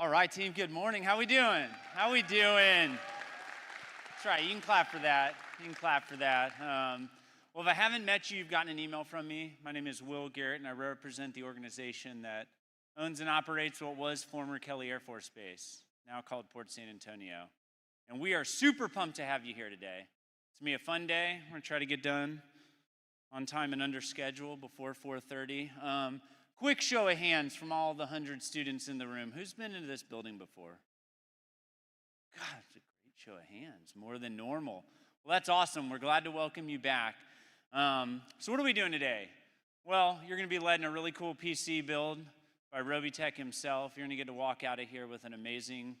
All right, team, good morning. How we doing? How we doing? That's right, you can clap for that. You can clap for that. Well, if I haven't met you, you've gotten an email from me. My name is Will Garrett, and I represent the organization that owns and operates what was former Kelly Air Force Base, now called Port San Antonio. And we are super pumped to have you here today. It's going to be a fun day. We're going to try to get done on time and under schedule before 4:30. Quick show of hands from all the 100 students in the room. Who's been into this building before? God, it's a great show of hands, more than normal. Well, that's awesome. We're glad to welcome you back. So what are we doing today? Well, you're going to be led in a really cool PC build by Robeytech himself. You're going to get to walk out of here with an amazing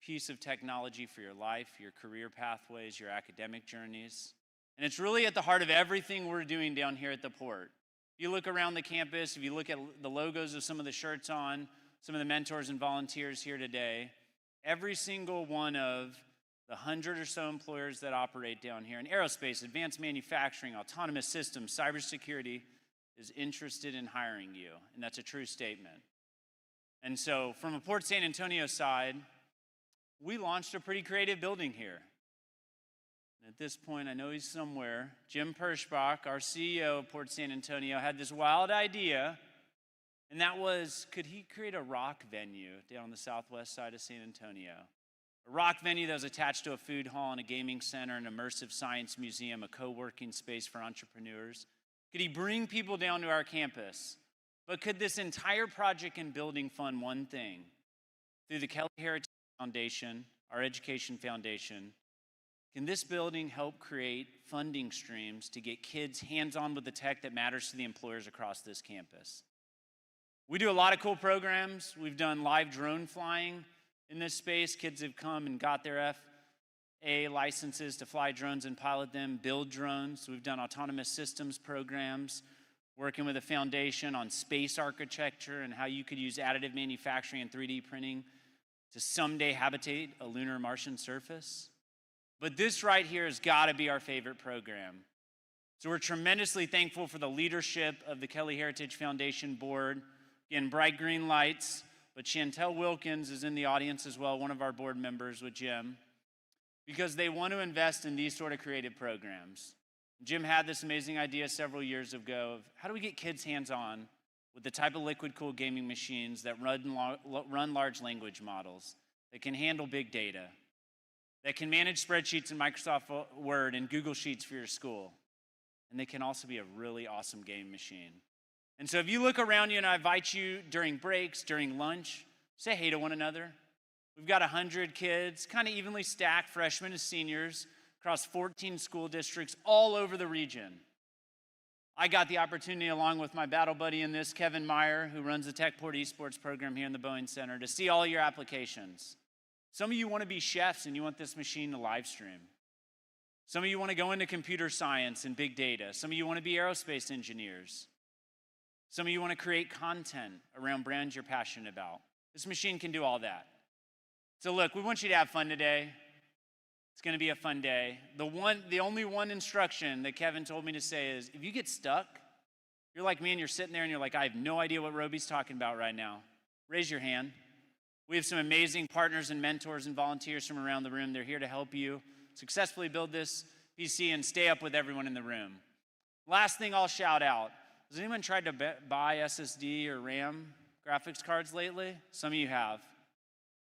piece of technology for your life, your career pathways, your academic journeys. And it's really at the heart of everything we're doing down here at the port. If you look around the campus, if you look at the logos of some of the shirts on, some of the mentors and volunteers here today, every single one of the 100 or so employers that operate down here in aerospace, advanced manufacturing, autonomous systems, cybersecurity is interested in hiring you. And that's a true statement. And so from a Port San Antonio side, we launched a pretty creative building here. At this point, I know he's somewhere. Jim Perschbach, our CEO of Port San Antonio, had this wild idea, and that was, could he create a rock venue down on the southwest side of San Antonio? A rock venue that was attached to a food hall and a gaming center, an immersive science museum, a co-working space for entrepreneurs. Could he bring people down to our campus? But could this entire project and building fund one thing? Through the Kelly Heritage Foundation, our education foundation, can this building help create funding streams to get kids hands-on with the tech that matters to the employers across this campus? We do a lot of cool programs. We've done live drone flying in this space. Kids have come and got their FAA licenses to fly drones and pilot them, build drones. We've done autonomous systems programs, working with a foundation on space architecture and how you could use additive manufacturing and 3D printing to someday habitate a lunar Martian surface. But this right here has got to be our favorite program. So we're tremendously thankful for the leadership of the Kelly Heritage Foundation board. Again, bright green lights, but Chantel Wilkins is in the audience as well, one of our board members with Jim, because they want to invest in these sort of creative programs. Jim had this amazing idea several years ago of how do we get kids hands-on with the type of liquid-cooled gaming machines that run large language models, that can handle big data, that can manage spreadsheets in Microsoft Word and Google Sheets for your school. And they can also be a really awesome game machine. And so if you look around you, and I invite you during breaks, during lunch, say hey to one another. We've got 100 kids, kind of evenly stacked, freshmen and seniors, across 14 school districts all over the region. I got the opportunity, along with my battle buddy in this, Kevin Meyer, who runs the TechPort Esports program here in the Boeing Center, to see all your applications. Some of you want to be chefs and you want this machine to live stream. Some of you want to go into computer science and big data. Some of you want to be aerospace engineers. Some of you want to create content around brands you're passionate about. This machine can do all that. So look, we want you to have fun today. It's going to be a fun day. The only one instruction that Kevin told me to say is, if you get stuck, you're like me and you're sitting there and you're like, I have no idea what Robey's talking about right now. Raise your hand. We have some amazing partners and mentors and volunteers from around the room. They're here to help you successfully build this PC and stay up with everyone in the room. Last thing I'll shout out, has anyone tried to buy SSD or RAM graphics cards lately? Some of you have.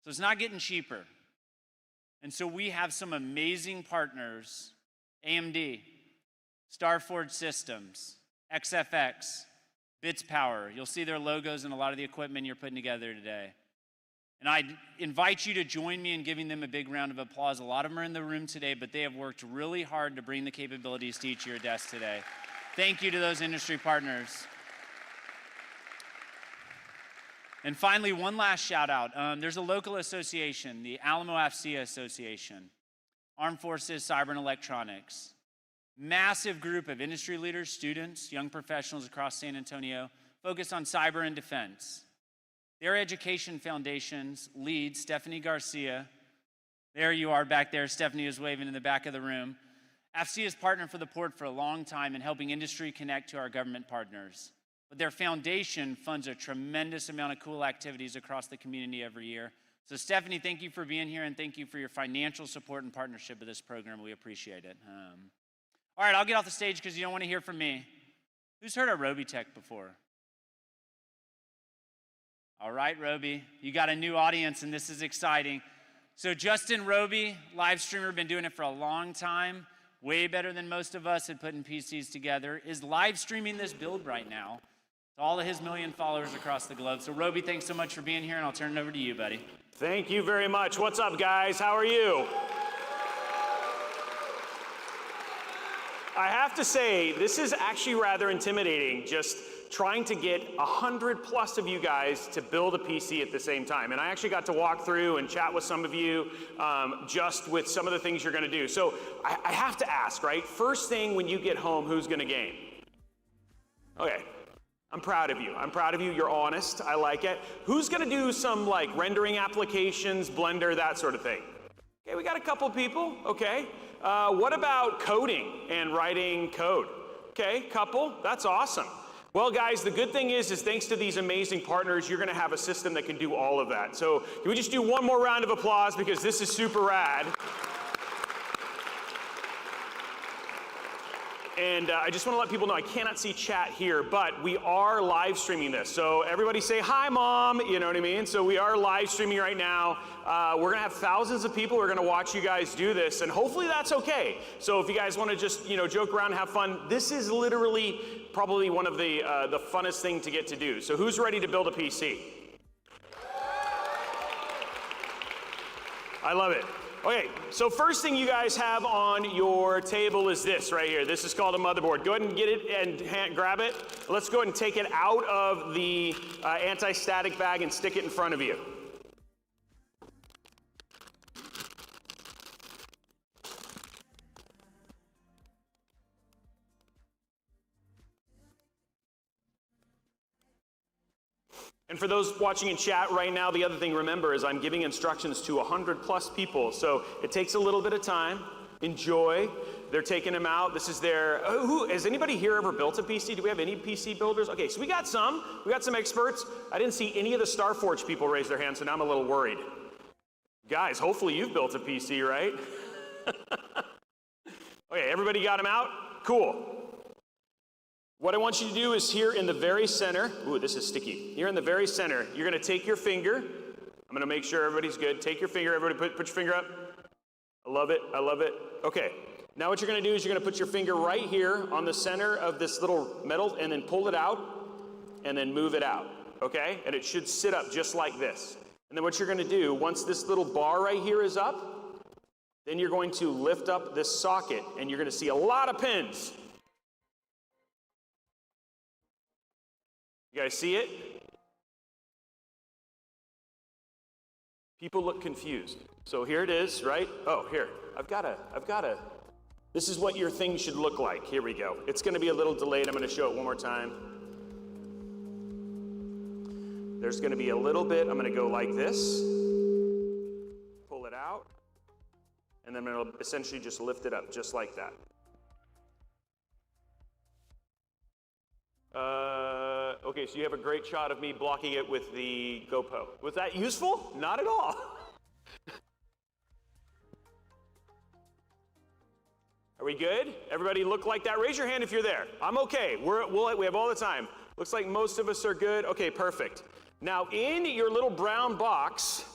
So it's not getting cheaper. And so we have some amazing partners, AMD, Starforge Systems, XFX, Bits Power. You'll see their logos in a lot of the equipment you're putting together today. And I invite you to join me in giving them a big round of applause. A lot of them are in the room today, but they have worked really hard to bring the capabilities to each of your desks today. Thank you to those industry partners. And finally, one last shout out. There's a local association, the Alamo AFCEA Association, Armed Forces, Cyber and Electronics. Massive group of industry leaders, students, young professionals across San Antonio focused on cyber and defense. Their education foundation's lead, Stephanie Garcia, there you are back there. Stephanie is waving in the back of the room. AFCEA has partnered for the port for a long time in helping industry connect to our government partners. but their foundation funds a tremendous amount of cool activities across the community every year. So Stephanie, thank you for being here, and thank you for your financial support and partnership of this program. We appreciate it. All right, I'll get off the stage because you don't want to hear from me. Who's heard of Robeytech before? All right, Robey, you got a new audience, and this is exciting. So Justin Robey, live streamer, been doing it for a long time, way better than most of us at putting PCs together, is live streaming this build right now to all of his million followers across the globe. So Robey, thanks so much for being here, and I'll turn it over to you, buddy. Thank you very much. What's up, guys? How are you? I have to say, this is actually rather intimidating, just trying to get 100+ of you guys to build a PC at the same time. And I actually got to walk through and chat with some of you just with some of the things you're gonna do. So I have to ask, right? First thing when you get home, who's gonna game? Okay, I'm proud of you. I'm proud of you, you're honest, I like it. Who's gonna do some like rendering applications, Blender, that sort of thing? Okay, we got a couple people, okay. What about coding and writing code? Okay, couple, that's awesome. Well, guys, the good thing is thanks to these amazing partners, you're gonna have a system that can do all of that. So can we just do one more round of applause because this is super rad. And I just want to let people know I cannot see chat here, but we are live streaming this. So everybody say, hi, Mom, you know what I mean? So we are live streaming right now. We're going to have thousands of people who are going to watch you guys do this, and hopefully that's okay. So if you guys want to just, you know, joke around and have fun, this is literally probably one of the funnest thing to get to do. So who's ready to build a PC? I love it. Okay, so first thing you guys have on your table is this right here. This is called a motherboard. Go ahead and get it and grab it. Let's go ahead and take it out of the anti-static bag and stick it in front of you. And for those watching in chat right now, the other thing remember is I'm giving instructions to 100+ people, so it takes a little bit of time. Enjoy. They're taking them out. This is their, has anybody here ever built a PC? Do we have any PC builders? Okay, so we got some experts. I didn't see any of the Starforge people raise their hands, so now I'm a little worried. Guys, hopefully you've built a PC, right? Okay, everybody got them out? Cool. What I want you to do is here in the very center, ooh, this is sticky. Here in the very center, you're gonna take your finger. I'm gonna make sure everybody's good. Take your finger, everybody put your finger up. I love it, I love it. Okay, now what you're gonna do is you're gonna put your finger right here on the center of this little metal and then pull it out and then move it out, okay? And it should sit up just like this. And then what you're gonna do, once this little bar right here is up, then you're going to lift up this socket and you're gonna see a lot of pins. You guys see it? People look confused. So here it is, right? Oh, here, I've got a, this is what your thing should look like. Here we go. It's gonna be a little delayed. I'm gonna show it one more time. There's gonna be a little bit, I'm gonna go like this, pull it out, and then I'm gonna essentially just lift it up just like that. Okay, so you have a great shot of me blocking it with the GoPro. Was that useful? Not at all. Are we good? Everybody look like that? Raise your hand if you're there. I'm okay. We have all the time. Looks like most of us are good. Okay, perfect. Now in your little brown box,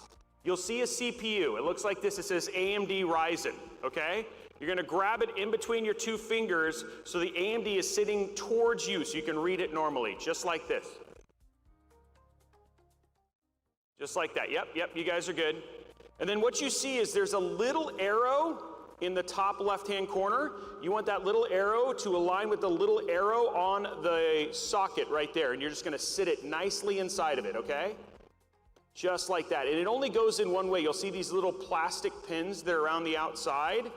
you'll see a CPU. It looks like this. It says AMD Ryzen, okay? You're gonna grab it in between your two fingers so the AMD is sitting towards you so you can read it normally, just like this. Just like that, yep, you guys are good. And then what you see is there's a little arrow in the top left-hand corner. You want that little arrow to align with the little arrow on the socket right there, and you're just gonna sit it nicely inside of it, okay? Just like that, and it only goes in one way. You'll see these little plastic pins that are around the outside.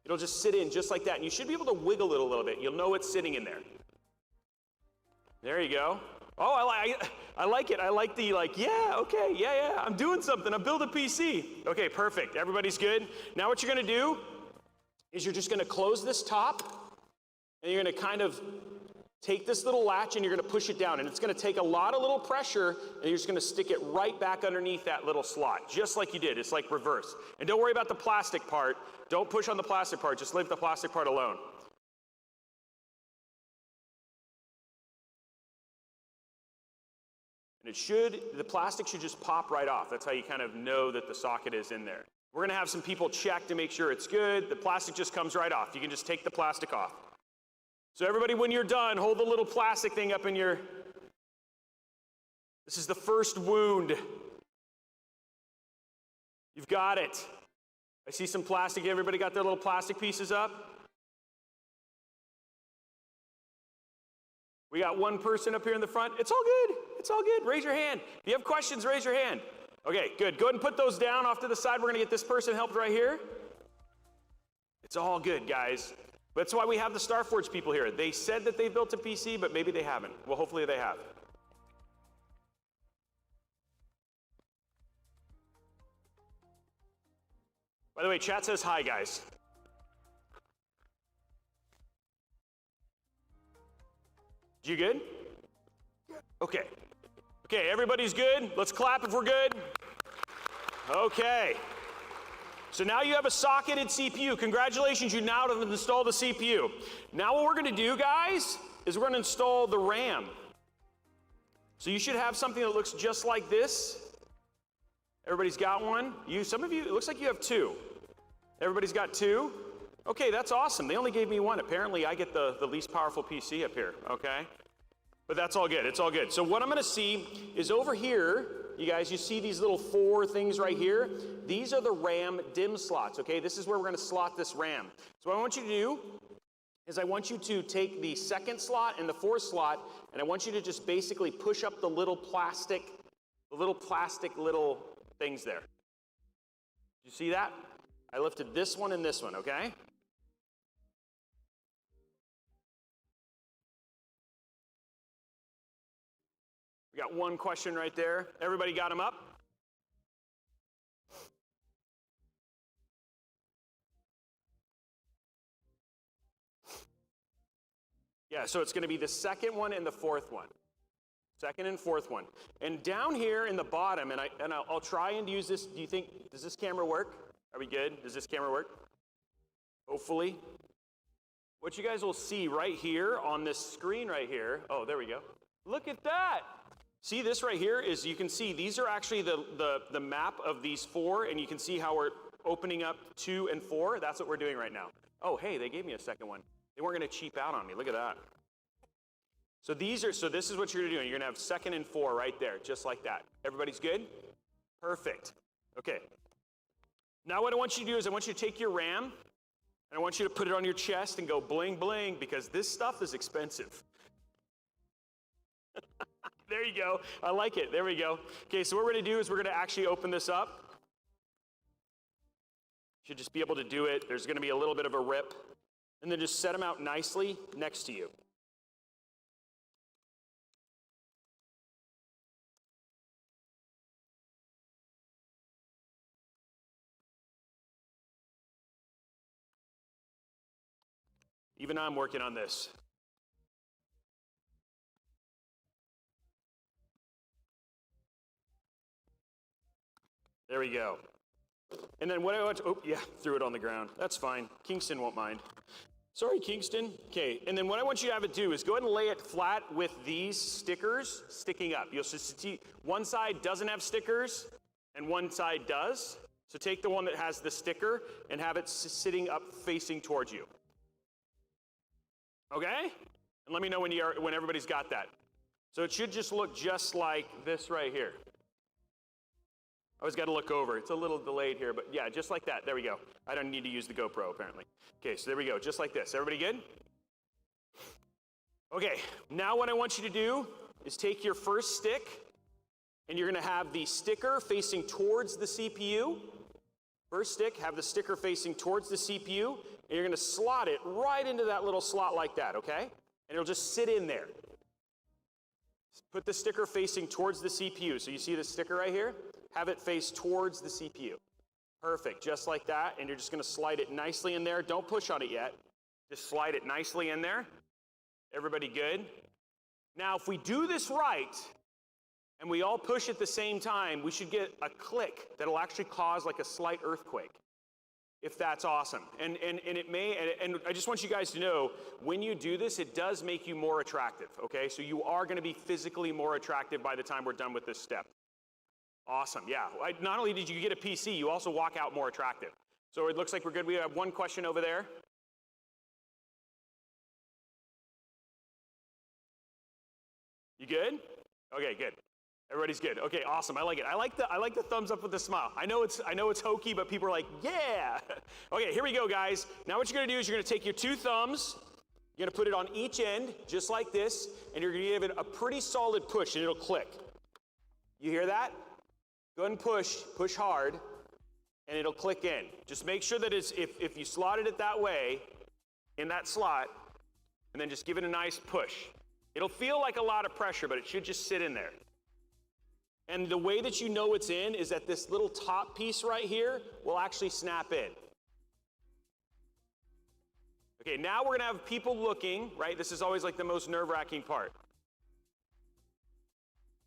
It'll just sit in just like that, and you should be able to wiggle it a little bit. You'll know it's sitting in there. There you go. Oh, I like it. I like the yeah, okay, yeah, I'm doing something. I'm building a PC. Okay, perfect. Everybody's good. Now what you're gonna do is you're just gonna close this top, and you're gonna kind of take this little latch and you're gonna push it down, and it's gonna take a lot of little pressure, and you're just gonna stick it right back underneath that little slot, just like you did. It's like reverse. And don't worry about the plastic part. Don't push on the plastic part, just leave the plastic part alone. And the plastic should just pop right off. That's how you kind of know that the socket is in there. We're gonna have some people check to make sure it's good. The plastic just comes right off. You can just take the plastic off. So everybody, when you're done, hold the little plastic thing up in your, this is the first wound. You've got it. I see some plastic. Everybody got their little plastic pieces up? We got one person up here in the front. It's all good. It's all good. Raise your hand. If you have questions, raise your hand. Okay, good. Go ahead and put those down off to the side. We're going to get this person helped right here. It's all good, guys. That's why we have the Starforge people here. They said that they built a PC, but maybe they haven't. Well, hopefully they have. By the way, chat says hi, guys. You good? Okay. Okay, everybody's good? Let's clap if we're good. Okay. So now you have a socketed CPU. Congratulations, you now have installed the CPU. Now what we're gonna do, guys, is we're gonna install the RAM. So you should have something that looks just like this. Everybody's got one? Some of you, it looks like you have two. Everybody's got two? Okay, that's awesome. They only gave me one. Apparently I get the least powerful PC up here, okay? But that's all good, it's all good. So what I'm gonna see is over here, you guys, you see these little 4 things right here? These are the RAM DIMM slots, okay? This is where we're gonna slot this RAM. So what I want you to do is I want you to take the 2nd slot and the 4th slot, and I want you to just basically push up the little plastic little things there. You see that? I lifted this one and this one, okay? We got one question right there. Everybody got them up? Yeah, so it's going to be the 2nd one and the 4th one. 2nd and 4th one. And down here in the bottom, and I'll try and use this. Do you think, does this camera work? Are we good? Does this camera work? Hopefully. What you guys will see right here on this screen right here, oh, there we go. Look at that. See this right here is, you can see these are actually the map of these 4, and you can see how we're opening up 2 and 4. That's what we're doing right now. Oh, hey, they gave me a 2nd one. They weren't gonna cheap out on me, look at that. So this is what you're gonna do. You're gonna have 2nd and 4 right there, just like that. Everybody's good? Perfect, okay. Now what I want you to do is I want you to take your RAM, and I want you to put it on your chest and go bling bling, because this stuff is expensive. There you go. I like it. There we go. Okay, so what we're going to do is we're going to actually open this up. Should just be able to do it. There's going to be a little bit of a rip. And then just set them out nicely next to you. Even I'm working on this. There we go. And then what I want to, oh yeah, threw it on the ground. That's fine. Kingston won't mind. Sorry, Kingston. Okay, and then what I want you to have it do is go ahead and lay it flat with these stickers sticking up. You'll see one side doesn't have stickers and one side does. So take the one that has the sticker and have it sitting up facing towards you. Okay? And let me know when everybody's got that. So it should just look just like this right here. I always got to look over. It's a little delayed here, but yeah, just like that. There we go. I don't need to use the GoPro, apparently. Okay, so there we go, just like this. Everybody good? Okay, now what I want you to do is take your first stick, and you're going to have the sticker facing towards the CPU. First stick, have the sticker facing towards the CPU, and you're going to slot it right into that little slot like that, okay? And it'll just sit in there. Put the sticker facing towards the CPU. So you see the sticker right here? Have it face towards the CPU. Perfect, just like that, and you're just gonna slide it nicely in there. Don't push on it yet. Just slide it nicely in there. Everybody good? Now, if we do this right, and we all push at the same time, we should get a click that'll actually cause like a slight earthquake, if that's awesome. And it may, and I just want you guys to know, when you do this, it does make you more attractive, okay? So you are gonna be physically more attractive by the time we're done with this step. Awesome, yeah. Not only did you get a PC, you also walk out more attractive. So it looks like we're good. We have one question over there. You good? Okay, good. Everybody's good. Okay, awesome. I like it. I like the thumbs up with the smile. I know it's hokey, but people are like, yeah. Okay, here we go, guys. Now what you're gonna do is you're gonna take your two thumbs, you're gonna put it on each end, just like this, and you're gonna give it a pretty solid push, and it'll click. You hear that? Go ahead and push hard, and it'll click in. Just make sure that it's, if you slotted it that way, in that slot, and then just give it a nice push. It'll feel like a lot of pressure, but it should just sit in there. And the way that you know it's in is that this little top piece right here will actually snap in. Okay, now we're gonna have people looking, right? This is always like the most nerve-wracking part.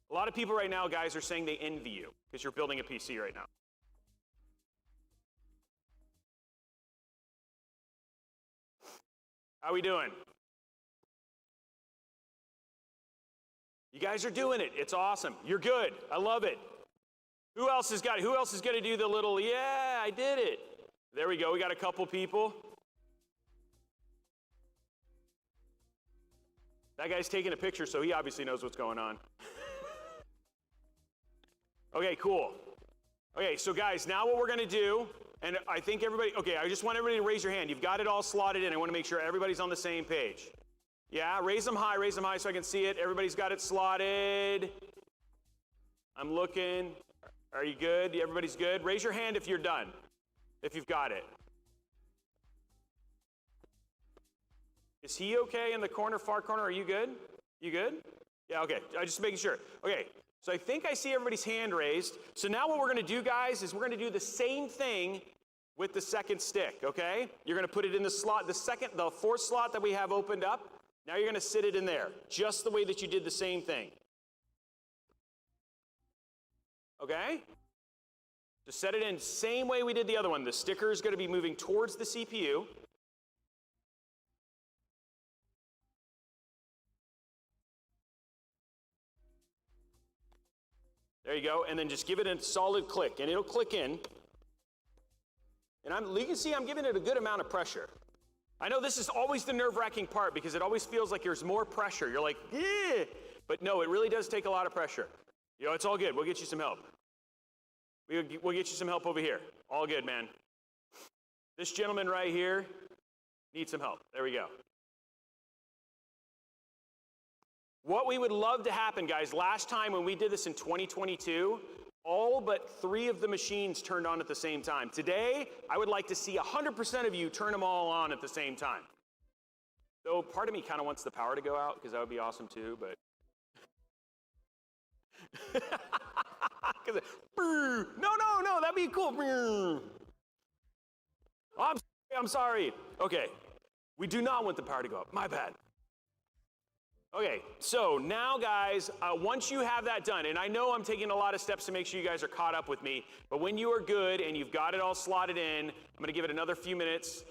A lot of people right now, guys, are saying they envy you because you're building a PC right now. How we doing? You guys are doing it. It's awesome. You're good. I love it. Who else is going to do the little, yeah, I did it. There we go. We got a couple people. That guy's taking a picture, so he obviously knows what's going on. Okay, cool. Okay, so guys, now what we're going to do, and I think everybody, okay, I just want everybody to raise your hand. You've got it all slotted in. I want to make sure everybody's on the same page. Yeah, raise them high so I can see it. Everybody's got it slotted. I'm looking. Are you good? Everybody's good? Raise your hand if you're done, if you've got it. Is he okay in the corner, far corner? Are you good? You good? Yeah, okay. I'm just making sure. Okay, so I think I see everybody's hand raised. So now what we're going to do, guys, is we're going to do the same thing with the second stick, okay? You're going to put it in the slot, the fourth slot that we have opened up. Now you're going to sit it in there, just the way that you did the same thing. Okay? Just set it in same way we did the other one. The sticker is going to be moving towards the CPU. There you go, and then just give it a solid click, and it'll click in. And you can see I'm giving it a good amount of pressure. I know this is always the nerve-wracking part because it always feels like there's more pressure. You're like, yeah, but no, it really does take a lot of pressure. You know, it's all good. We'll get you some help. We'll get you some help over here. All good, man. This gentleman right here needs some help. There we go. What we would love to happen, guys, last time when we did this in 2022, all but 3 of the machines turned on at the same time. Today, I would like to see 100% of you turn them all on at the same time. Though part of me kind of wants the power to go out because that would be awesome too, but. No, that'd be cool. Oh, I'm sorry. Okay, we do not want the power to go up. My bad. Okay, so now guys, once you have that done, and I know I'm taking a lot of steps to make sure you guys are caught up with me, but when you are good and you've got it all slotted in, I'm gonna give it another few minutes.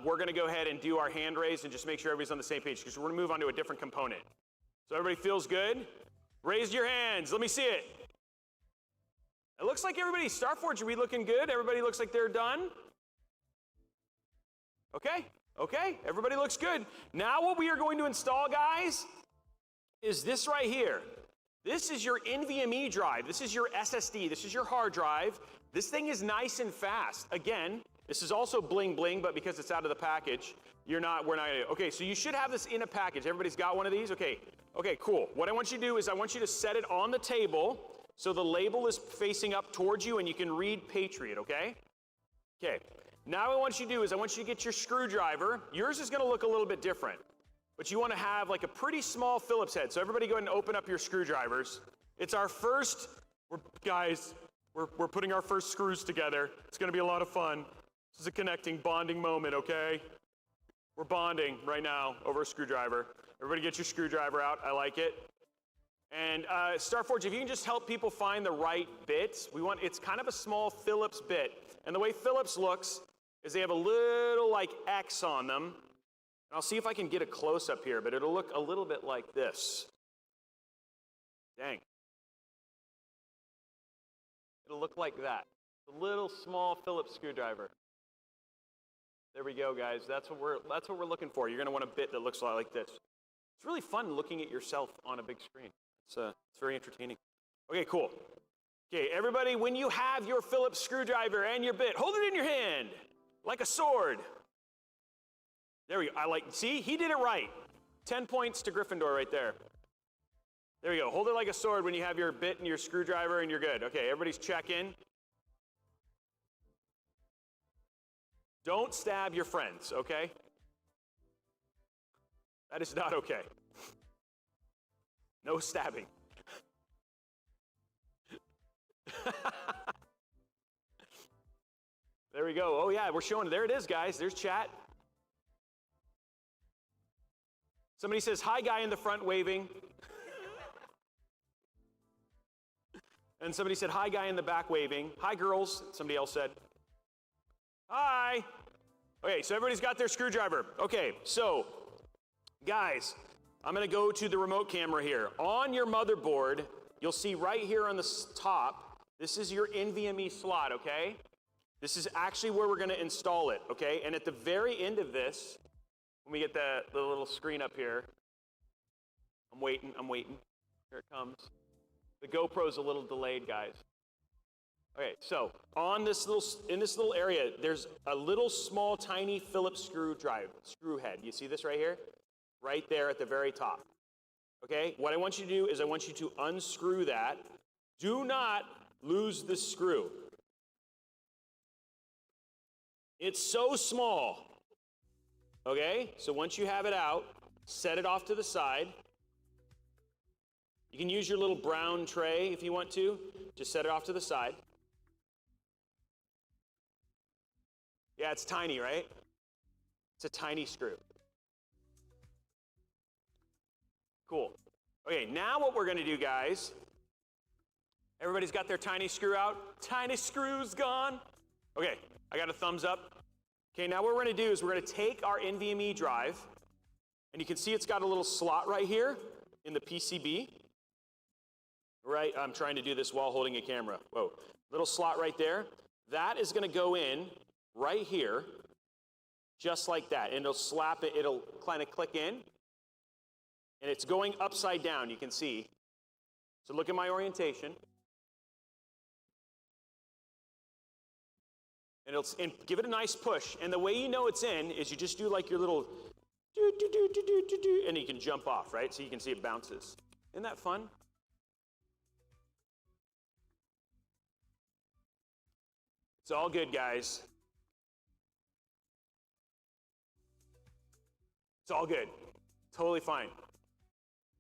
We're gonna go ahead and do our hand raise and just make sure everybody's on the same page because we're gonna move on to a different component. So everybody feels good? Raise your hands, let me see it. It looks like everybody, Starforge, are we looking good? Everybody looks like they're done? Okay, everybody looks good. Now what we are going to install, guys, is this right here. This is your NVMe drive. This is your SSD. This is your hard drive. This thing is nice and fast. Again, this is also bling bling, but because it's out of the package, we're not okay, so you should have this in a package. Everybody's got one of these? Okay, cool. What I want you to do is I want you to set it on the table so the label is facing up towards you and you can read Patriot, okay? Okay. Now what I want you to do is I want you to get your screwdriver. Yours is going to look a little bit different, but you want to have like a pretty small Phillips head. So everybody go ahead and open up your screwdrivers. It's our first, we're putting our first screws together. It's going to be a lot of fun. This is a connecting, bonding moment, okay? We're bonding right now over a screwdriver. Everybody get your screwdriver out. I like it. And Starforge, if you can just help people find the right bits, it's kind of a small Phillips bit. And the way Phillips looks is they have a little like X on them. And I'll see if I can get a close up here, but it'll look a little bit like this. Dang. It'll look like that. A little small Phillips screwdriver. There we go, guys. That's what we're looking for. You're going to want a bit that looks a lot like this. It's really fun looking at yourself on a big screen. It's very entertaining. Okay, cool. Okay, everybody, when you have your Phillips screwdriver and your bit, hold it in your hand like a sword. There we go. See, he did it right. 10 points to Gryffindor right there. There you go. Hold it like a sword when you have your bit and your screwdriver and you're good. Okay, everybody's checking. Don't stab your friends, okay? That is not okay. No stabbing. There we go. Oh yeah, we're showing, there it is, guys. There's chat. Somebody says, hi, guy in the front waving. And somebody said, hi, guy in the back waving. Hi, girls, somebody else said. Hi. Okay, so everybody's got their screwdriver. Okay, so, guys, I'm going to go to the remote camera here. On your motherboard, you'll see right here on the top, this is your NVMe slot, okay? This is actually where we're going to install it, okay? And at the very end of this, when we get the little screen up here, I'm waiting. Here it comes. The GoPro's a little delayed, guys. Okay, so in this little area, there's a little small, tiny Phillips screw head. You see this right here? Right there at the very top. Okay, what I want you to do is I want you to unscrew that. Do not lose the screw. It's so small. Okay, so once you have it out, set it off to the side. You can use your little brown tray if you want to. Just set it off to the side. Yeah, it's tiny, right? It's a tiny screw. Cool. Okay, now what we're going to do, guys, everybody's got their tiny screw out. Tiny screw's gone. Okay, I got a thumbs up. Okay, now what we're going to do is we're going to take our NVMe drive, and you can see it's got a little slot right here in the PCB. Right, I'm trying to do this while holding a camera. Whoa, little slot right there. That is going to go in right here, just like that. And it'll slap it, it'll kind of click in. And it's going upside down, you can see. So look at my orientation. And give it a nice push. And the way you know it's in is you just do like your little do, and you can jump off, right? So you can see it bounces. Isn't that fun? It's all good, guys. It's all good. Totally fine.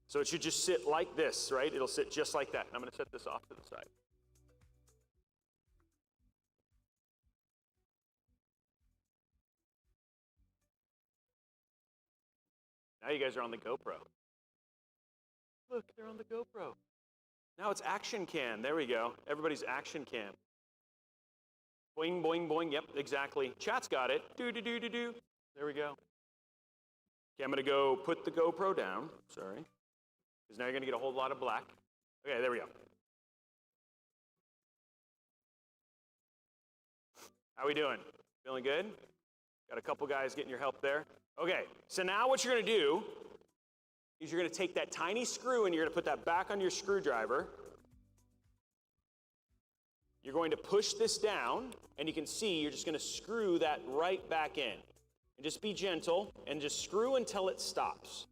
So it should just sit like this, right? It'll sit just like that. I'm going to set this off to the side. Now you guys are on the GoPro. Look, they're on the GoPro. Now it's action cam. There we go. Everybody's action cam. Boing, boing, boing. Yep, exactly. Chat's got it. Do. There we go. Okay, I'm going to go put the GoPro down. Sorry. Because now you're going to get a whole lot of black. Okay, there we go. How we doing? Feeling good? Got a couple guys getting your help there. Okay, so now what you're going to do is you're going to take that tiny screw and you're going to put that back on your screwdriver. You're going to push this down, and you can see you're just going to screw that right back in. And just be gentle, and just screw until it stops.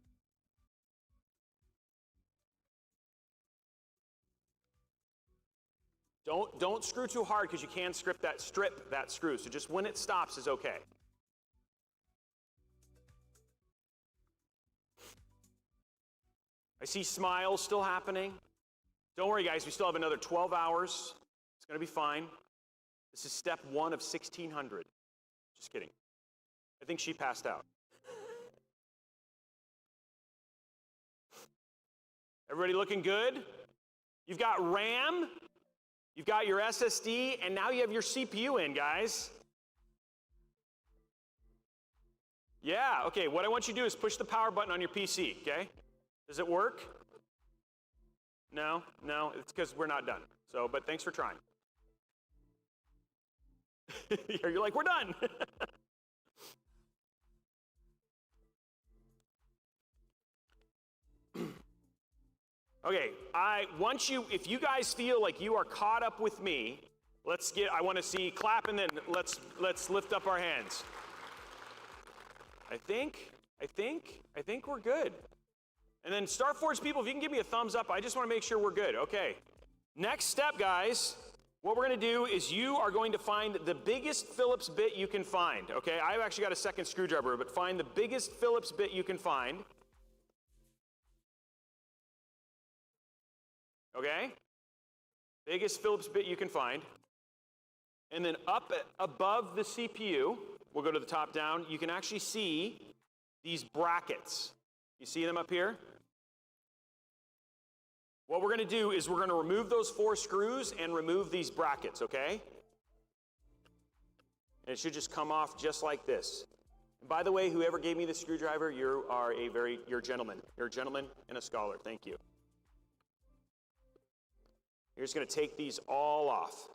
Don't screw too hard because you can strip that screw. So just when it stops is okay. I see smiles still happening. Don't worry, guys. We still have another 12 hours. It's going to be fine. This is step 1 of 1,600. Just kidding. I think she passed out. Everybody looking good? You've got RAM, you've got your SSD, and now you have your CPU in, guys. Yeah, okay, what I want you to do is push the power button on your PC, okay? Does it work? No, it's because we're not done. So, but thanks for trying. You're like, we're done. Okay, if you guys feel like you are caught up with me, I want to see clap and then let's lift up our hands. I think we're good. And then Starforge people, if you can give me a thumbs up, I just want to make sure we're good. Okay, next step, guys. What we're going to do is you are going to find the biggest Phillips bit you can find. Okay, I've actually got a second screwdriver, but find the biggest Phillips bit you can find. Okay? Biggest Phillips bit you can find. And then up above the CPU, we'll go to the top down, you can actually see these brackets. You see them up here? What we're going to do is we're going to remove those 4 screws and remove these brackets, okay? And it should just come off just like this. And by the way, whoever gave me the screwdriver, you're a gentleman. You're a gentleman and a scholar. Thank you. You're just going to take these all off.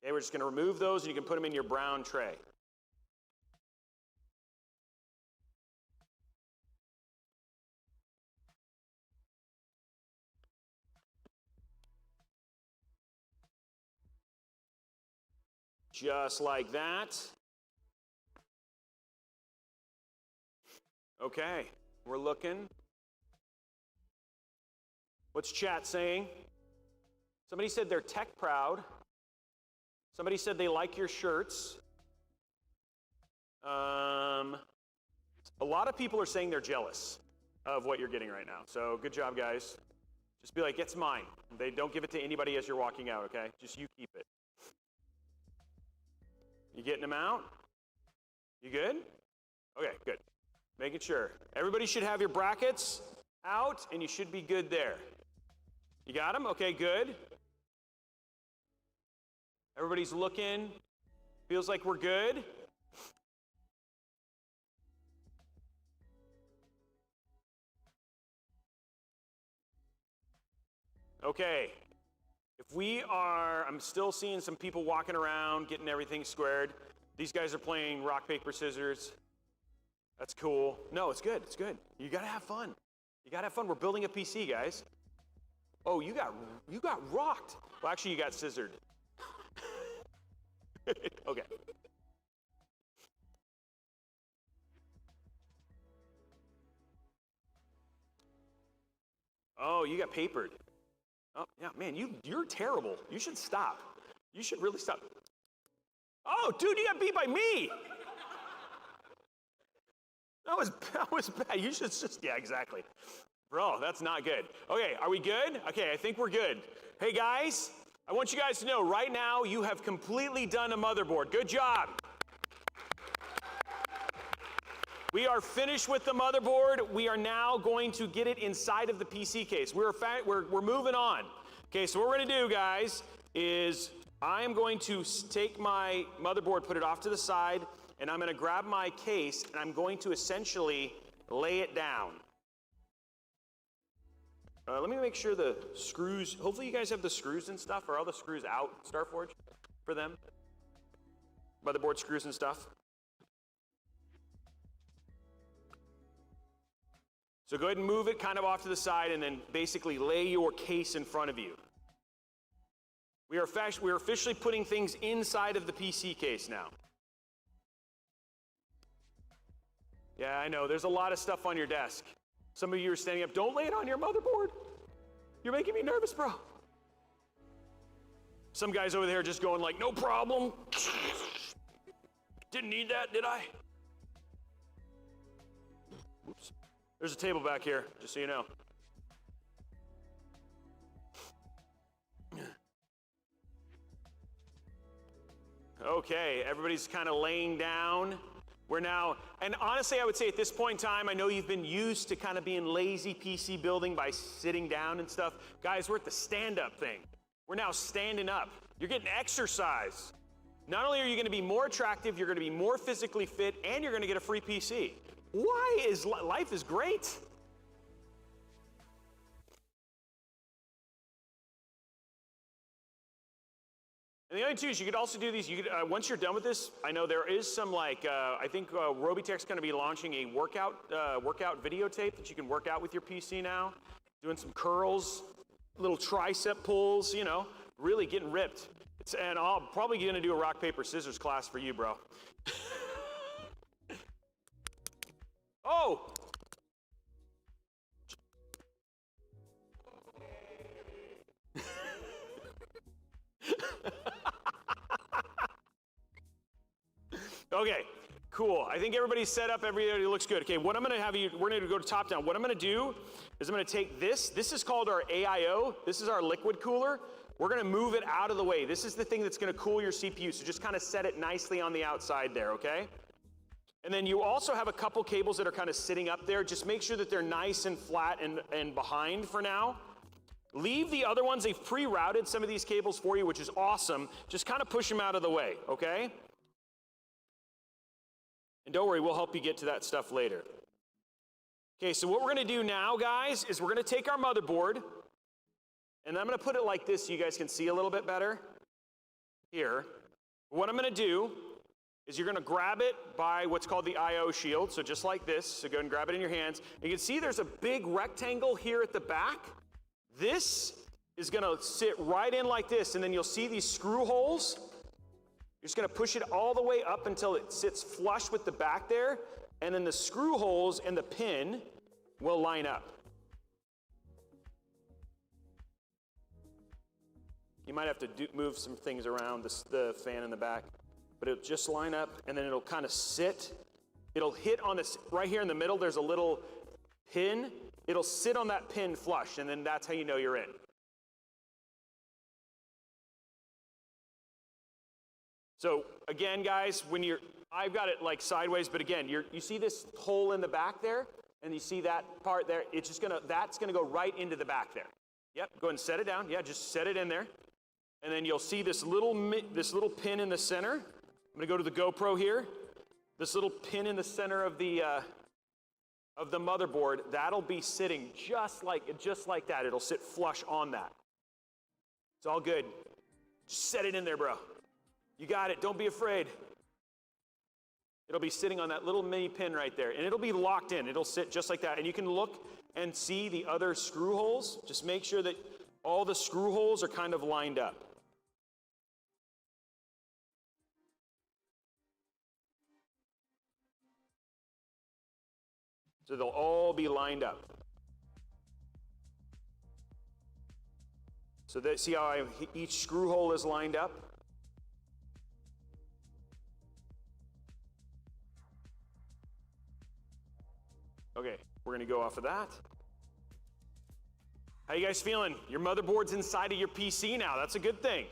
Okay, we're just going to remove those, and you can put them in your brown tray. Just like that. Okay, we're looking. What's chat saying? Somebody said they're tech proud. Somebody said they like your shirts. A lot of people are saying they're jealous of what you're getting right now. So good job, guys. Just be like, it's mine. They don't give it to anybody as you're walking out, okay? Just you keep it. You getting them out? You good? Okay, good. Making sure. Everybody should have your brackets out, and you should be good there. You got them? Okay, good. Everybody's looking. Feels like we're good. Okay. I'm still seeing some people walking around, getting everything squared. These guys are playing rock, paper, scissors. That's cool. No, it's good. It's good. You gotta have fun. You gotta have fun. We're building a PC, guys. Oh, you got rocked. Well, actually, you got scissored. Okay. Oh, you got papered. Oh, yeah, man, you're terrible. You should stop. You should really stop. Oh, dude, you got beat by me. That was bad. You should just, yeah, exactly. Bro, that's not good. Okay, are we good? Okay, I think we're good. Hey, guys, I want you guys to know right now you have completely done a motherboard. Good job. We are finished with the motherboard. We are now going to get it inside of the PC case. We're moving on. Okay, so what we're gonna do, guys, is I am going to take my motherboard, put it off to the side, and I'm gonna grab my case, and I'm going to essentially lay it down. Let me make sure the screws, hopefully you guys have the screws and stuff. Are all the screws out, Starforge, for them? Motherboard screws and stuff. So go ahead and move it kind of off to the side and then basically lay your case in front of you. We are officially putting things inside of the PC case now. Yeah, I know, there's a lot of stuff on your desk. Some of you are standing up, don't lay it on your motherboard. You're making me nervous, bro. Some guys over there just going like, no problem. Didn't need that, did I? Oops. There's a table back here, just so you know. Okay, everybody's kind of laying down. We're now, and honestly, I would say at this point in time, I know you've been used to kind of being lazy PC building by sitting down and stuff. Guys, we're at the stand-up thing. We're now standing up. You're getting exercise. Not only are you going to be more attractive, you're going to be more physically fit, and you're going to get a free PC. Why is life is great? And the other two is you could also do these. You could, once you're done with this, I know there is some like I think Robeytech's going to be launching a workout videotape that you can work out with your PC now, doing some curls, little tricep pulls, you know, really getting ripped. And I'm probably going to do a rock paper scissors class for you, bro. Oh. Okay, cool. I think everybody's set up, everybody looks good. Okay, what I'm gonna have you, we're gonna go to top down. What I'm gonna do is I'm gonna take this is called our AIO, this is our liquid cooler. We're gonna move it out of the way. This is the thing that's gonna cool your CPU, so just kind of set it nicely on the outside there, okay? And then you also have a couple cables that are kind of sitting up there. Just make sure that they're nice and flat and behind for now. Leave the other ones, they've pre-routed some of these cables for you, which is awesome. Just kind of push them out of the way, okay? And don't worry, we'll help you get to that stuff later. Okay, so what we're gonna do now, guys, is we're gonna take our motherboard, and I'm gonna put it like this so you guys can see a little bit better. Here. What I'm gonna do is you're gonna grab it by what's called the I/O shield, so just like this, so go ahead and grab it in your hands. You can see there's a big rectangle here at the back. This is gonna sit right in like this, and then you'll see these screw holes. You're just gonna push it all the way up until it sits flush with the back there, and then the screw holes and the pin will line up. You might have to move some things around the fan in the back, but it'll just line up, and then it'll kind of sit. It'll hit on this, right here in the middle, there's a little pin. It'll sit on that pin flush, and then that's how you know you're in. So again, guys, when I've got it like sideways, but again, you see this hole in the back there, and you see that part there, that's gonna go right into the back there. Yep, go ahead and set it down. Yeah, just set it in there. And then you'll see this little pin in the center. I'm gonna go to the GoPro here. This little pin in the center of the motherboard, that'll be sitting just like that. It'll sit flush on that. It's all good. Just set it in there, bro. You got it, don't be afraid. It'll be sitting on that little mini pin right there, and it'll be locked in. It'll sit just like that. And you can look and see the other screw holes. Just make sure that all the screw holes are kind of lined up. So they'll all be lined up. So see how each screw hole is lined up? Okay, we're gonna go off of that. How you guys feeling? Your motherboard's inside of your PC now. That's a good thing.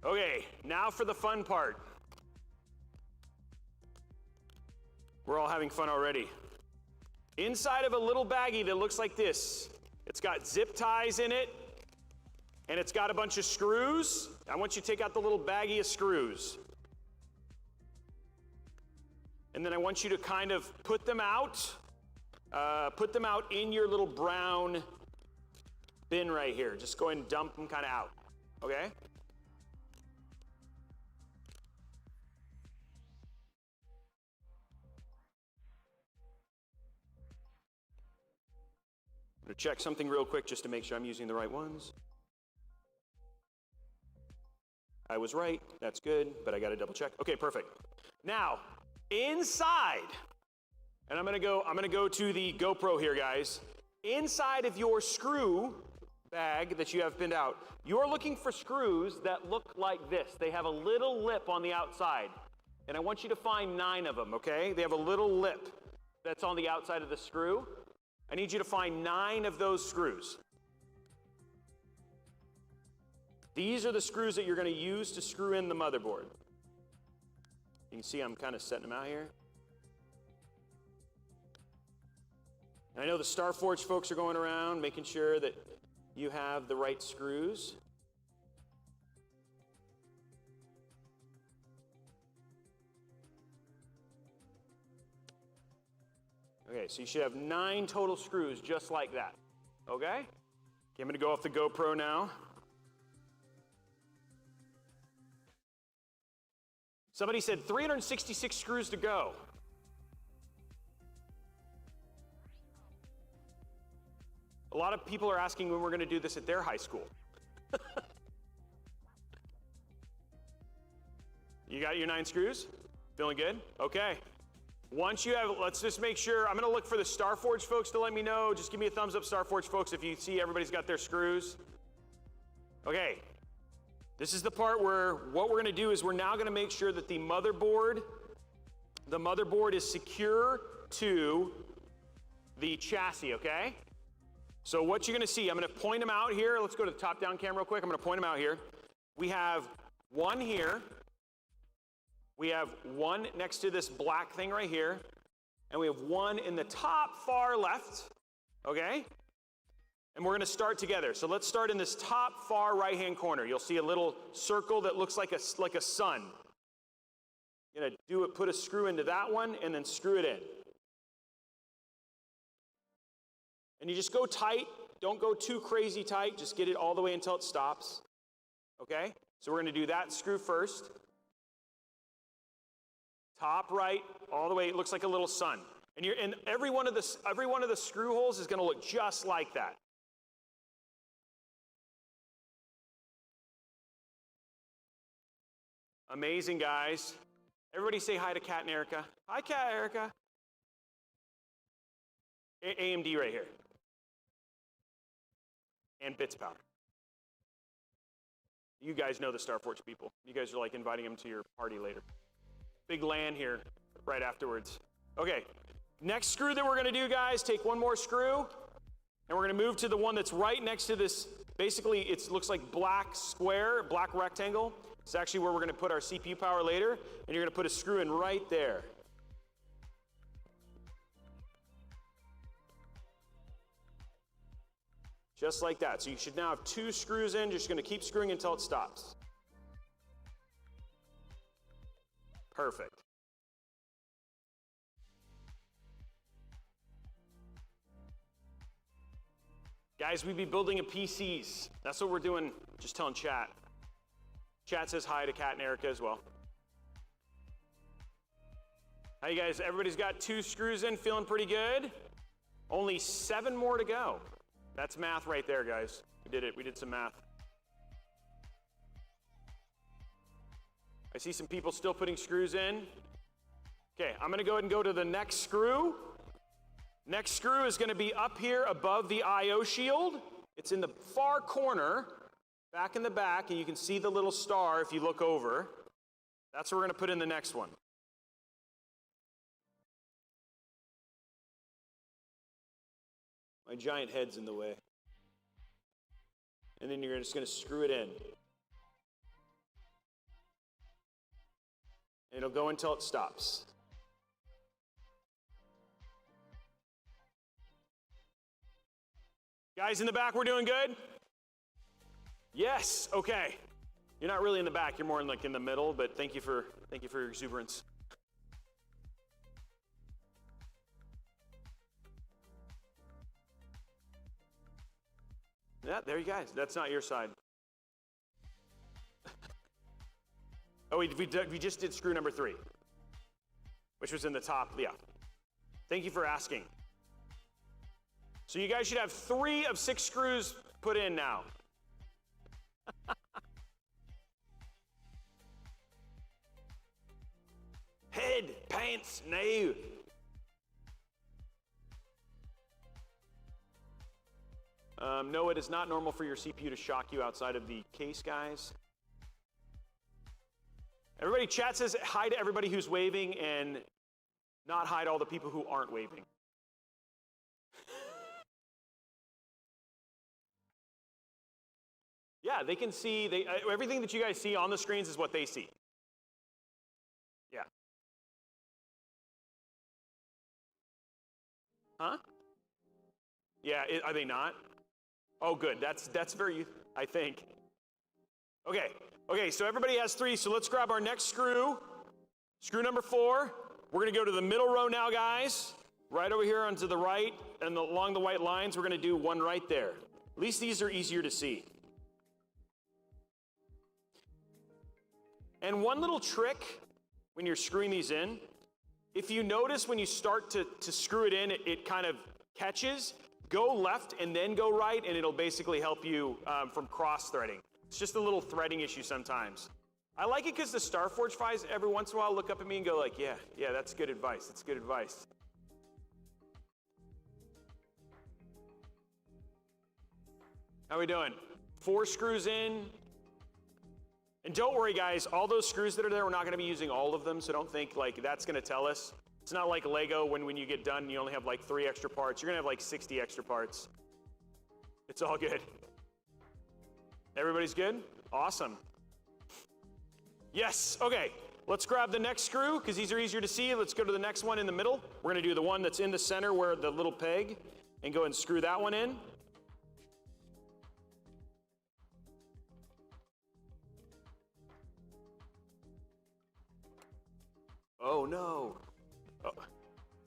Okay, now for the fun part. We're all having fun already. Inside of a little baggie that looks like this, it's got zip ties in it, and it's got a bunch of screws. I want you to take out the little baggie of screws. And then I want you to kind of put them out in your little brown bin right here. Just go ahead and dump them kind of out, okay? I'm gonna check something real quick just to make sure I'm using the right ones. I was right, that's good, but I gotta double check. Okay, perfect. Now, inside, and I'm gonna go to the GoPro here, guys. Inside of your screw bag that you have pinned out, you're looking for screws that look like this. They have a little lip on the outside. And I want you to find 9 of them, okay? They have a little lip that's on the outside of the screw. I need you to find 9 of those screws. These are the screws that you're going to use to screw in the motherboard. You can see I'm kind of setting them out here. And I know the Starforge folks are going around making sure that you have the right screws. Okay, so you should have 9 total screws just like that. Okay? Okay, I'm going to go off the GoPro now. Somebody said 366 screws to go. A lot of people are asking when we're going to do this at their high school. You got your 9 screws? Feeling good? Okay. Once you have, let's just make sure, I'm going to look for the Starforge folks to let me know. Just give me a thumbs up, Starforge folks, if you see everybody's got their screws. Okay. This is the part where what we're going to do is we're now going to make sure that the motherboard is secure to the chassis, okay? So what you're going to see, I'm going to point them out here. Let's go to the top-down camera real quick. I'm going to point them out here. We have one here. We have one next to this black thing right here. And we have one in the top far left, okay? And we're going to start together. So let's start in this top far right-hand corner. You'll see a little circle that looks like a sun. You're going to put a screw into that one and then screw it in. And you just go tight. Don't go too crazy tight. Just get it all the way until it stops. Okay? So we're going to do that screw first. Top right, all the way. It looks like a little sun. And every one of the screw holes is going to look just like that. Amazing, guys. Everybody say hi to Kat and Erica. Hi, Kat, Erica. AMD right here. And Bits Powder. You guys know the Starforge people. You guys are like inviting them to your party later. Big LAN here right afterwards. Okay, next screw that we're going to do, guys, take one more screw, and we're going to move to the one that's right next to this. Basically, it looks like black square, black rectangle. It's actually where we're going to put our CPU power later, and you're going to put a screw in right there. Just like that. So you should now have 2 screws in. You're just going to keep screwing until it stops. Perfect. Guys, we'd be building a PCs. That's what we're doing. Just telling chat. Chat says hi to Kat and Erica as well. How you guys? Everybody's got 2 screws in, feeling pretty good? Only 7 more to go. That's math right there, guys. We did it. We did some math. I see some people still putting screws in. Okay, I'm going to go ahead and go to the next screw. Next screw is going to be up here above the I/O shield. It's in the far corner, back in the back, and you can see the little star if you look over. That's where we're going to put in the next one. My giant head's in the way. And then you're just going to screw it in. And it'll go until it stops. Guys in the back, we're doing good? Yes, okay. You're not really in the back, you're more in the middle, but thank you for your exuberance. Yeah, there you guys. That's not your side. Oh, we just did screw number 3, which was in the top. Yeah. Thank you for asking. So you guys should have 3 of 6 screws put in now. Head, pants, now. No, it is not normal for your CPU to shock you outside of the case, guys. Everybody, chat says hi to everybody who's waving and not hi to all the people who aren't waving. Yeah, they can see, everything that you guys see on the screens is what they see. Yeah. Huh? Yeah, are they not? Oh, good. That's very, I think. Okay, so everybody has 3, so let's grab our next screw. Screw number 4. We're gonna go to the middle row now, guys. Right over here onto the right, and along the white lines, we're gonna do one right there. At least these are easier to see. And one little trick when you're screwing these in, if you notice when you start to screw it in, it kind of catches, go left and then go right, and it'll basically help you from cross-threading. It's just a little threading issue sometimes. I like it because the Starforge guys every once in a while look up at me and go like, yeah, that's good advice, that's good advice. How we doing? 4 screws in. And don't worry, guys, all those screws that are there, we're not going to be using all of them, so don't think like that's going to tell us. It's not like Lego when you get done, you only have like 3 extra parts. You're going to have like 60 extra parts. It's all good. Everybody's good? Awesome. Yes, okay. Let's grab the next screw, because these are easier to see. Let's go to the next one in the middle. We're going to do the one that's in the center where the little peg, and go and screw that one in. Oh no. Oh.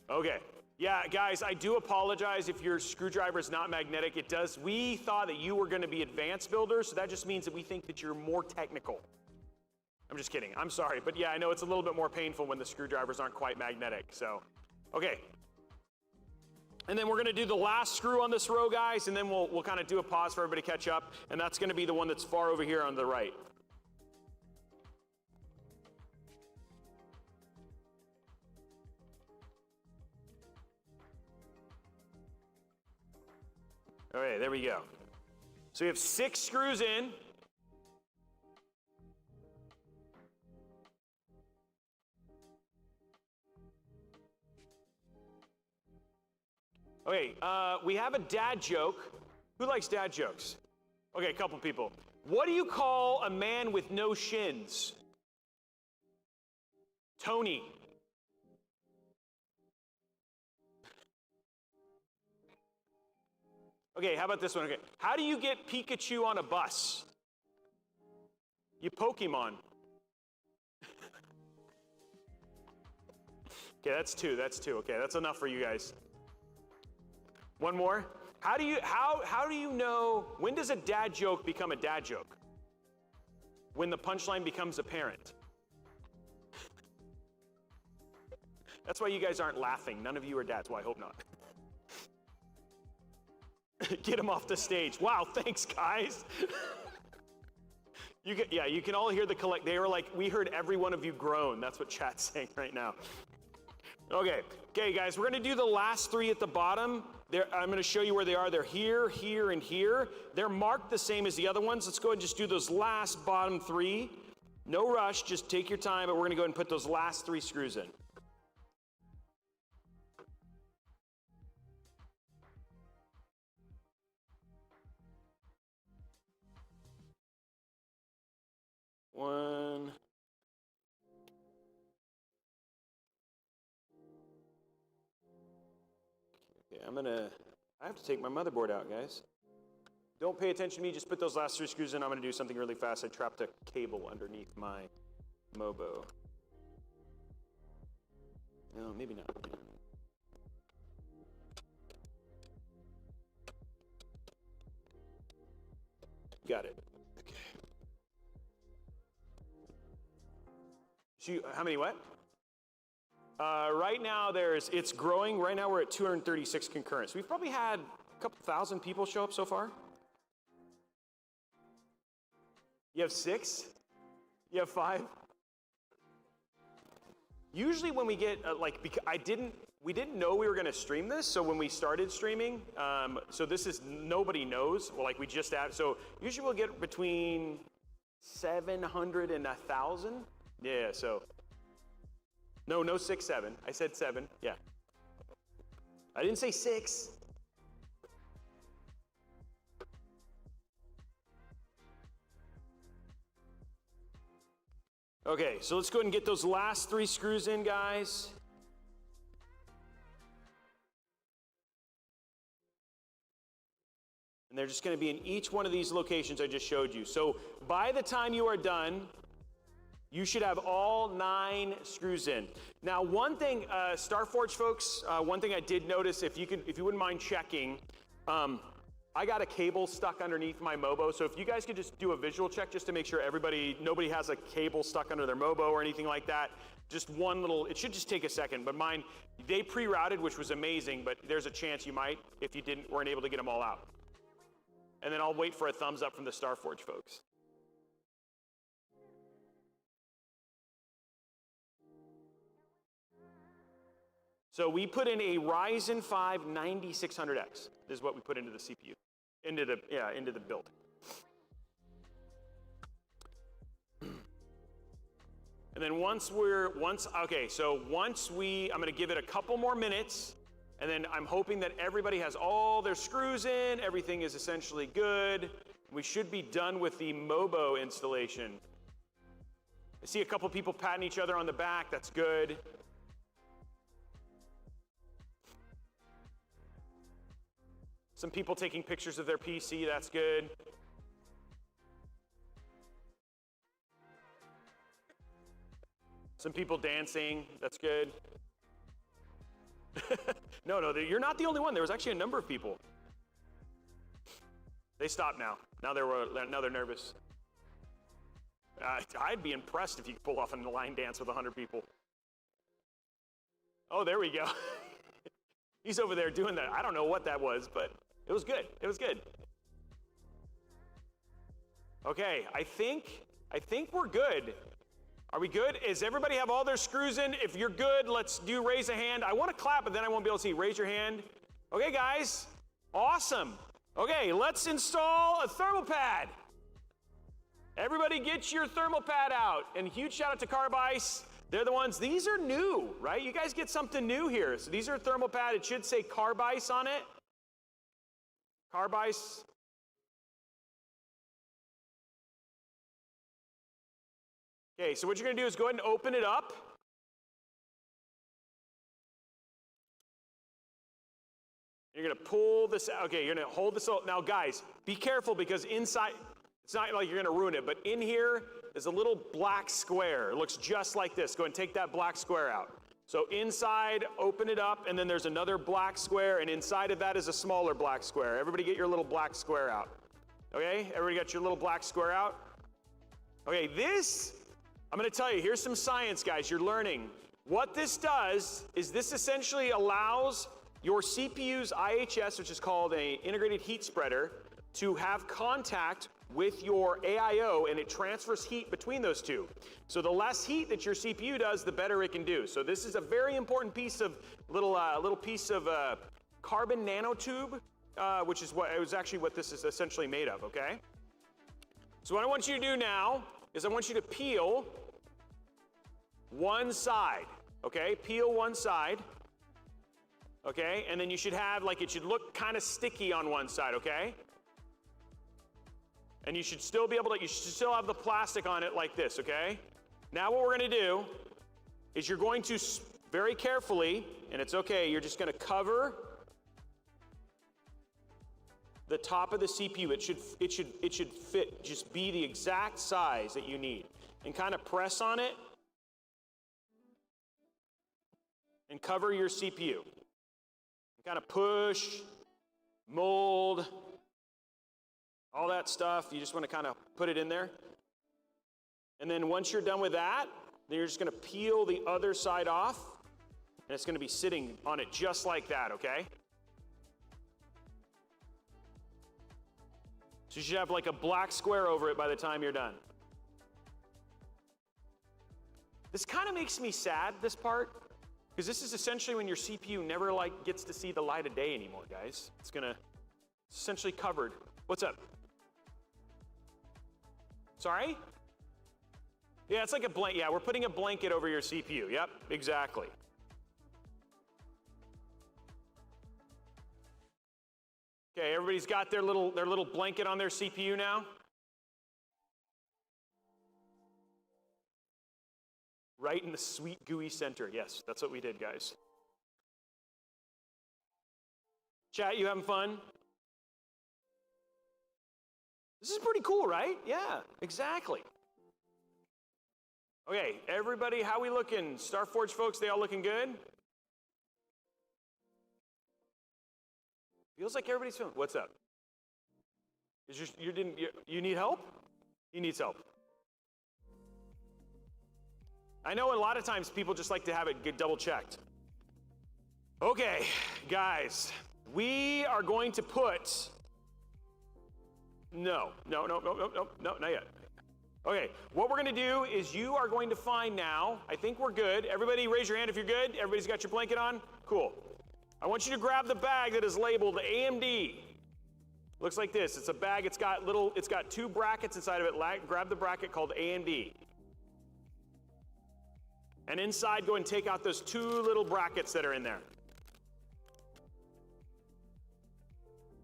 Okay. Yeah, guys, I do apologize if your screwdriver is not magnetic. It does. We thought that you were going to be advanced builders, so that just means that we think that you're more technical. I'm just kidding. I'm sorry, but yeah, I know it's a little bit more painful when the screwdrivers aren't quite magnetic. So, okay. And then we're going to do the last screw on this row, guys, and then we'll kind of do a pause for everybody to catch up, and that's going to be the one that's far over here on the right. All right, there we go. So we have 6 screws in. Okay, we have a dad joke. Who likes dad jokes? Okay, a couple people. What do you call a man with no shins? Tony. Okay, how about this one? Okay, how do you get Pikachu on a bus? You Pokemon. Okay, that's 2. Okay, that's enough for you guys. One more. How do you know, when does a dad joke become a dad joke? When the punchline becomes apparent. That's why you guys aren't laughing. None of you are dads. Well, I hope not. Get him off the stage. Wow, thanks, guys. You can all hear the collect. They were like, we heard every one of you groan. That's what chat's saying right now. Okay, guys, we're gonna do the last 3 at the bottom. I'm gonna show you where they are. They're here, here, and here. They're marked the same as the other ones. Let's go ahead and just do those last bottom 3. No rush, just take your time, but we're gonna go ahead and put those last 3 screws in. One. Okay, I have to take my motherboard out, guys. Don't pay attention to me, just put those last 3 screws in. I'm gonna do something really fast. I trapped a cable underneath my Mobo. No, maybe not. Got it. Okay. So how many what? Right now it's growing. Right now we're at 236 concurrents. We've probably had a couple thousand people show up so far. You have 6? You have 5? Usually when we get, we didn't know we were gonna stream this, so when we started streaming, so this is, nobody knows, well, like we just added, so usually we'll get between 700 and 1,000. Yeah, so, no 6, 7, I said 7, yeah. I didn't say 6. Okay, so let's go ahead and get those last 3 screws in, guys. And they're just gonna be in each one of these locations I just showed you. So by the time you are done, you should have all 9 screws in. Now, one thing, Starforge folks, one thing I did notice, if you wouldn't mind checking, I got a cable stuck underneath my Mobo, so if you guys could just do a visual check just to make sure nobody has a cable stuck under their Mobo or anything like that. Just one little, it should just take a second, but mine, they pre-routed, which was amazing, but there's a chance you might if you weren't able to get them all out. And then I'll wait for a thumbs up from the Starforge folks. So we put in a Ryzen 5 9600X. This is what we put into the CPU, into the build. And then once I'm gonna give it a couple more minutes, and then I'm hoping that everybody has all their screws in, everything is essentially good. We should be done with the Mobo installation. I see a couple people patting each other on the back, that's good. Some people taking pictures of their PC, that's good. Some people dancing, that's good. No, you're not the only one. There was actually a number of people. They stopped now. Now they're nervous. I'd be impressed if you could pull off a line dance with 100 people. Oh, there we go. He's over there doing that. I don't know what that was, but it was good. It was good. Okay, I think we're good. Are we good? Does everybody have all their screws in? If you're good, let's raise a hand. I want to clap, but then I won't be able to see. Raise your hand. Okay, guys. Awesome. Okay, let's install a thermal pad. Everybody get your thermal pad out. And huge shout out to Carbice. They're the ones, these are new, right? You guys get something new here. So these are thermal pad. It should say Carbice on it. Carbice. Okay, so what you're gonna do is go ahead and open it up. You're gonna pull this out. Okay, you're gonna hold this out. Now guys, be careful because inside, it's not like you're gonna ruin it, but in here is a little black square. It looks just like this. Go ahead and take that black square out. So inside, open it up, and then there's another black square, and inside of that is a smaller black square. Everybody get your little black square out. Okay, everybody got your little black square out? Okay, this, I'm gonna tell you, here's some science, guys, you're learning. What this does is this essentially allows your CPU's IHS, which is called an integrated heat spreader, to have contact with your AIO, and it transfers heat between those two. So the less heat that your CPU does, the better it can do. So this is a very important piece of, little piece of carbon nanotube, which is actually what this is essentially made of, okay? So what I want you to do now is I want you to peel one side, okay? Peel one side, okay? And then you should have, it should look kind of sticky on one side, okay? And you should still be able to, you should still have the plastic on it like this, okay? Now what we're gonna do is you're going to very carefully, and it's okay, you're just gonna cover the top of the CPU. It should fit, just be the exact size that you need. And kind of press on it and cover your CPU. Kind of push, mold, all that stuff. You just want to kind of put it in there. And then once you're done with that, then you're just going to peel the other side off, and it's going to be sitting on it just like that, okay? So you should have like a black square over it by the time you're done. This kind of makes me sad, this part, Because this is essentially when your CPU never like gets to see the light of day anymore, guys. It's essentially covered. What's up? Sorry? Yeah, it's like a blanket. Yeah, we're putting a blanket over your CPU. Yep, exactly. Okay, everybody's got their little blanket on their CPU now? Right in the sweet gooey center. Yes, that's what we did, guys. Chat, you having fun? This is pretty cool, right? Yeah, exactly. Okay, everybody, how we looking? Starforge folks, they all looking good? Feels like everybody's feeling. What's up? You need help? He needs help. I know a lot of times people just like to have it get double checked. Okay, guys, we are going to put. No, not yet. Okay, what we're gonna do is you are going to find now, I think we're good. Everybody raise your hand if you're good. Everybody's got your blanket on? Cool. I want you to grab the bag that is labeled AMD. Looks like this. It's a bag, it's got two brackets inside of it. Grab the bracket called AMD. And inside, go and take out those two little brackets that are in there.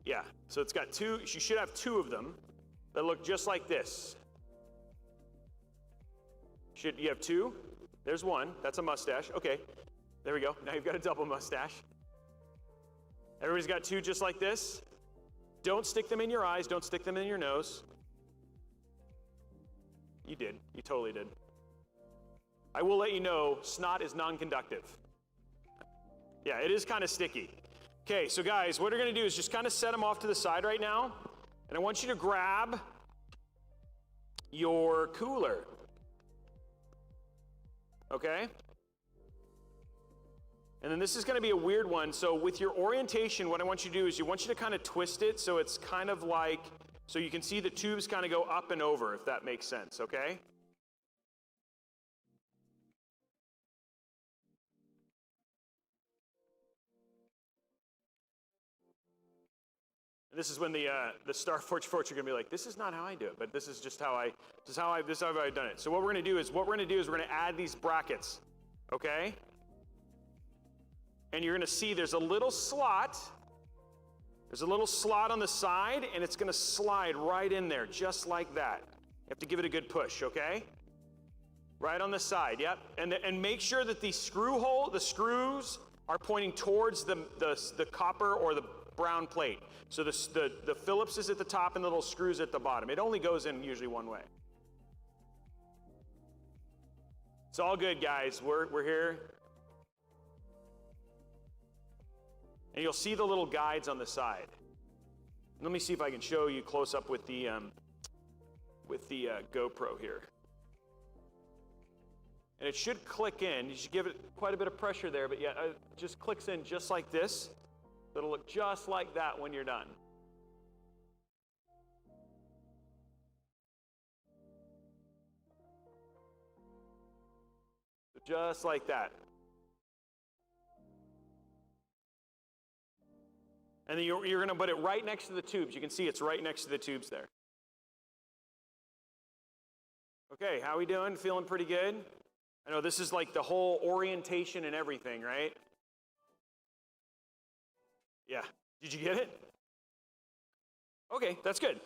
Yeah, so it's got two, you should have two of them that look just like this. You have two? There's one, that's a mustache. Okay, there we go. Now you've got a double mustache. Everybody's got two just like this. Don't stick them in your eyes, don't stick them in your nose. You did, you totally did. I will let you know, snot is non-conductive. Yeah, it is kind of sticky. Okay, so guys, what we're gonna do is just kind of set them off to the side right now, and I want you to grab your cooler. Okay? And then this is gonna be a weird one, so with your orientation, what I want you to do is I want you to kind of twist it so it's kind of like, so you can see the tubes kind of go up and over, if that makes sense, okay? This is when the Starforge folks are gonna be like, this is not how I do it, but this is just how I've done it. So what we're gonna do is we're gonna add these brackets, okay? And you're gonna see there's a little slot on the side, and it's gonna slide right in there, just like that. You have to give it a good push, okay? Right on the side, yep. And make sure that the screws are pointing towards the copper or the brown plate. So the Phillips is at the top and the little screws at the bottom. It only goes in usually one way. It's all good, guys. We're here. And you'll see the little guides on the side. Let me see if I can show you close up with the GoPro here. And it should click in. You should give it quite a bit of pressure there, but yeah, it just clicks in just like this. It'll look just like that when you're done. So just like that. And then you're gonna put it right next to the tubes. You can see it's right next to the tubes there. Okay, how we doing? Feeling pretty good? I know this is like the whole orientation and everything, right? Yeah, did you get it? Okay, that's good.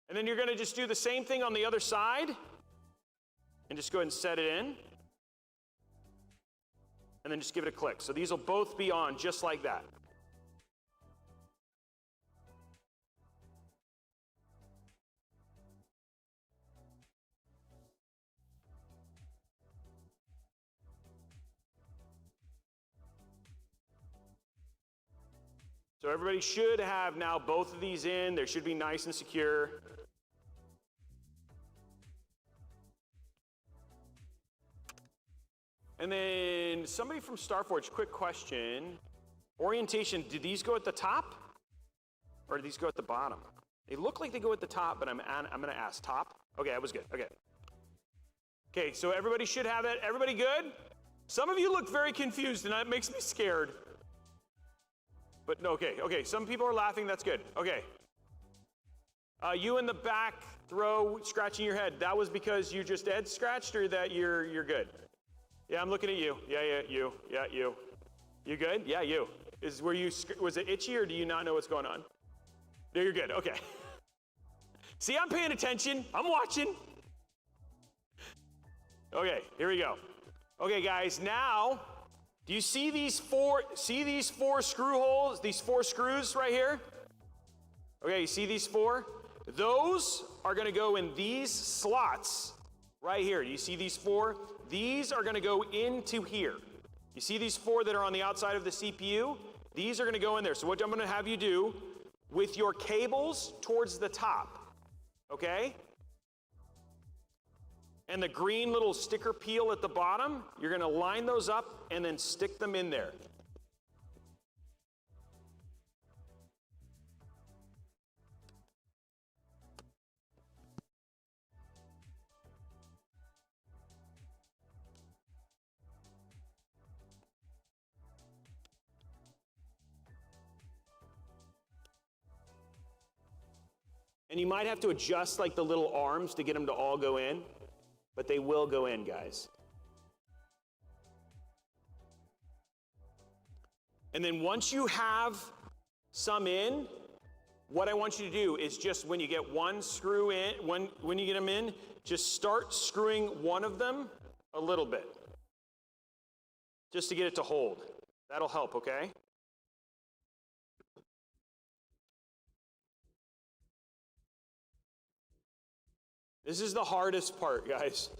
And then you're gonna just do the same thing on the other side and just go ahead and set it in. And then just give it a click. So these will both be on just like that. So everybody should have now both of these in. They should be nice and secure. And then somebody from Starforge, quick question. Orientation, do these go at the top? Or do these go at the bottom? They look like they go at the top, but I'm gonna ask top. Okay, that was good, okay. Okay, so everybody should have it. Everybody good? Some of you look very confused, and that makes me scared. But no, okay, some people are laughing, that's good. Okay. You in the back row scratching your head, that was because you just head scratched or that you're good? Yeah, I'm looking at you. Yeah, you. Yeah, you. You good? Yeah, you. Was it itchy or do you not know what's going on? No, you're good, okay. See, I'm paying attention, I'm watching. Okay, here we go. Okay, guys, now, do you see these four screw holes, these 4 screws right here? Okay, you see these 4? Those are gonna go in these slots right here. You see these 4? These are gonna go into here. You see these 4 that are on the outside of the CPU? These are gonna go in there. So what I'm gonna have you do with your cables towards the top, okay? And the green little sticker peel at the bottom, you're gonna line those up and then stick them in there. And you might have to adjust like the little arms to get them to all go in, but they will go in, guys. And then once you have some in, what I want you to do is just when you get one screw in, when you get them in, just start screwing one of them a little bit, just to get it to hold. That'll help, okay? This is the hardest part, guys.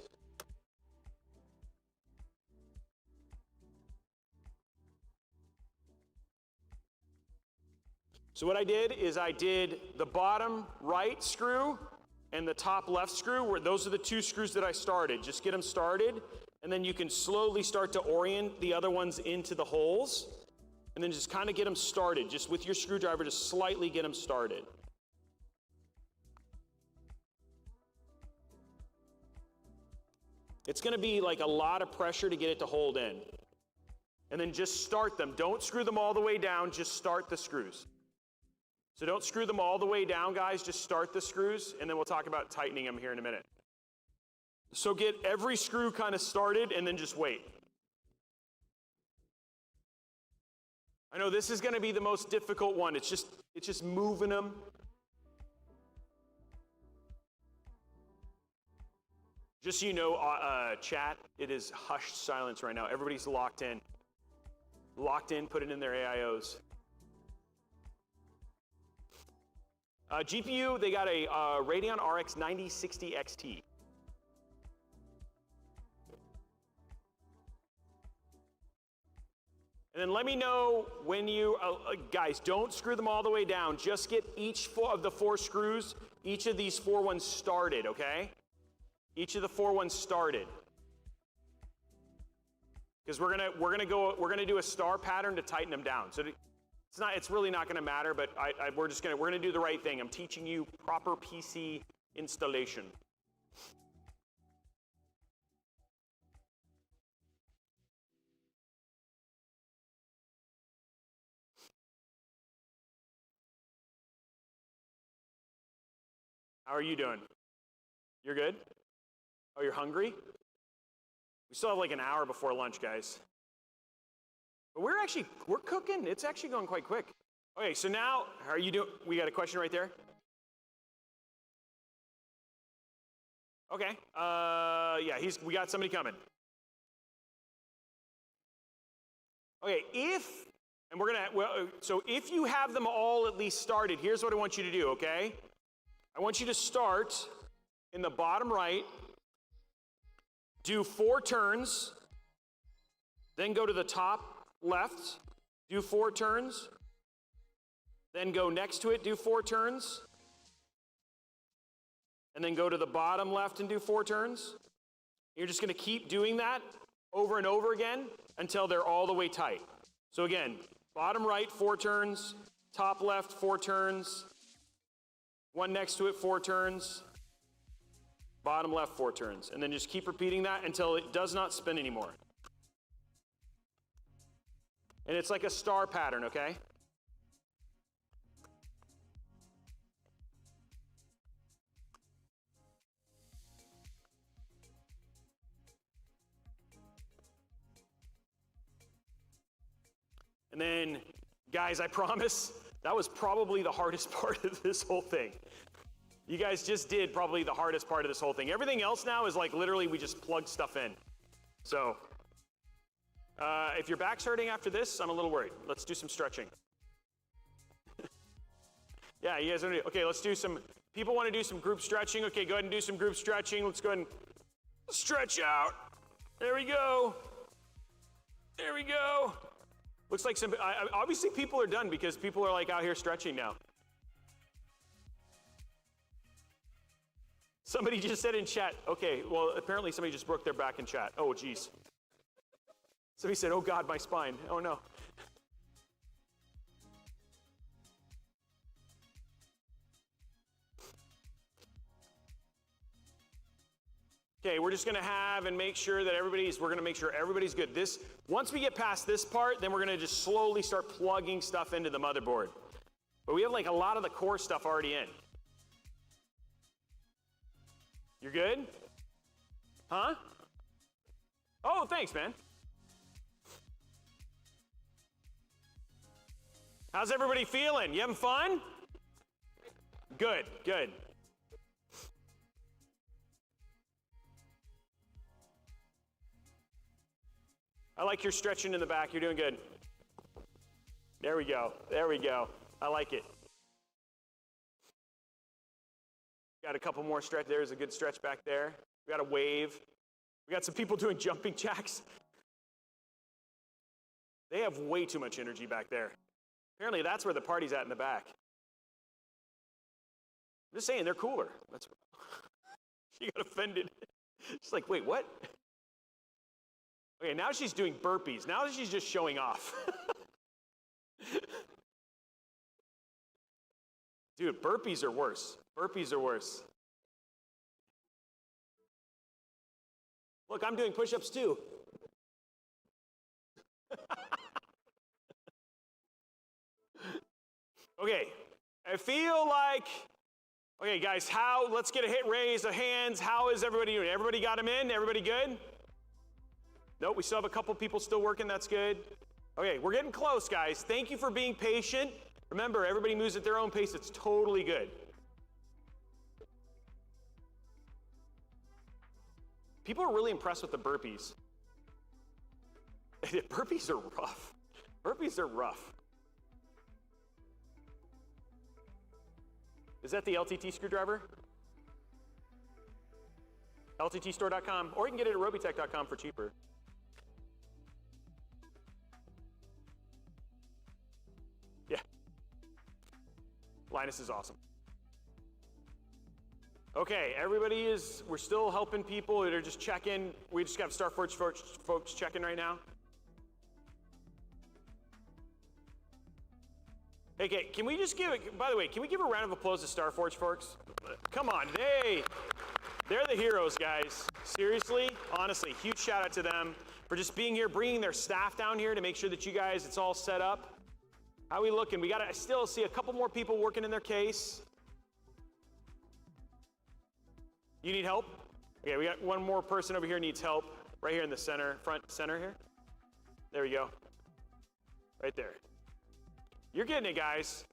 So what I did is I did the bottom right screw and the top left screw, where those are the 2 screws that I started. Just get them started, and then you can slowly start to orient the other ones into the holes, and then just kind of get them started. Just with your screwdriver, just slightly get them started. It's gonna be like a lot of pressure to get it to hold in. And then just start them. Don't screw them all the way down, just start the screws. So don't screw them all the way down, guys, just start the screws, and then we'll talk about tightening them here in a minute. So get every screw kind of started, and then just wait. I know this is gonna be the most difficult one. It's just moving them. Just so you know, chat, it is hushed silence right now. Everybody's locked in. Locked in, put it in their AIOs. GPU, they got a Radeon RX 9060 XT. And then let me know when you, guys, don't screw them all the way down. Just get each of the 4 screws, each of these 4 ones started, okay? Each of the 4 ones started. Because we're gonna do a star pattern to tighten them down. So it's really not gonna matter, but we're gonna do the right thing. I'm teaching you proper PC installation. How are you doing? You're good? Oh, you're hungry? We still have like an hour before lunch, guys. But we're cooking. It's actually going quite quick. Okay, so now, how are you doing? We got a question right there. Okay, yeah, we got somebody coming. Okay, so if you have them all at least started, here's what I want you to do, okay? I want you to start in the bottom right, do 4 turns, then go to the top left, do 4 turns, then go next to it, do 4 turns, and then go to the bottom left and do 4 turns. You're just gonna keep doing that over and over again until they're all the way tight. So again, bottom right, 4 turns, top left, 4 turns, one next to it, 4 turns, bottom left, 4 turns, and then just keep repeating that until it does not spin anymore. And it's like a star pattern, okay? And then, guys, I promise, that was probably the hardest part of this whole thing. You guys just did probably the hardest part of this whole thing. Everything else now is like literally we just plug stuff in. So, if your back's hurting after this, I'm a little worried. Let's do some stretching. Yeah, you guys want to do, okay, let's do some, people want to do some group stretching. Okay, go ahead and do some group stretching. Let's go ahead and stretch out. There we go. There we go. Looks like some, obviously people are done because people are like out here stretching now. Somebody just said in chat, okay, well, apparently somebody just broke their back in chat. Oh, geez. Somebody said, oh God, my spine. Oh no. Okay, we're just gonna have and make sure that we're gonna make sure everybody's good. Once we get past this part, then we're gonna just slowly start plugging stuff into the motherboard. But we have like a lot of the core stuff already in. You're good? Huh? Oh, thanks, man. How's everybody feeling? You having fun? Good, good. I like your stretching in the back. You're doing good. There we go. There we go. I like it. Got a couple more stretch. There's a good stretch back there. We got a wave. We got some people doing jumping jacks. They have way too much energy back there. Apparently that's where the party's at in the back. I'm just saying, they're cooler. That's she got offended. She's like, wait, what? Okay, now she's doing burpees. Now she's just showing off. Dude, burpees are worse. Burpees are worse. Look, I'm doing push-ups too. Okay, I feel like, okay guys, let's get a raise of hands. How is everybody doing? Everybody got them in? Everybody good? Nope, we still have a couple people still working, that's good. Okay, we're getting close, guys. Thank you for being patient. Remember, everybody moves at their own pace. It's totally good. People are really impressed with the burpees. Burpees are rough. Burpees are rough. Is that the LTT screwdriver? LTTstore.com, or you can get it at Robeytech.com for cheaper. Yeah. Linus is awesome. Okay, we're still helping people that are just checking. We just got Starforge folks checking right now. Okay, can we just by the way, can we give a round of applause to Starforge folks? Come on, they're the heroes, guys. Seriously, honestly, huge shout out to them for just being here, bringing their staff down here to make sure that you guys, it's all set up. How are we looking? I still see a couple more people working in their case. You need help? Okay, we got one more person over here needs help. Right here in the center, front center here. There we go. Right there. You're getting it, guys.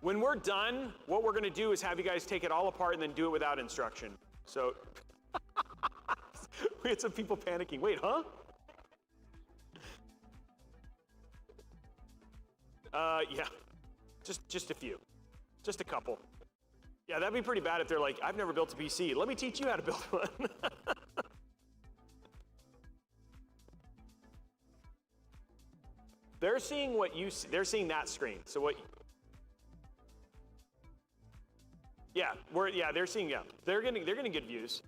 When we're done, what we're gonna do is have you guys take it all apart and then do it without instruction. So, we had some people panicking. Wait, huh? Yeah, just a few, just a couple. Yeah, that'd be pretty bad if they're like, I've never built a PC. Let me teach you how to build one. They're seeing what you see. They're seeing that screen. So what? Yeah, they're seeing. Yeah, they're getting good views.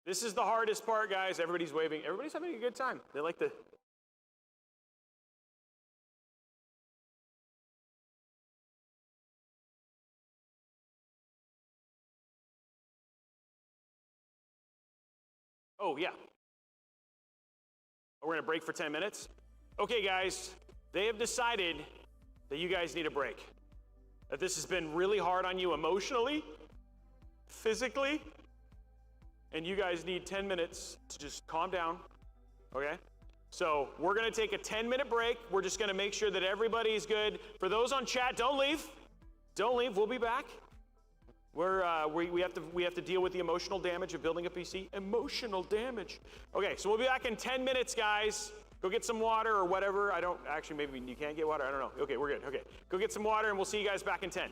This is the hardest part, guys. Everybody's waving. Everybody's having a good time. They like to... Oh, yeah. We're gonna break for 10 minutes. Okay, guys, they have decided that you guys need a break. That this has been really hard on you emotionally, physically, and you guys need 10 minutes to just calm down, okay? So we're gonna take a 10-minute break. We're just gonna make sure that everybody's good. For those on chat, don't leave. Don't leave, we'll be back. We have to deal with the emotional damage of building a PC. Emotional damage. Okay, so we'll be back in 10 minutes, guys. Go get some water or whatever. Actually, maybe you can't get water. I don't know. Okay, we're good. Okay, go get some water and we'll see you guys back in 10.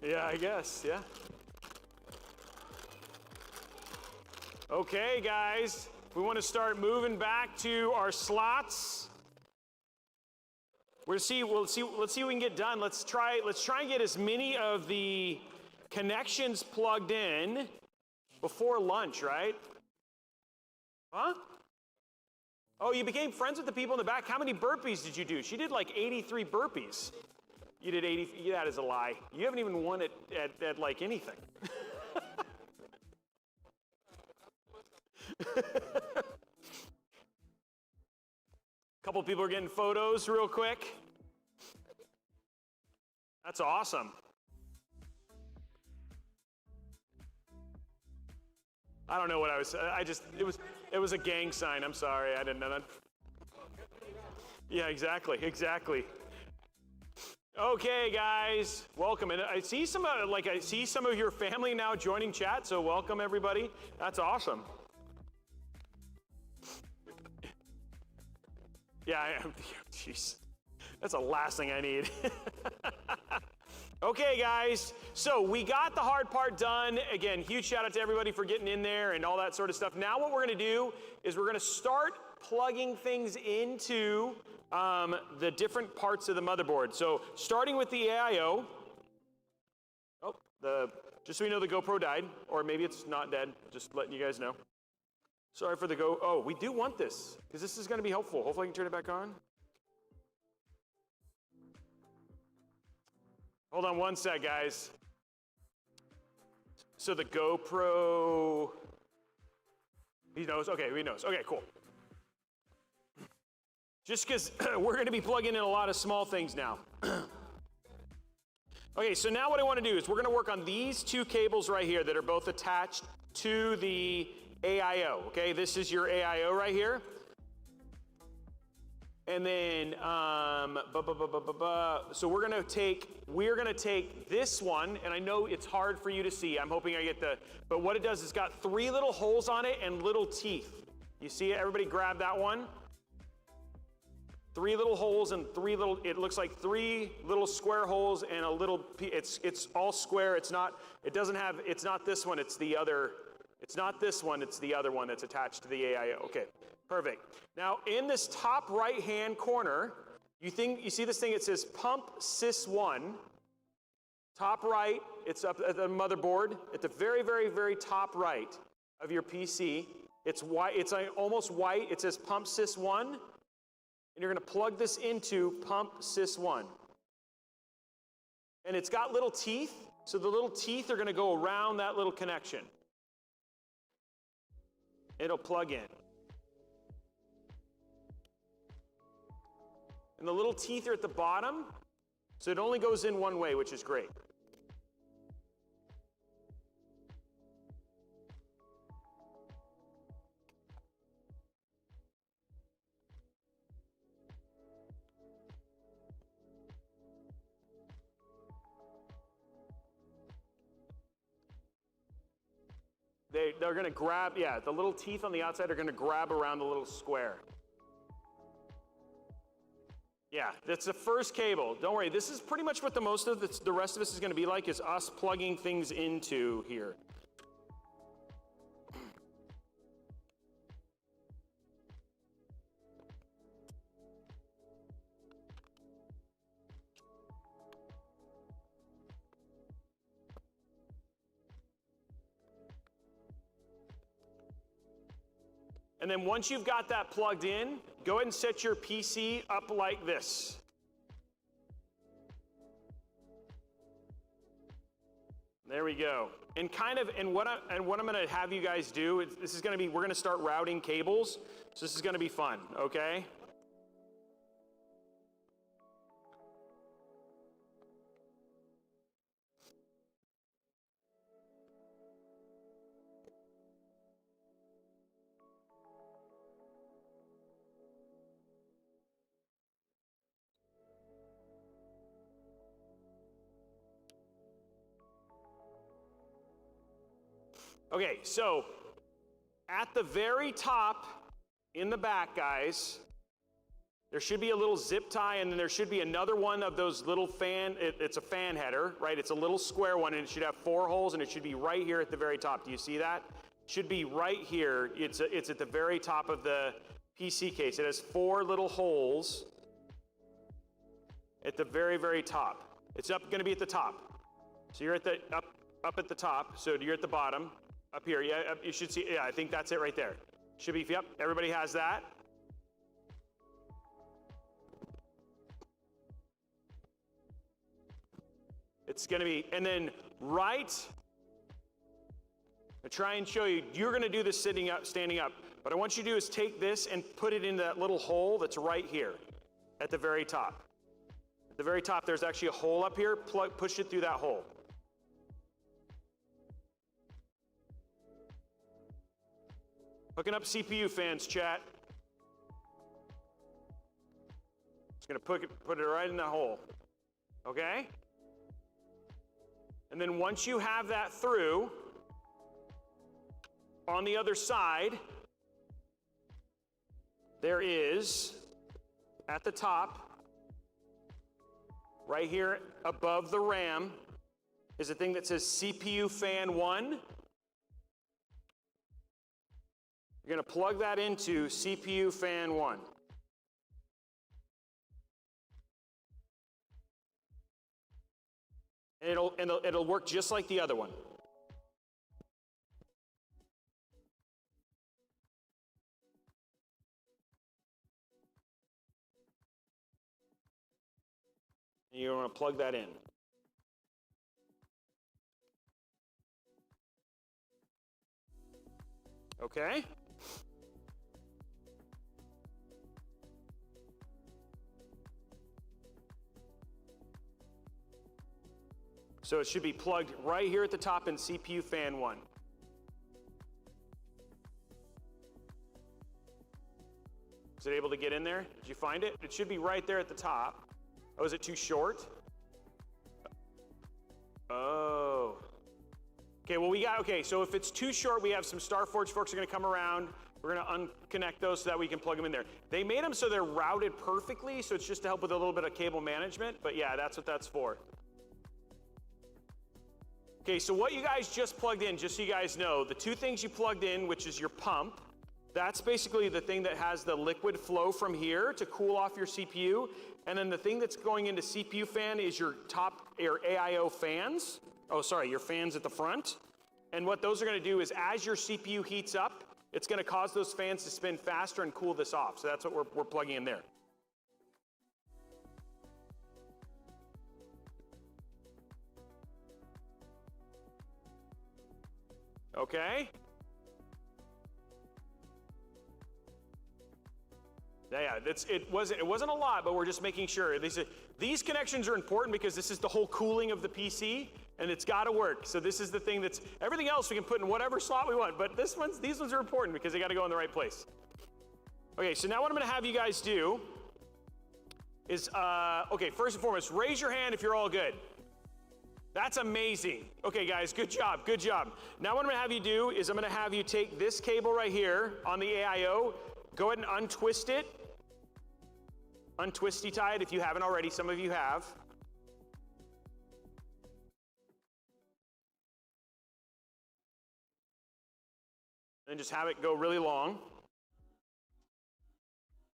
Yeah, I guess, yeah. Okay, guys, we want to start moving back to our slots. Let's see what we can get done. Let's try and get as many of the connections plugged in before lunch, right? Huh? Oh, you became friends with the people in the back. How many burpees did you do? She did like 83 burpees. You did 80, that is a lie. You haven't even won it at like anything. Couple people are getting photos real quick. That's awesome. I don't know what I was, it was a gang sign. I'm sorry, I didn't know that. Yeah, exactly. Okay, guys, welcome. And I see some of your family now joining chat, so welcome everybody. That's awesome. Yeah, jeez, that's the last thing I need. Okay, guys, so we got the hard part done. Again, huge shout out to everybody for getting in there and all that sort of stuff. Now what we're gonna do is we're gonna start plugging things into the different parts of the motherboard. So starting with the AIO. Just so you know, the GoPro died, or maybe it's not dead, just letting you guys know. Sorry for the oh, we do want this, because this is gonna be helpful. Hopefully I can turn it back on. Hold on one sec, guys. So the GoPro, he knows, okay, he knows. Okay, cool. Just because we're gonna be plugging in a lot of small things now. Okay, so now what I wanna do is we're gonna work on these two cables right here that are both attached to the AIO, okay? This is your AIO right here. And then, so we're gonna take this one, and I know it's hard for you to see. I'm hoping I get but what it does is it's got 3 little holes on it and little teeth. You see it? Everybody grab that one. 3 little holes and it looks like 3 little square holes and a little, it's all square. It's not this one, it's the other. It's not this one, it's the other one that's attached to the AIO. Okay, perfect. Now, in this top right-hand corner, you see this thing, it says pump sys1. Top right, it's up at the motherboard. At the very, very, very top right of your PC, it's white, it's almost white. It says pump sys1, and you're gonna plug this into pump sys1. And it's got little teeth, so the little teeth are gonna go around that little connection. It'll plug in. And the little teeth are at the bottom, so it only goes in one way, which is great. They're gonna grab, yeah, the little teeth on the outside are gonna grab around the little square. Yeah, that's the first cable. Don't worry, this is pretty much what the rest of this is gonna be like, is us plugging things into here. And then once you've got that plugged in, go ahead and set your PC up like this. There we go. And what I'm going to have you guys do, we're going to start routing cables. So this is going to be fun, okay? Okay, so at the very top in the back, guys, There should be a little zip tie, and then there should be another one of those little fan, it's a fan header, right? It's a little square one, and it should have 4 holes, and it should be right here at the very top. Do you see that? Should be right here. It's at the very top of the PC case. It has 4 little holes at the very, very top. It's going to be at the top. So you're at the, up at the top, so you're at the bottom. Up here, yeah, you should see, yeah, I think that's it right there. Should be, yep, everybody has that. It's gonna be, and then right, I try and show you, you're gonna do this sitting up, standing up. What I want you to do is take this and put it into that little hole that's right here at the very top. At the very top, there's actually a hole up here, push it through that hole. Hooking up CPU fans, chat. Just gonna put it right in that hole, okay? And then once you have that through, on the other side, there is, at the top, right here above the RAM, is a thing that says CPU fan 1. You're gonna plug that into CPU fan 1. And it'll work just like the other one. And you want to plug that in. Okay? So it should be plugged right here at the top in CPU fan 1. Is it able to get in there? Did you find it? It should be right there at the top. Oh, is it too short? Oh. Okay, well okay, so if it's too short, we have some Starforge folks are gonna come around. We're gonna unconnect those so that we can plug them in there. They made them so they're routed perfectly, so it's just to help with a little bit of cable management, but yeah, that's what that's for. Okay, so what you guys just plugged in, just so you guys know, the 2 things you plugged in, which is your pump, that's basically the thing that has the liquid flow from here to cool off your CPU. And then the thing that's going into CPU fan is your AIO fans. Oh, sorry, your fans at the front. And what those are gonna do is as your CPU heats up, it's gonna cause those fans to spin faster and cool this off. So that's what we're plugging in there. Okay? Yeah, it wasn't a lot, but we're just making sure. These connections are important because this is the whole cooling of the PC, and it's got to work. So this is the thing that's, everything else we can put in whatever slot we want, but these ones are important because they got to go in the right place. Okay, so now what I'm going to have you guys do is, okay, first and foremost, raise your hand if you're all good. That's amazing. Okay, guys, good job, good job. Now what I'm gonna have you do is I'm gonna have you take this cable right here on the AIO, go ahead and untwist it. Untwisty tie it if you haven't already, some of you have. And just have it go really long.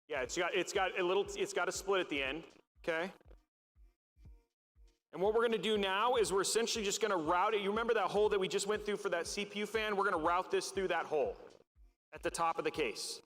Yeah, it's got a split at the end, okay? And what we're gonna do now is we're essentially just gonna route it. You remember that hole that we just went through for that CPU fan? We're gonna route this through that hole at the top of the case.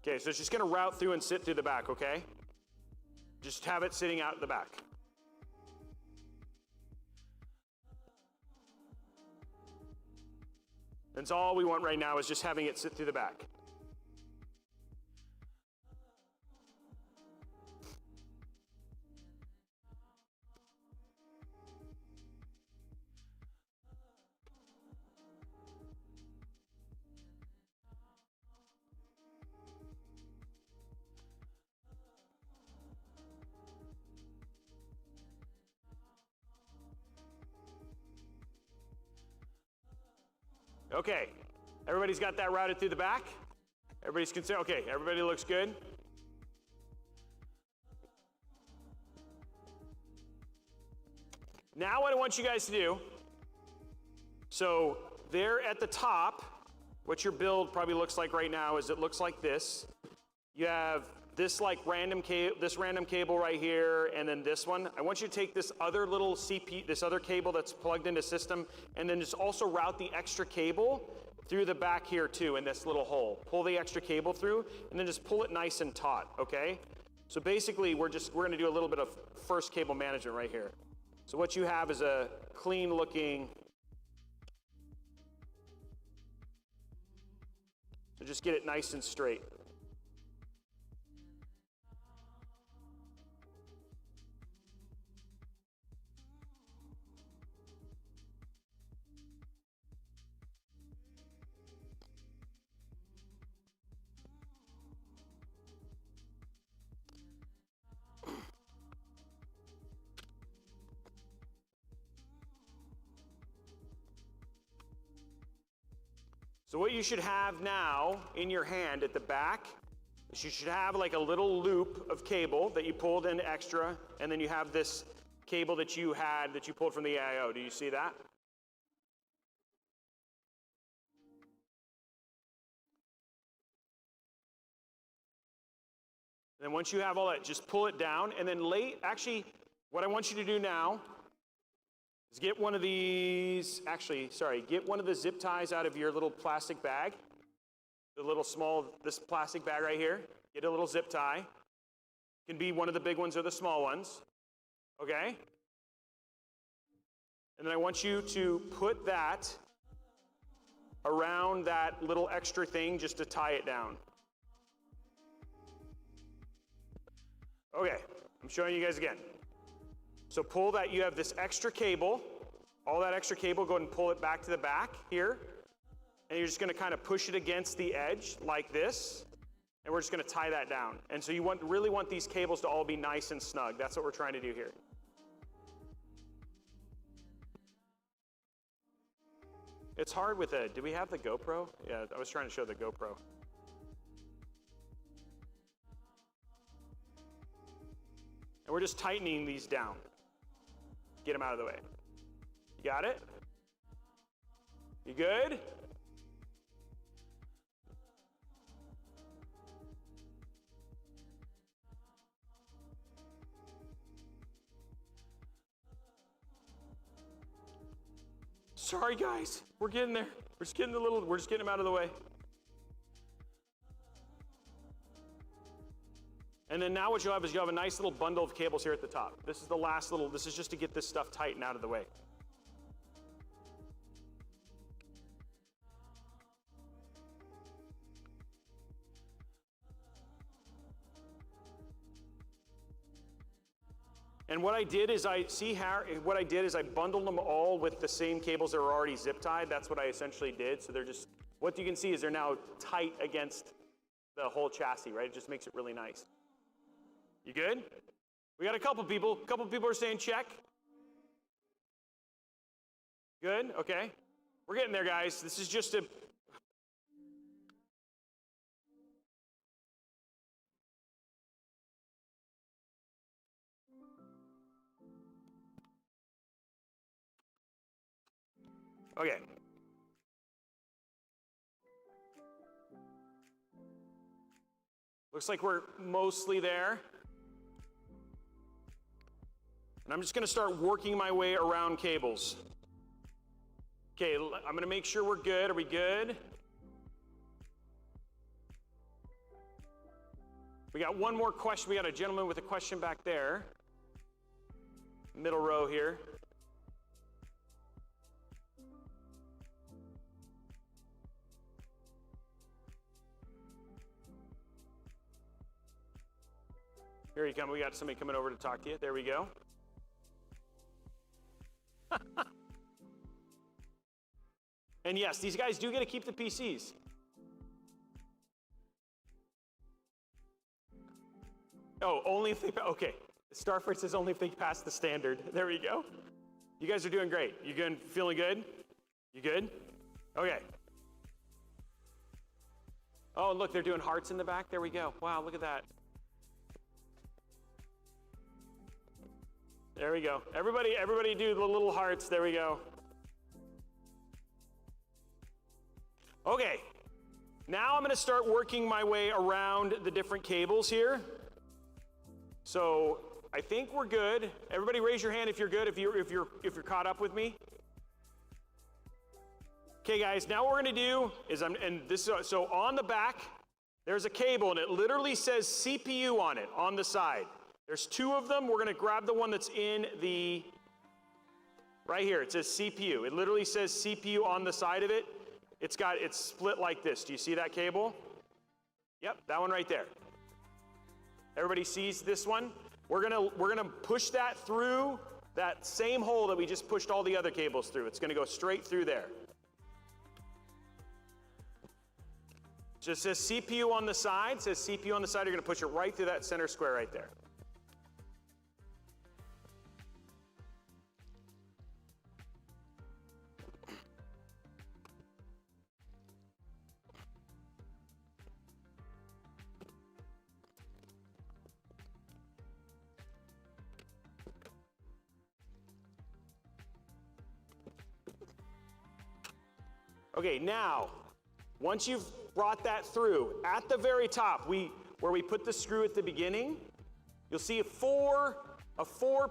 Okay, so it's just gonna route through and sit through the back, okay? Just have it sitting out the back. That's all we want right now is just having it sit through the back. Okay, everybody's got that routed through the back? Everybody's concerned, okay, everybody looks good? Now what I want you guys to do, so there at the top, what your build probably looks like right now is it looks like this. You have this like random cable right here, and then this one. I want you to take this other little this other cable that's plugged into system, and then just also route the extra cable through the back here too, in this little hole. Pull the extra cable through, and then just pull it nice and taut, okay? So basically, we're gonna do a little bit of first cable management right here. So what you have is a clean looking, so just get it nice and straight. So what you should have now in your hand at the back is you should have like a little loop of cable that you pulled in extra, and then you have this cable that you pulled from the AIO. Do you see that? And then once you have all that, just pull it down, and then actually, what I want you to do now is get one of these, get one of the zip ties out of your little plastic bag. The little this plastic bag right here. Get a little zip tie. It can be one of the big ones or the small ones. Okay? And then I want you to put that around that little extra thing just to tie it down. Okay, I'm showing you guys again. So pull that, you have this extra cable, all that extra cable, go ahead and pull it back to the back here. And you're just gonna kind of push it against the edge like this. And we're just gonna tie that down. And so you really want these cables to all be nice and snug. That's what we're trying to do here. It's hard with do we have the GoPro? Yeah, I was trying to show the GoPro. And we're just tightening these down. Get them out of the way. You got it? You good? Sorry guys, we're getting there. We're just getting them out of the way. And then now what you'll have is you'll have a nice little bundle of cables here at the top. This is the last this is just to get this stuff tight and out of the way. And what I did is I bundled them all with the same cables that were already zip tied. That's what I essentially did. So they're just, what you can see is they're now tight against the whole chassis, right? It just makes it really nice. You good? We got a couple people are saying check. Good, okay. We're getting there, guys. This is just a, okay. Looks like we're mostly there. And I'm just gonna start working my way around cables. Okay, I'm gonna make sure we're good. Are we good? We got one more question. We got a gentleman with a question back there. Middle row here. Here you come. We got somebody coming over to talk to you. There we go. And yes, these guys do get to keep the PCs. Oh, only if they, okay. Starforge says only if they pass the standard. There we go. You guys are doing great. You feeling good? You good? Okay. Oh, look, they're doing hearts in the back. There we go. Wow, look at that. There we go. Everybody do the little hearts. There we go. Okay. Now I'm going to start working my way around the different cables here. So I think we're good. Everybody raise your hand if you're good, if you're caught up with me. Okay, guys, now what we're going to do is so on the back, there's a cable, and it literally says CPU on it, on the side. There's 2 of them. We're going to grab the one that's in the, right here. It says CPU. It literally says CPU on the side of it. It's split like this. Do you see that cable? Yep, that one right there. Everybody sees this one? We're gonna push that through that same hole that we just pushed all the other cables through. It's gonna go straight through there. Just says CPU on the side. It says CPU on the side. You're gonna push it right through that center square right there. Okay, now, once you've brought that through, at the very top, where we put the screw at the beginning, you'll see a four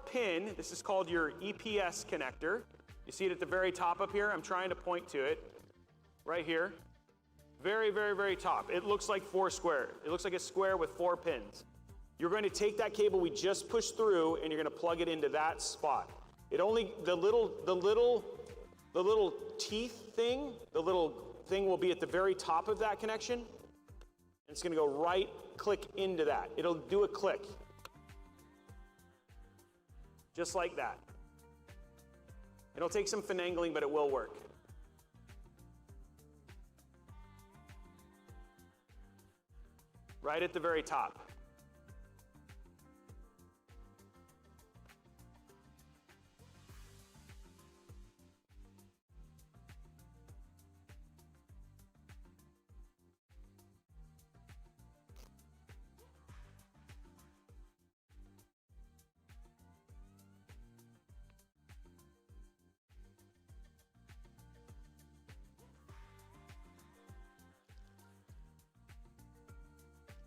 pin, this is called your EPS connector. You see it at the very top up here? I'm trying to point to it, right here. Very, very, very top. It looks like 4 square. It looks like a square with 4 pins. You're going to take that cable we just pushed through and you're going to plug it into that spot. The little teeth thing, the little thing will be at the very top of that connection. And it's going to go right click into that. It'll do a click. Just like that. It'll take some finagling, but it will work. Right at the very top.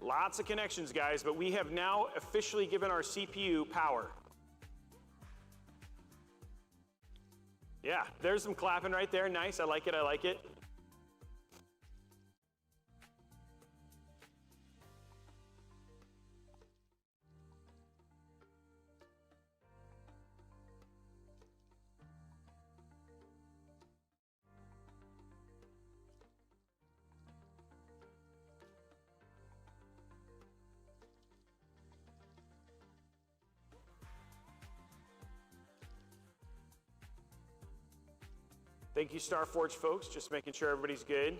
Lots of connections, guys, but we have now officially given our CPU power. Yeah, there's some clapping right there. Nice, I like it, I like it. Thank you, Starforge folks, just making sure everybody's good.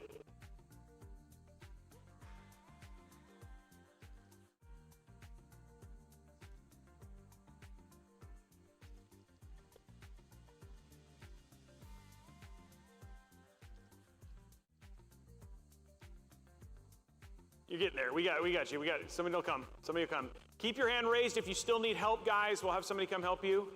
You're getting there. We got you. We got it. Somebody will come. Somebody will come. Keep your hand raised if you still need help, guys. We'll have somebody come help you.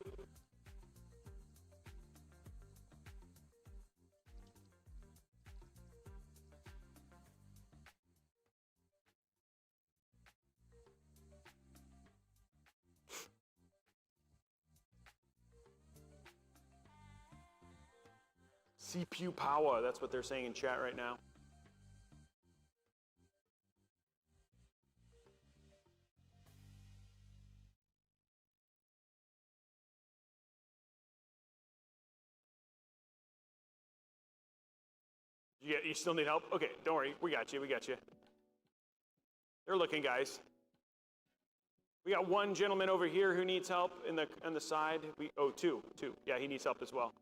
CPU power, that's what they're saying in chat right now. Yeah, you still need help? Okay, don't worry, we got you, we got you. They're looking, guys. We got one gentleman over here who needs help on the side. Two. Yeah, he needs help as well.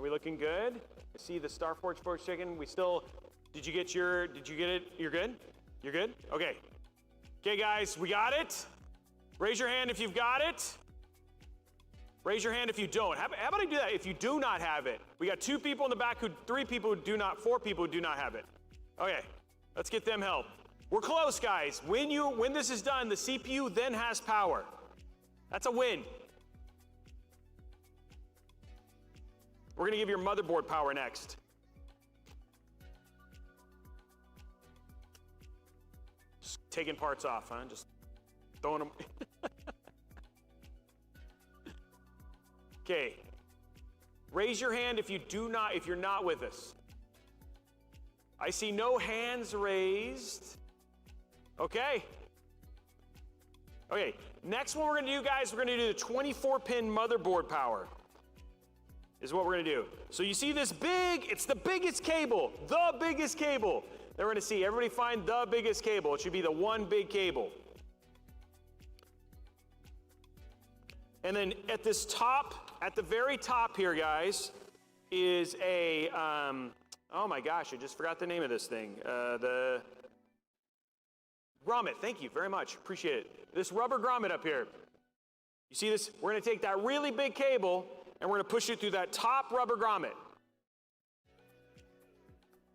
Are we looking good? I see the Starforge forged chicken. We still, did you get it? You're good? You're good? Okay. Okay, guys, we got it. Raise your hand if you've got it. Raise your hand if you don't. How about I do that if you do not have it? We got 2 people in the back, 3 people who do not, 4 people who do not have it. Okay, let's get them help. We're close, guys. When this is done, the CPU then has power. That's a win. We're gonna give your motherboard power next. Just taking parts off, huh? Just throwing them. Okay. Raise your hand if you're not with us. I see no hands raised. Okay. Okay, next one we're gonna do, guys, we're gonna do the 24-pin motherboard power. Is what we're gonna do. So you see this it's the biggest cable, the biggest cable. Then we're gonna see, everybody find the biggest cable. It should be the one big cable. And then at this top, at the very top here, guys, is a, oh my gosh, I just forgot the name of this thing. The grommet, thank you very much, appreciate it. This rubber grommet up here. You see this? We're gonna take that really big cable and we're gonna push it through that top rubber grommet.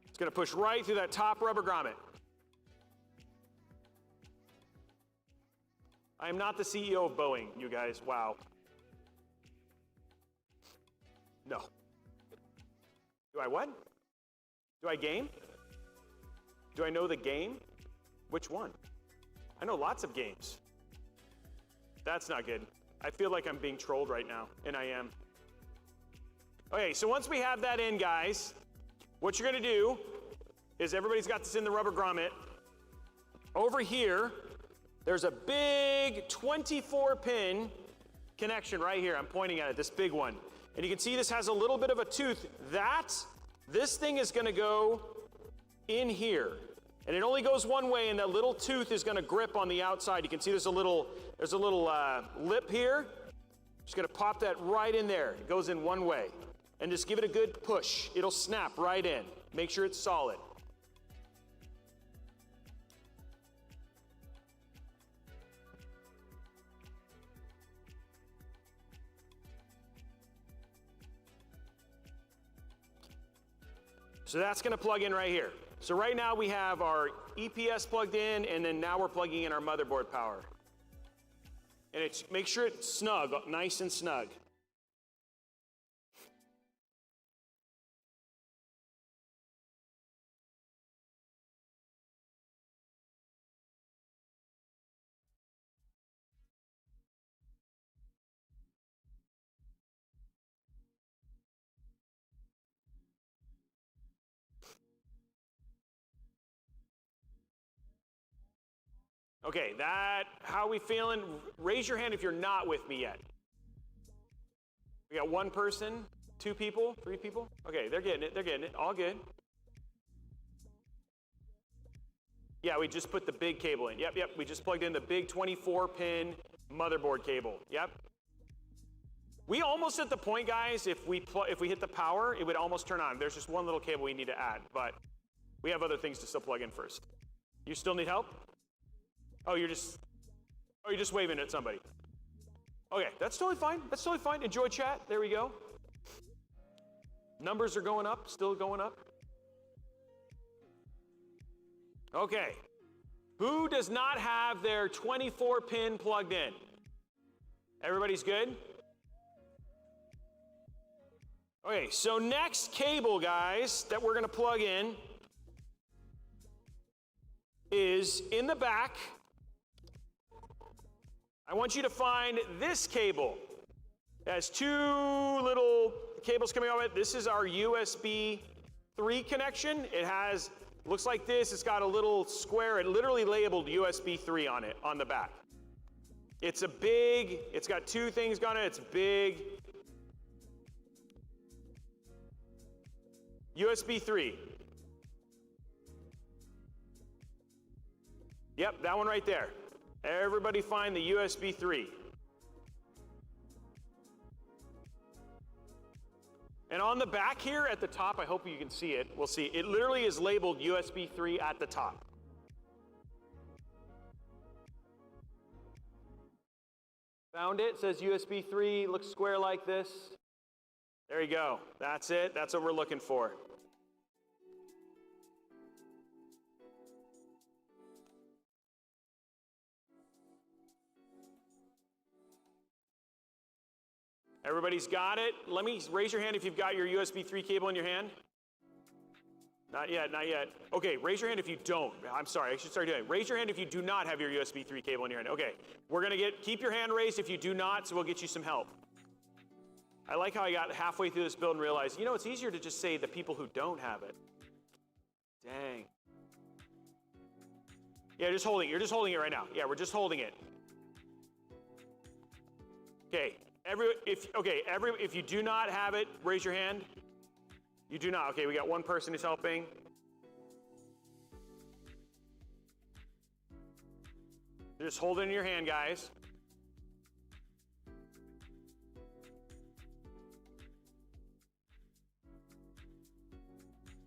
It's gonna push right through that top rubber grommet. I am not the CEO of Boeing, you guys, wow. No. Do I what? Do I game? Do I know the game? Which one? I know lots of games. That's not good. I feel like I'm being trolled right now, and I am. Okay, so once we have that in, guys, what you're gonna do is everybody's got this in the rubber grommet. Over here, there's a big 24-pin connection right here. I'm pointing at it, this big one. And you can see this has a little bit of a tooth. This thing is gonna go in here. And it only goes one way, and that little tooth is gonna grip on the outside. You can see there's a little lip here. Just gonna pop that right in there. It goes in one way. And just give it a good push. It'll snap right in. Make sure it's solid. So that's gonna plug in right here. So right now we have our EPS plugged in, and then now we're plugging in our motherboard power. And make sure it's snug, nice and snug. Okay, how we feeling? Raise your hand if you're not with me yet. We got 1 person, 2 people, 3 people. Okay, they're getting it, all good. Yeah, we just put the big cable in. Yep, we just plugged in the big 24-pin motherboard cable. Yep. We almost at the point, guys, if we hit the power, it would almost turn on. There's just one little cable we need to add, but we have other things to still plug in first. You still need help? Oh, you're just waving at somebody. Okay, that's totally fine. That's totally fine. Enjoy chat. There we go. Numbers are going up, still going up. Okay. Who does not have their 24-pin plugged in? Everybody's good? Okay, so next cable, guys, that we're gonna plug in is in the back. I want you to find this cable. It has 2 little cables coming out of it. This is our USB 3 connection. It looks like this. It's got a little square. It literally labeled USB 3 on it, on the back. It's got 2 things on it. It's big. USB 3. Yep, that one right there. Everybody find the USB 3. And on the back here at the top, I hope you can see it. We'll see. It literally is labeled USB 3 at the top. Found it. Says USB 3. Looks square like this. There you go. That's it. That's what we're looking for. Everybody's got it? Let me raise your hand if you've got your USB 3 cable in your hand. Not yet, not yet. Okay, raise your hand if you don't. I'm sorry, I should start doing it. Raise your hand if you do not have your USB 3 cable in your hand. Okay, we're gonna keep your hand raised if you do not, so we'll get you some help. I like how I got halfway through this build and realized, you know, it's easier to just say the people who don't have it. Dang. Yeah, just holding it. You're just holding it right now. Yeah, we're just holding it. Okay. If you do not have it, raise your hand. You do not. Okay, we got one person who's helping. Just hold it in your hand, guys.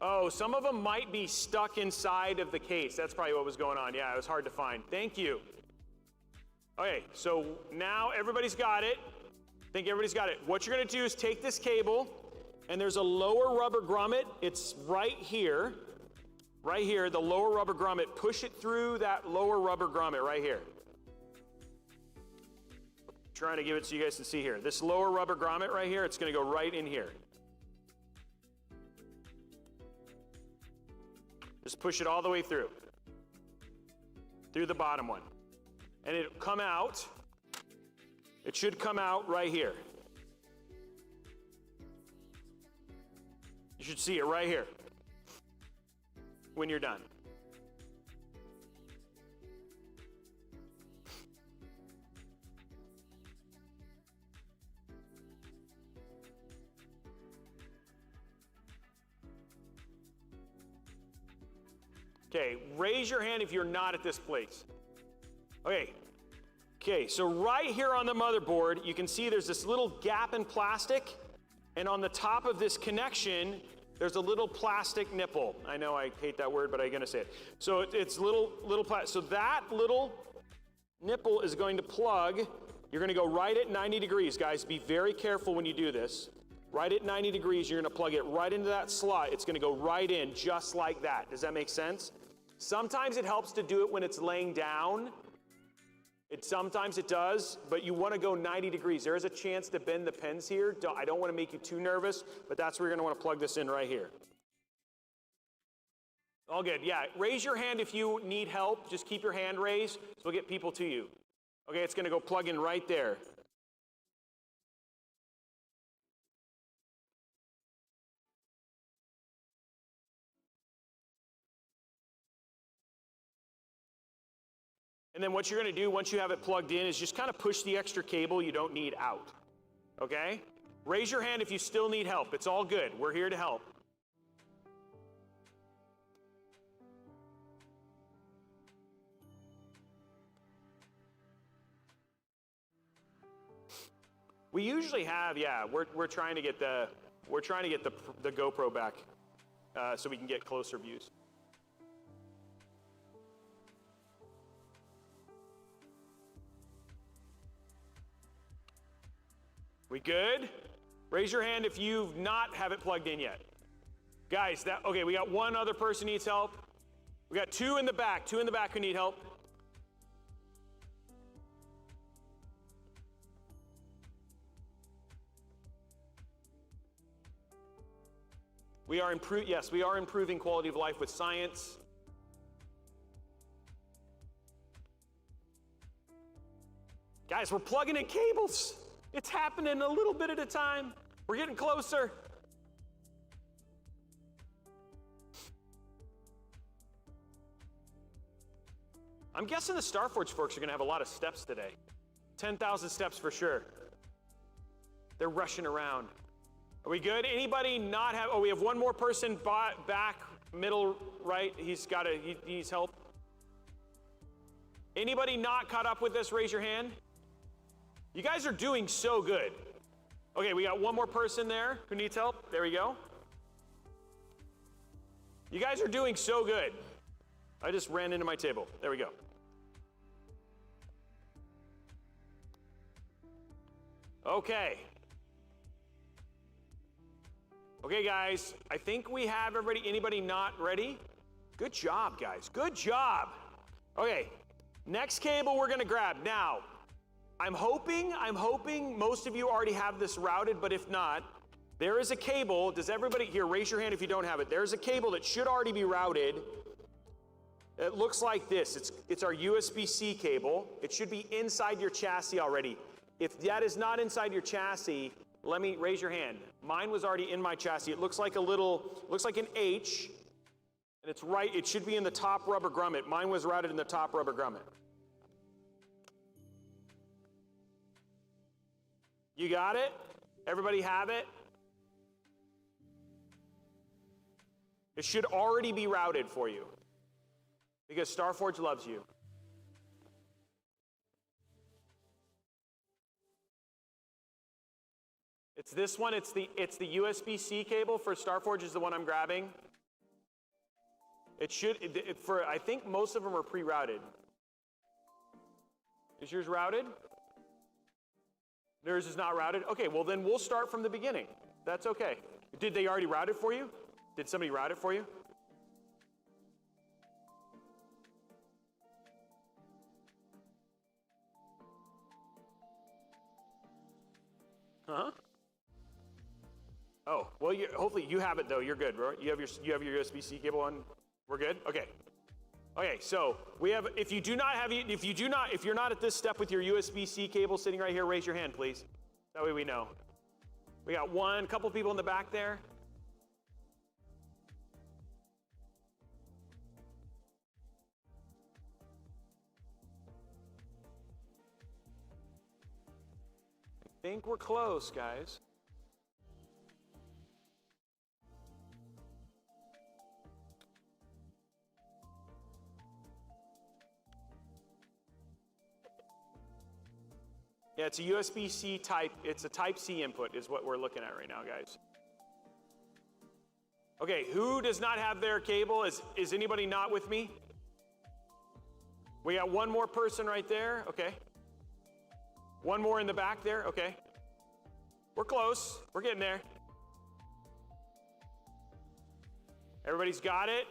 Oh, some of them might be stuck inside of the case. That's probably what was going on. Yeah, it was hard to find. Thank you. Okay, so now everybody's got it. I think everybody's got it. What you're gonna do is take this cable, and there's a lower rubber grommet. It's right here, the lower rubber grommet. Push it through that lower rubber grommet right here. Trying to give it so you guys can see here. This lower rubber grommet right here, it's gonna go right in here. Just push it all the way through the bottom one. And it'll come out. It should come out right here. You should see it right here when you're done. Okay, raise your hand if you're not at this place. Okay, so right here on the motherboard, you can see there's this little gap in plastic, and on the top of this connection, there's a little plastic nipple. I know I hate that word, but I'm gonna say it. So it's little plastic. So that little nipple is going to plug. You're gonna go right at 90 degrees, guys. Be very careful when you do this. Right at 90 degrees, you're gonna plug it right into that slot. It's gonna go right in, just like that. Does that make sense? Sometimes it helps to do it when it's laying down. Sometimes it does, but you want to go 90 degrees. There is a chance to bend the pins here. I don't want to make you too nervous, but that's where you're going to want to plug this in right here. All good, yeah. Raise your hand if you need help. Just keep your hand raised, so we'll get people to you. Okay, it's going to go plug in right there. And then what you're gonna do once you have it plugged in is just kind of push the extra cable you don't need out, okay? Raise your hand if you still need help. It's all good. We're here to help. We usually have, yeah, we're trying to get the GoPro back so we can get closer views. We good? Raise your hand if you've not have it plugged in yet. Guys, okay, we got one other person needs help. We got two in the back who need help. We are improving quality of life with science. Guys, we're plugging in cables. It's happening a little bit at a time. We're getting closer. I'm guessing the Starforge folks are gonna have a lot of steps today. 10,000 steps for sure. They're rushing around. Are we good? Anybody not have, oh, we have one more person back, middle, right. He needs help. Anybody not caught up with this, raise your hand. You guys are doing so good. Okay, we got one more person there who needs help. There we go. You guys are doing so good. I just ran into my table. There we go. Okay. Okay, guys, I think we have everybody. Anybody not ready? Good job, guys. Good job. Okay, next cable we're gonna grab. Now, I'm hoping most of you already have this routed, but if not, there is a cable. Does everybody here, raise your hand if you don't have it. There's a cable that should already be routed. It looks like this. It's our USB-C cable. It should be inside your chassis already. If that is not inside your chassis, let me raise your hand. Mine was already in my chassis. It looks like an H, and it's right, it should be in the top rubber grommet. Mine was routed in the top rubber grommet. You got it? Everybody have it? It should already be routed for you because Starforge loves you. It's this one. It's the USB-C cable for Starforge is the one I'm grabbing. It should, I think most of them are pre-routed. Is yours routed? Yours is not routed? Okay, well then we'll start from the beginning. That's okay. Did they already route it for you? Did somebody route it for you? Huh? Oh, well, hopefully you have it though. You're good, right? You have your USB-C cable on. We're good. Okay. Okay. So we have. If you're not at this step with your USB-C cable sitting right here, raise your hand, please. That way we know. We got couple people in the back there. I think we're close, guys. Yeah, it's a USB-C type, it's a Type-C input is what we're looking at right now, guys. Okay, who does not have their cable? Is anybody not with me? We got one more person right there, okay. One more in the back there, okay. We're close, we're getting there. Everybody's got it?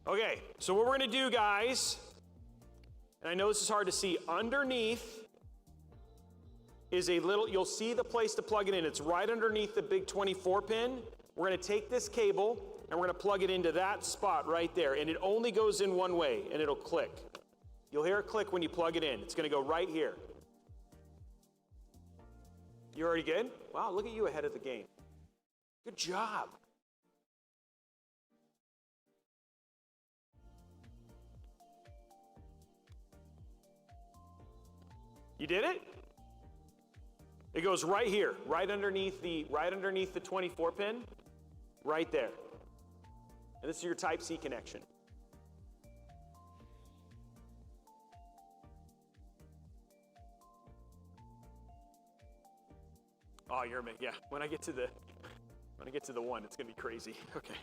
Okay, so what we're gonna do, guys, and I know this is hard to see, underneath is a little, you'll see the place to plug it in. It's right underneath the big 24 pin. We're gonna take this cable and we're gonna plug it into that spot right there, and it only goes in one way, and it'll click. You'll hear it click when you plug it in. It's gonna go right here. You already good? Wow, look at you ahead of the game. Good job. You did it? It goes right here, right underneath the 24 pin, right there. And this is your Type-C connection. Oh, you're amazing. Yeah, when I get to the one, it's gonna be crazy. Okay.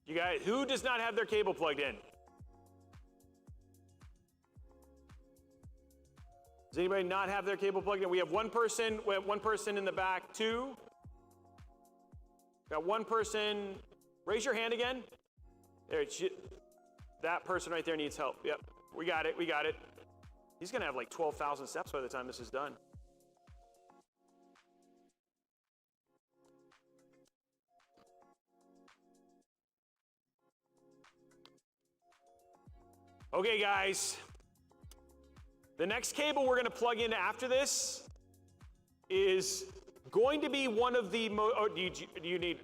You guys, who does not have their cable plugged in? Does anybody not have their cable plugged in? We have one person in the back, two. Got one person, raise your hand again. There, that person right there needs help. Yep, we got it. He's gonna have like 12,000 steps by the time this is done. Okay, guys. The next cable we're gonna plug in after this is going to be one of the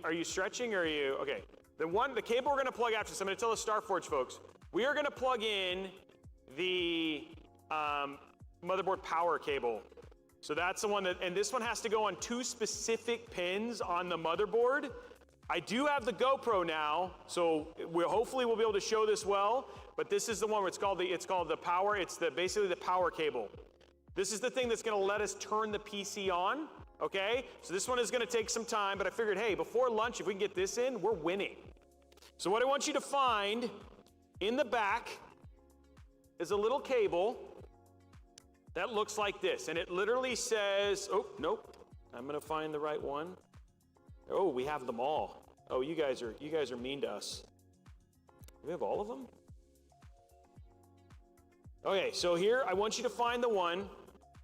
are you stretching or are you, okay. The cable we're gonna plug after this, I'm gonna tell the Starforge folks, we are gonna plug in the motherboard power cable. So that's the one that, and this one has to go on 2 specific pins on the motherboard. I do have the GoPro now, so hopefully we'll be able to show this well, but this is the one where it's called the power, basically the power cable. This is the thing that's gonna let us turn the PC on, okay? So this one is gonna take some time, but I figured, hey, before lunch, if we can get this in, we're winning. So what I want you to find in the back is a little cable that looks like this, and it literally says, oh, nope, I'm gonna find the right one. Oh, we have them all. Oh, you guys are mean to us. Do we have all of them? Okay, so here, I want you to find the one,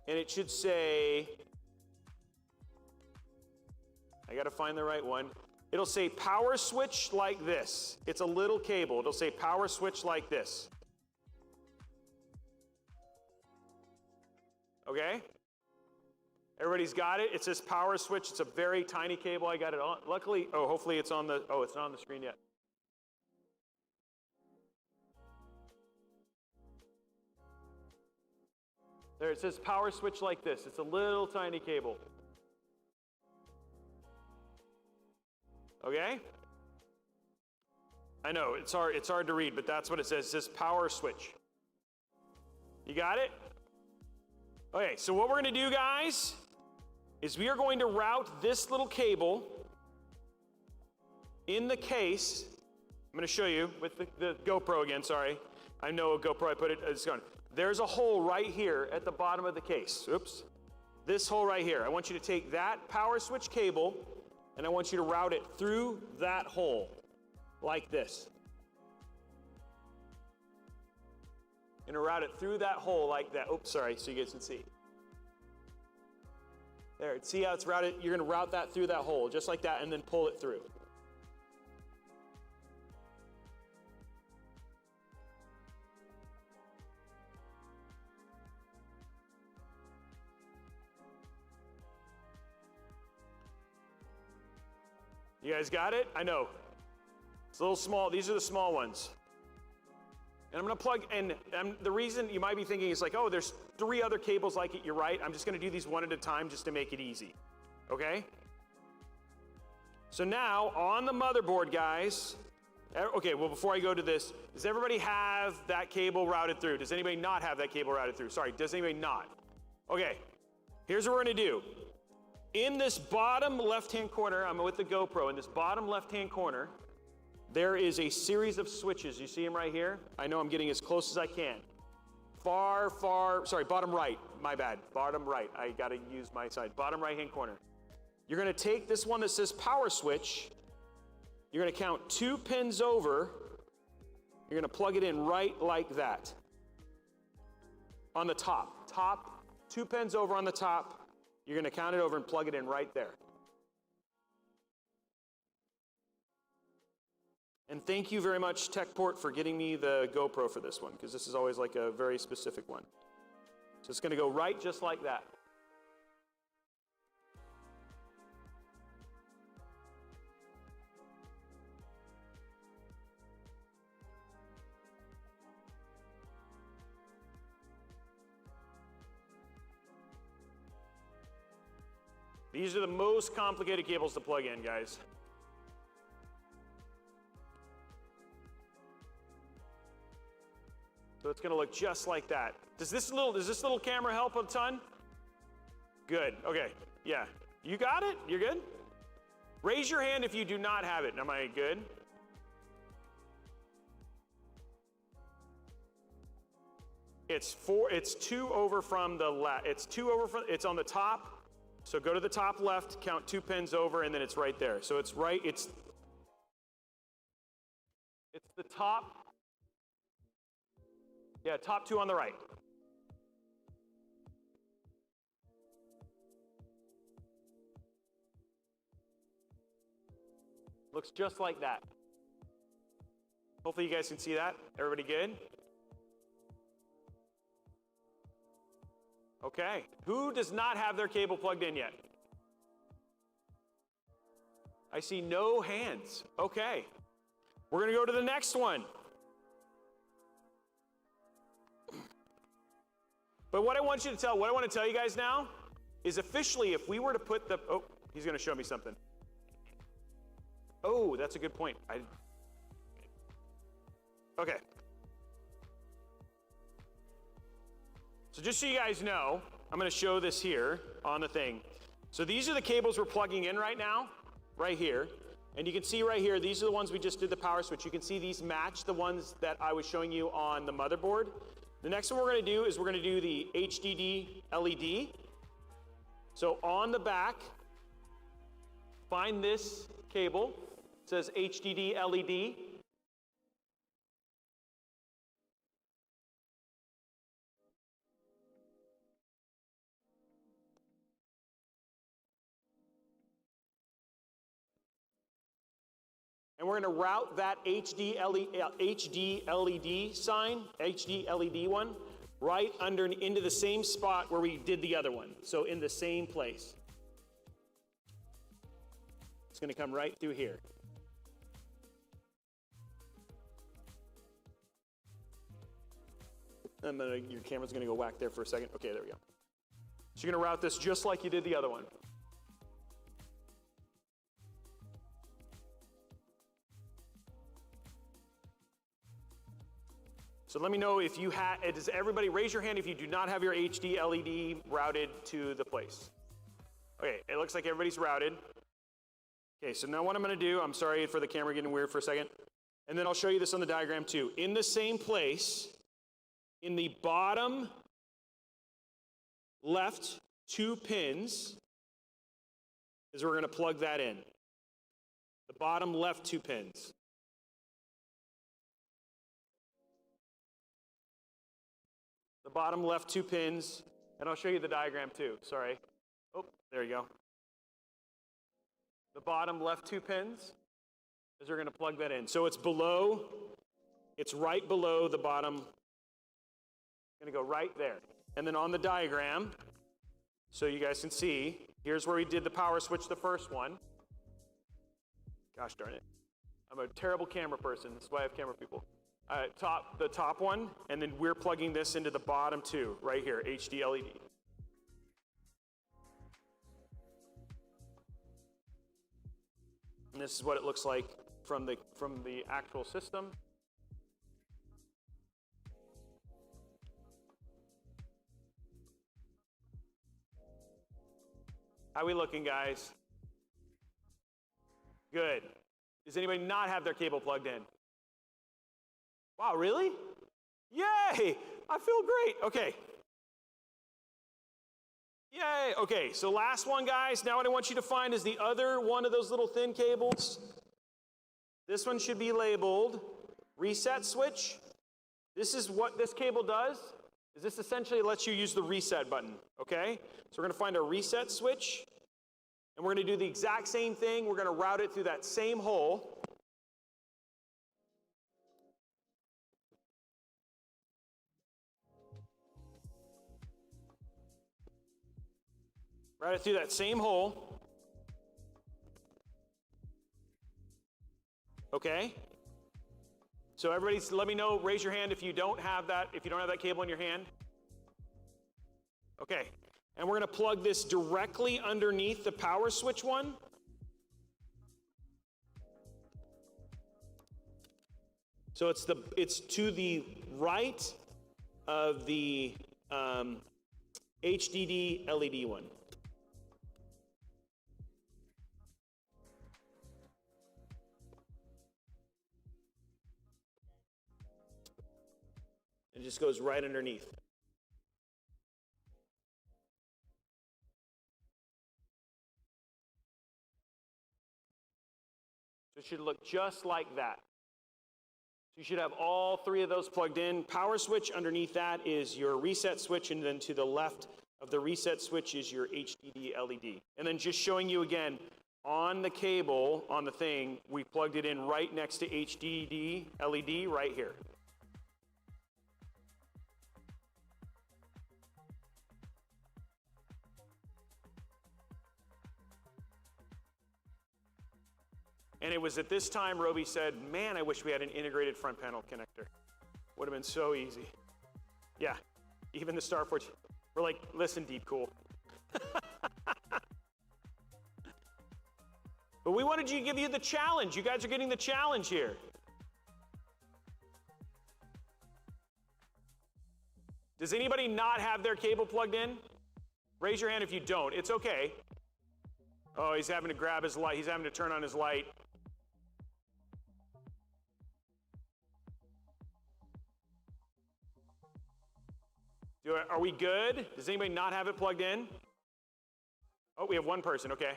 and it should say, I gotta find the right one. It'll say power switch like this. It's a little cable. It'll say power switch like this. Okay? Everybody's got it? It says power switch. It's a very tiny cable. I got it on. Luckily, hopefully it's on the, it's not on the screen yet. There, it says power switch like this. It's a little tiny cable. Okay? I know, it's hard to read, but that's what it says. It says power switch. You got it? Okay, so what we're gonna do, guys, is we are going to route this little cable in the case. I'm gonna show you with the GoPro again, sorry. I know a GoPro, I put it, it's gone. There's a hole right here at the bottom of the case. Oops. This hole right here. I want you to take that power switch cable and I want you to route it through that hole like this. And route it through that hole like that. Oops, sorry, so you guys can see. There, see how it's routed? You're gonna route that through that hole, just like that, and then pull it through. You guys got it? I know. It's a little small. These are the small ones. And I'm gonna plug, and the reason you might be thinking is like, oh, there's 3 other cables like it. You're right. I'm just gonna do these one at a time just to make it easy, okay? So now, on the motherboard, guys, okay, well, before I go to this, does everybody have that cable routed through? Does anybody not have that cable routed through? Sorry, does anybody not? Okay, here's what we're gonna do. In this bottom left-hand corner, I'm with the GoPro, in this bottom left-hand corner, there is a series of switches. You see them right here? I know I'm getting as close as I can. Sorry, bottom right, my bad. Bottom right, I gotta use my side. Bottom right-hand corner. You're gonna take this one that says power switch, you're gonna count 2 pins over, you're gonna plug it in right like that. On the top, 2 pins over on the top, you're gonna count it over and plug it in right there. And thank you very much, TechPort, for getting me the GoPro for this one, because this is always like a very specific one. So it's gonna go right just like that. These are the most complicated cables to plug in, guys. So it's gonna look just like that. Does this little camera help a ton? Good, okay, yeah. You got it? You're good? Raise your hand if you do not have it. Am I good? It's 2 over from the left. It's on the top. So go to the top left, count 2 pins over, and then it's right there. So it's right, it's the top. Yeah, top 2 on the right. Looks just like that. Hopefully you guys can see that. Everybody good? Okay. Who does not have their cable plugged in yet? I see no hands. Okay. We're gonna go to the next one. But what I want to tell you guys now is officially, if we were to put the, oh, he's going to show me something. Oh, that's a good point. Okay. So just so you guys know, I'm going to show this here on the thing. So these are the cables we're plugging in right now, right here. And you can see right here, these are the ones we just did the power switch. You can see these match the ones that I was showing you on the motherboard. The next one we're going to do is we're going to do the HDD LED. So on the back, find this cable. It says HDD LED. And we're going to route that HD LED sign, HD LED one, right under into the same spot where we did the other one. So in the same place. It's going to come right through here. Your camera's going to go whack there for a second. Okay, there we go. So you're going to route this just like you did the other one. So let me know if you does everybody raise your hand if you do not have your HD LED routed to the place. Okay, it looks like everybody's routed. Okay, so now what I'm going to do, I'm sorry for the camera getting weird for a second, and then I'll show you this on the diagram too. In the same place, in the bottom left 2 pins is where we're going to plug that in. The bottom left 2 pins. The bottom left 2 pins, and I'll show you the diagram too, sorry. Oh, there you go. The bottom left 2 pins is we're going to plug that in. So it's right below the bottom. Going to go right there. And then on the diagram, so you guys can see, here's where we did the power switch, the first one. Gosh darn it. I'm a terrible camera person. That's why I have camera people. The top one, and then we're plugging this into the bottom 2, right here, HD LED. And this is what it looks like from the actual system. How we looking, guys? Good. Does anybody not have their cable plugged in? Wow, really? Yay! I feel great. Okay. Yay! Okay, so last one, guys. Now what I want you to find is the other one of those little thin cables. This one should be labeled reset switch. This is what this cable does. Is this essentially lets you use the reset button, okay? So we're going to find a reset switch, and we're going to do the exact same thing. We're going to route it through that same hole. Route it through that same hole. Okay? So everybody, let me know, raise your hand if you don't have that cable in your hand. Okay. And we're going to plug this directly underneath the power switch one. So it's to the right of the HDD LED one. It just goes right underneath. So it should look just like that. So you should have all 3 of those plugged in. Power switch underneath that is your reset switch, and then to the left of the reset switch is your HDD LED. And then just showing you again, on the cable, on the thing, we plugged it in right next to HDD LED right here. And it was at this time Robey said, man, I wish we had an integrated front panel connector. Would have been so easy. Yeah, even the Starforge. We're like, listen, Deep Cool. But we wanted to give you the challenge. You guys are getting the challenge here. Does anybody not have their cable plugged in? Raise your hand if you don't. It's okay. Oh, he's having to grab his light. He's having to turn on his light. Are we good? Does anybody not have it plugged in? Oh, we have one person. Okay.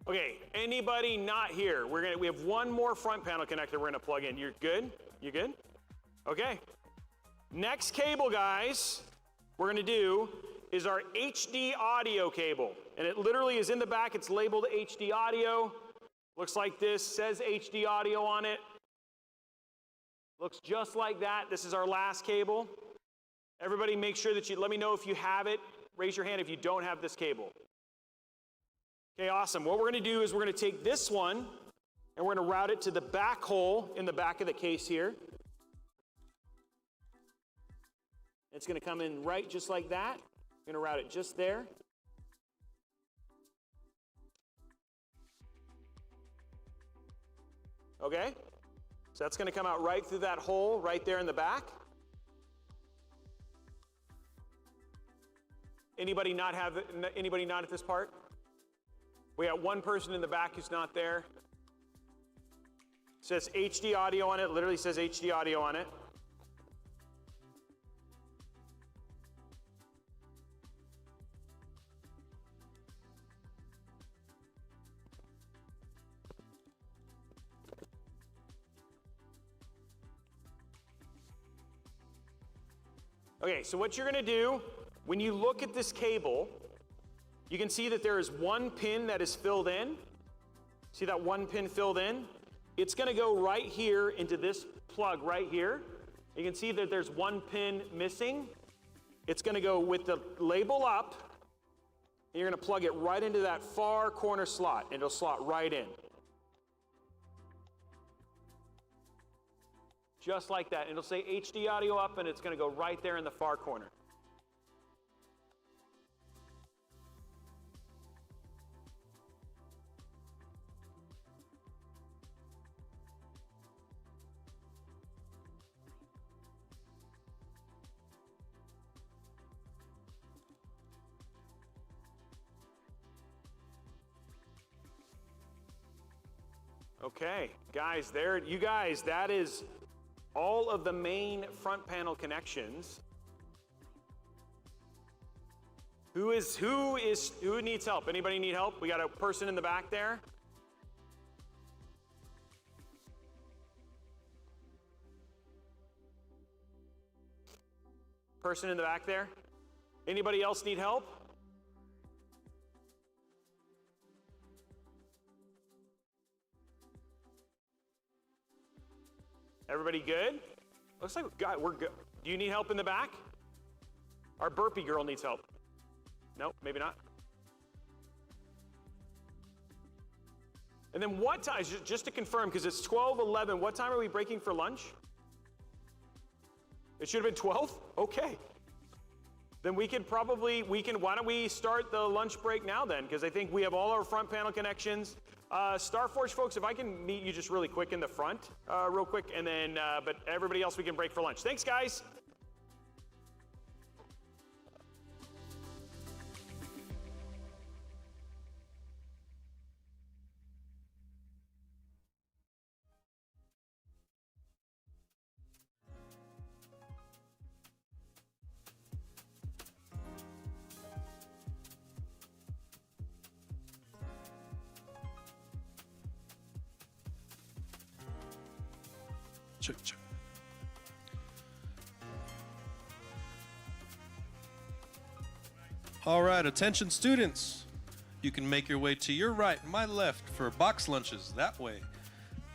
Okay, anybody not here? We have one more front panel connector we're gonna plug in. You're good? You good? Okay. Next cable, guys, we're gonna do is our HD audio cable. And it literally is in the back, it's labeled HD audio. Looks like this, says HD audio on it. Looks just like that. This is our last cable. Everybody make sure that let me know if you have it. Raise your hand if you don't have this cable. Okay, awesome. What we're going to do is we're going to take this one and we're going to route it to the back hole in the back of the case here. It's going to come in right just like that. We're going to route it just there. Okay? So that's going to come out right through that hole right there in the back. Anybody not at this part? We got one person in the back who's not there. It says HD audio on it, literally says HD audio on it. Okay, so what you're gonna do, when you look at this cable, you can see that there is one pin that is filled in. See that one pin filled in? It's gonna go right here into this plug right here. You can see that there's one pin missing. It's gonna go with the label up, and you're gonna plug it right into that far corner slot, and it'll slot right in. Just like that. And it'll say HD audio up, and it's gonna go right there in the far corner. Okay, guys, you guys, that is all of the main front panel connections. Who needs help? Anybody need help? We got a person in the back there. Person in the back there. Anybody else need help? Everybody good? Looks like we're good. Do you need help in the back? Our burpee girl needs help. Nope, maybe not. And then what time, just to confirm, because it's 12:11, what time are we breaking for lunch? It should have been 12? Okay. Then why don't we start the lunch break now then? Because I think we have all our front panel connections. Starforge folks, if I can meet you just really quick in the front, real quick, and then, but everybody else we can break for lunch. Thanks, guys. check, check. All right, attention students. You can make your way to your right, my left for box lunches that way.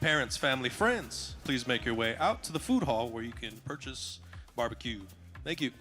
Parents, family, friends, please make your way out to the food hall where you can purchase barbecue. Thank you.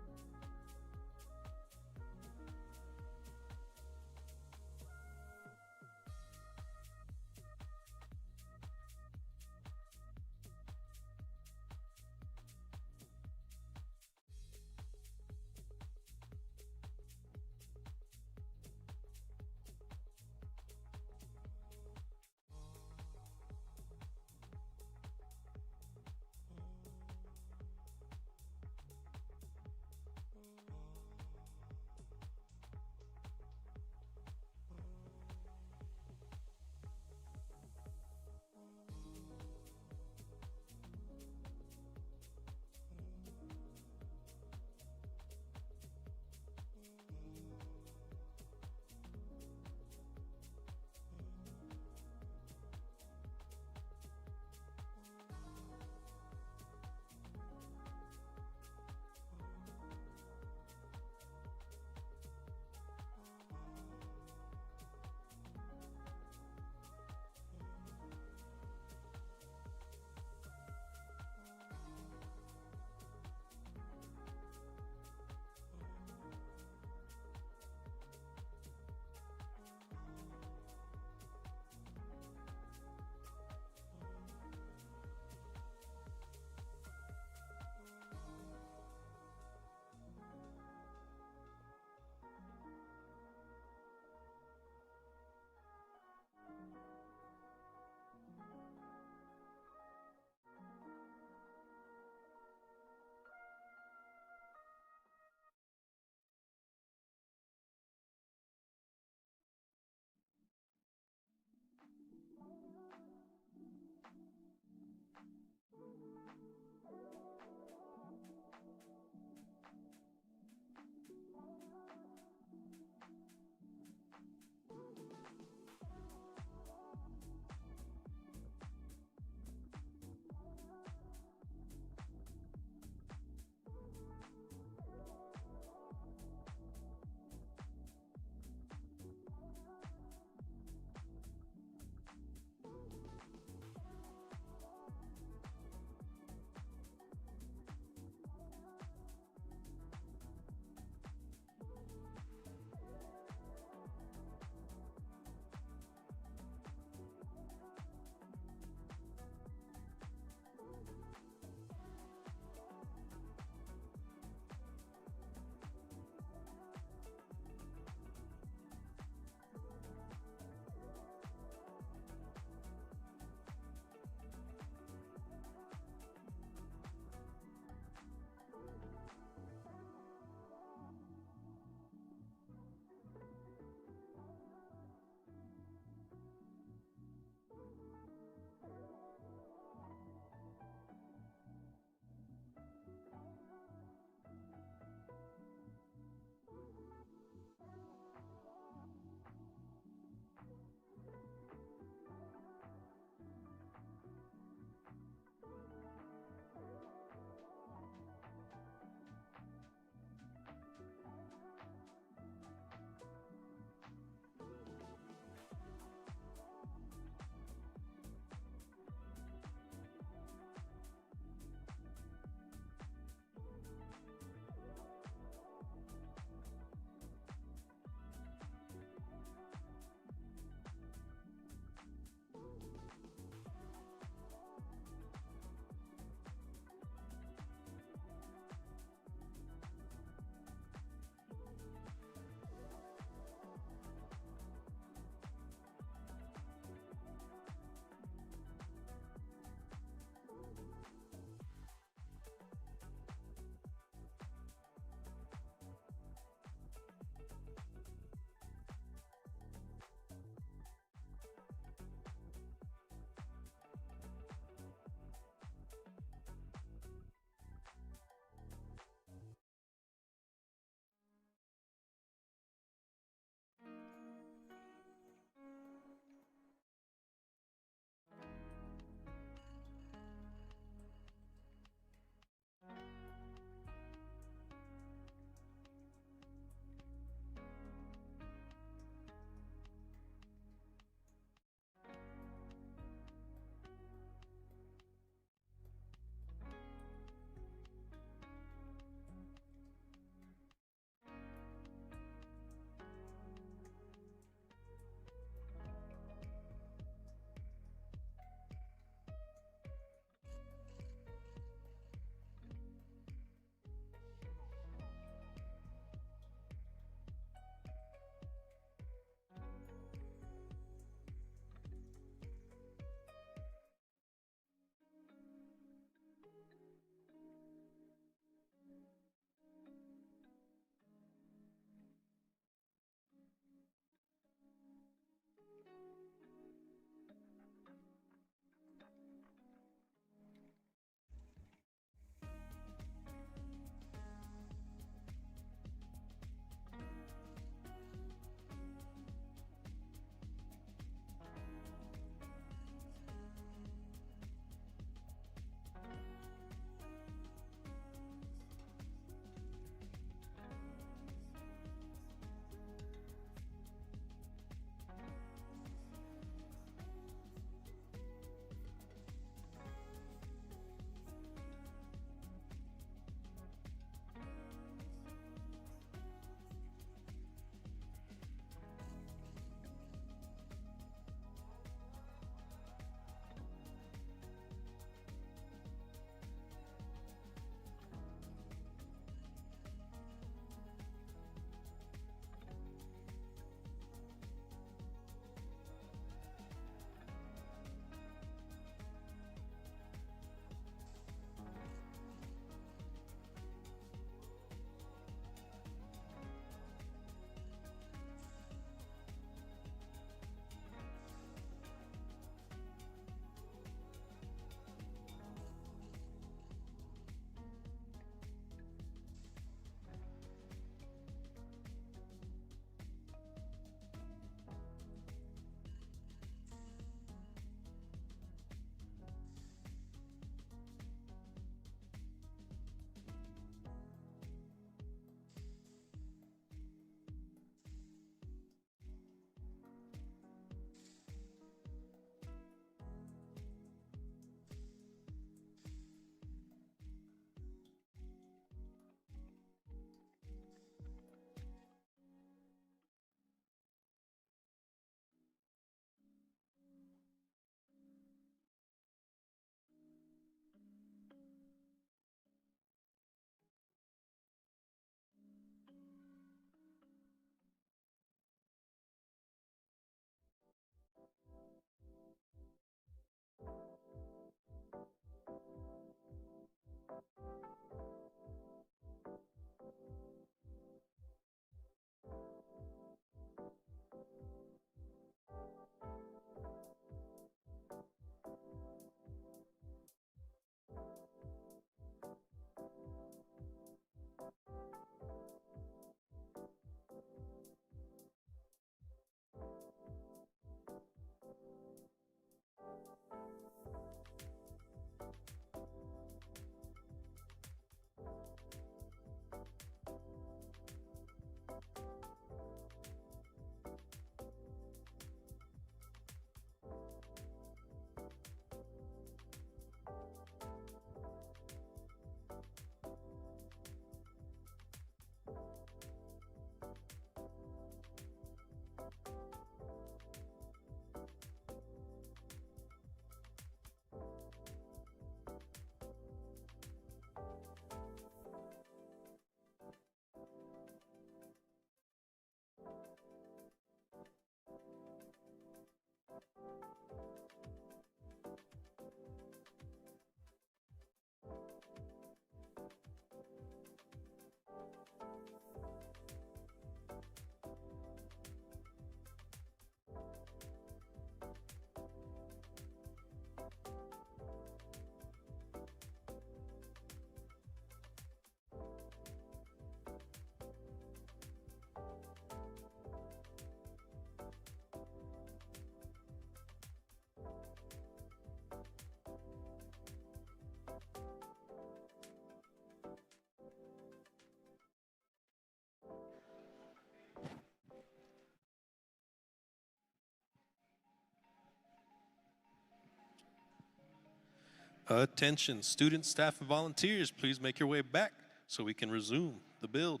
Attention, students, staff, and volunteers, please make your way back so we can resume the build.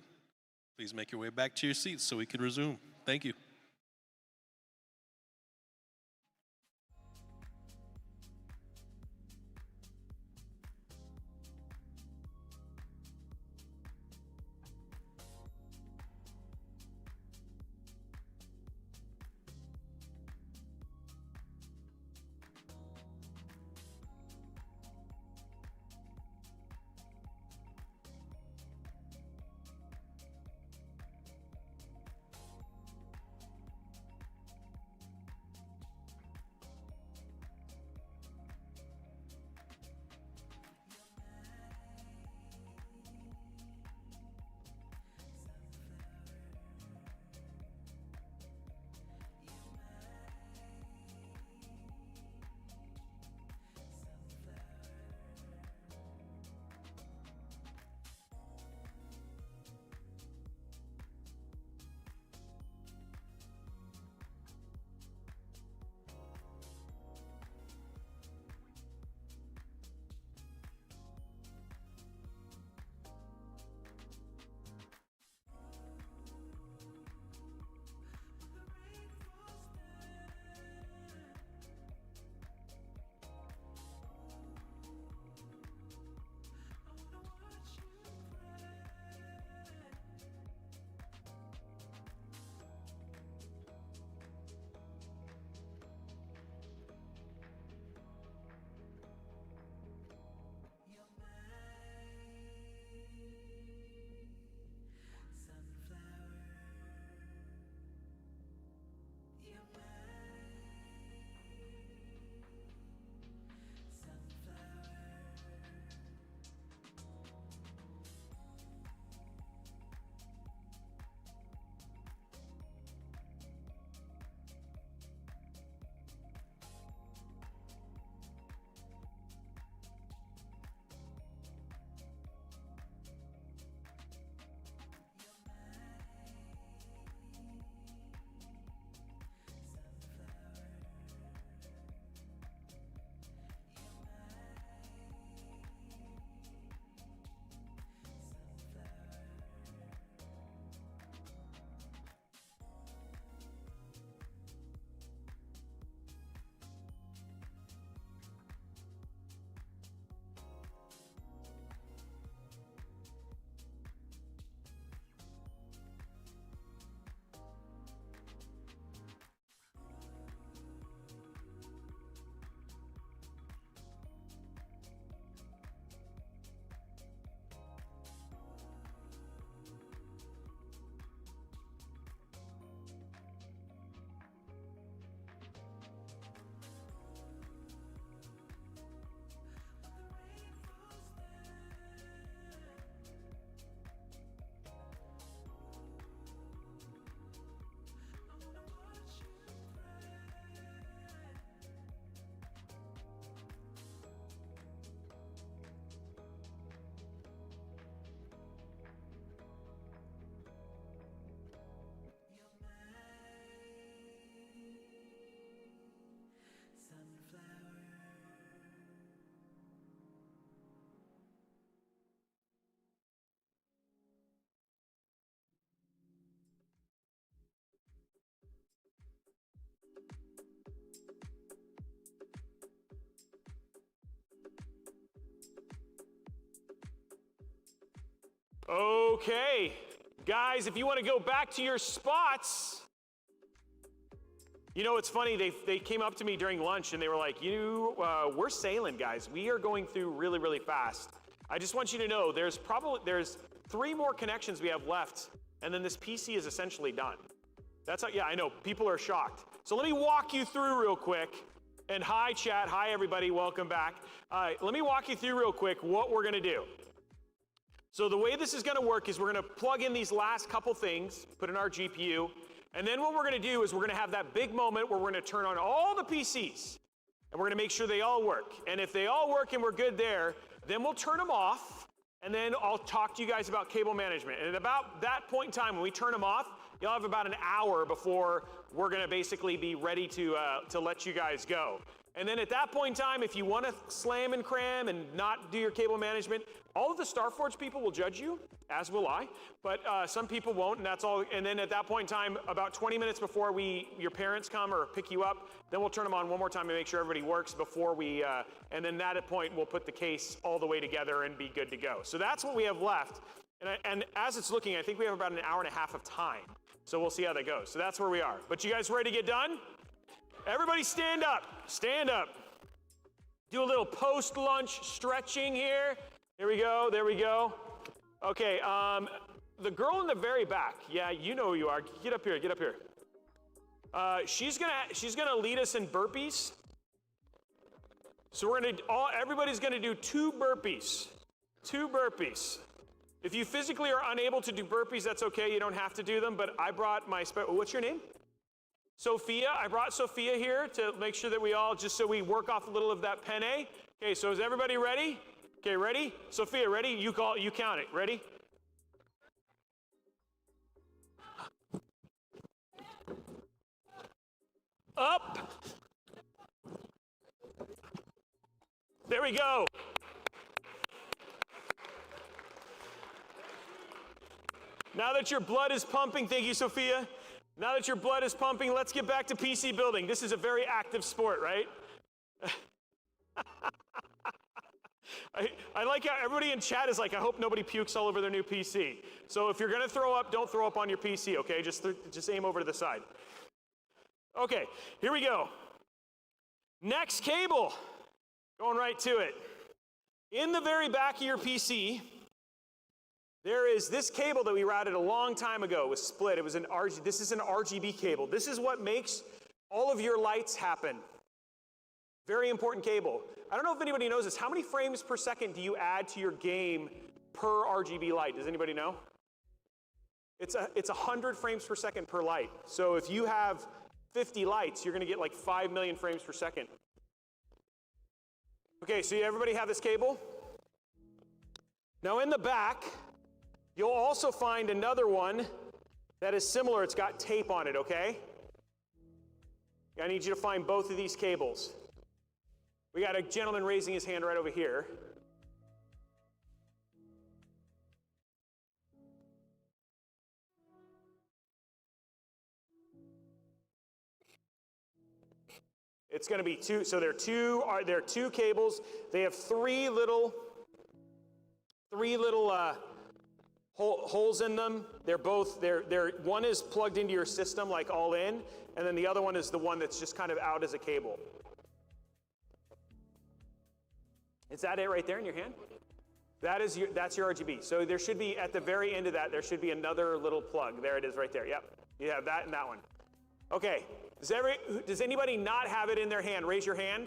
Please make your way back to your seats so we can resume. Thank you. Okay, guys, if you want to go back to your spots, you know, it's funny, they came up to me during lunch and they were like, we're sailing, guys. We are going through really, really fast. I just want you to know there's 3 more connections we have left, and then this PC is essentially done. That's how, yeah, I know, people are shocked. So let me walk you through real quick. And hi, chat, hi, everybody, welcome back. Let me walk you through real quick what we're gonna do. So the way this is gonna work is we're gonna plug in these last couple things, put in our GPU, and then what we're gonna do is we're gonna have that big moment where we're gonna turn on all the PCs, and we're gonna make sure they all work. And if they all work and we're good there, then we'll turn them off, and then I'll talk to you guys about cable management. And at about that point in time, when we turn them off, you'll have about an hour before we're gonna basically be ready to let you guys go. And then at that point in time, if you want to slam and cram and not do your cable management, all of the Starforge people will judge you, as will I, but some people won't, and that's all. And then at that point in time, about 20 minutes before your parents come or pick you up, then we'll turn them on one more time and make sure everybody works before we, and then at that point, we'll put the case all the way together and be good to go. So that's what we have left. And as it's looking, I think we have about an hour and a half of time. So we'll see how that goes. So that's where we are. But you guys ready to get done? Everybody stand up. Stand up. Do a little post-lunch stretching here. Here we go. There we go. Okay, the girl in the very back. Yeah, you know who you are. Get up here. Get up here. She's gonna lead us in burpees. So everybody's gonna do 2 burpees. 2 burpees. If you physically are unable to do burpees, that's okay. You don't have to do them, but I brought my what's your name? Sophia. I brought Sophia here to make sure that we all, just so we work off a little of that penne. Okay, so is everybody ready? Okay, ready? Sophia, ready? You count it. Ready? Up. There we go. Now that your blood is pumping, thank you, Sophia. Now that your blood is pumping, let's get back to PC building. This is a very active sport, right? I like how everybody in chat is like, I hope nobody pukes all over their new PC. So if you're gonna throw up, don't throw up on your PC, okay? Just aim over to the side. Okay, here we go. Next cable, going right to it. In the very back of your PC, there is this cable that we routed a long time ago. It was split. It was this is an RGB cable. This is what makes all of your lights happen. Very important cable. I don't know if anybody knows this. How many frames per second do you add to your game per RGB light? Does anybody know? It's 100 frames per second per light. So if you have 50 lights, you're going to get like 5 million frames per second. Okay, so everybody have this cable? Now in the back, you'll also find another one that is similar. It's got tape on it, okay? I need you to find both of these cables. We got a gentleman raising his hand right over here. It's going to be 2, so there are 2 cables. They have 3 little holes in them. One is plugged into your system, like all in, and then the other one is the one that's just kind of out as a cable. Is that it right there in your hand? That's your RGB. So there should be, at the very end of that, there should be another little plug. There it is right there. Yep. You have that and that one. Okay. Does anybody not have it in their hand? Raise your hand.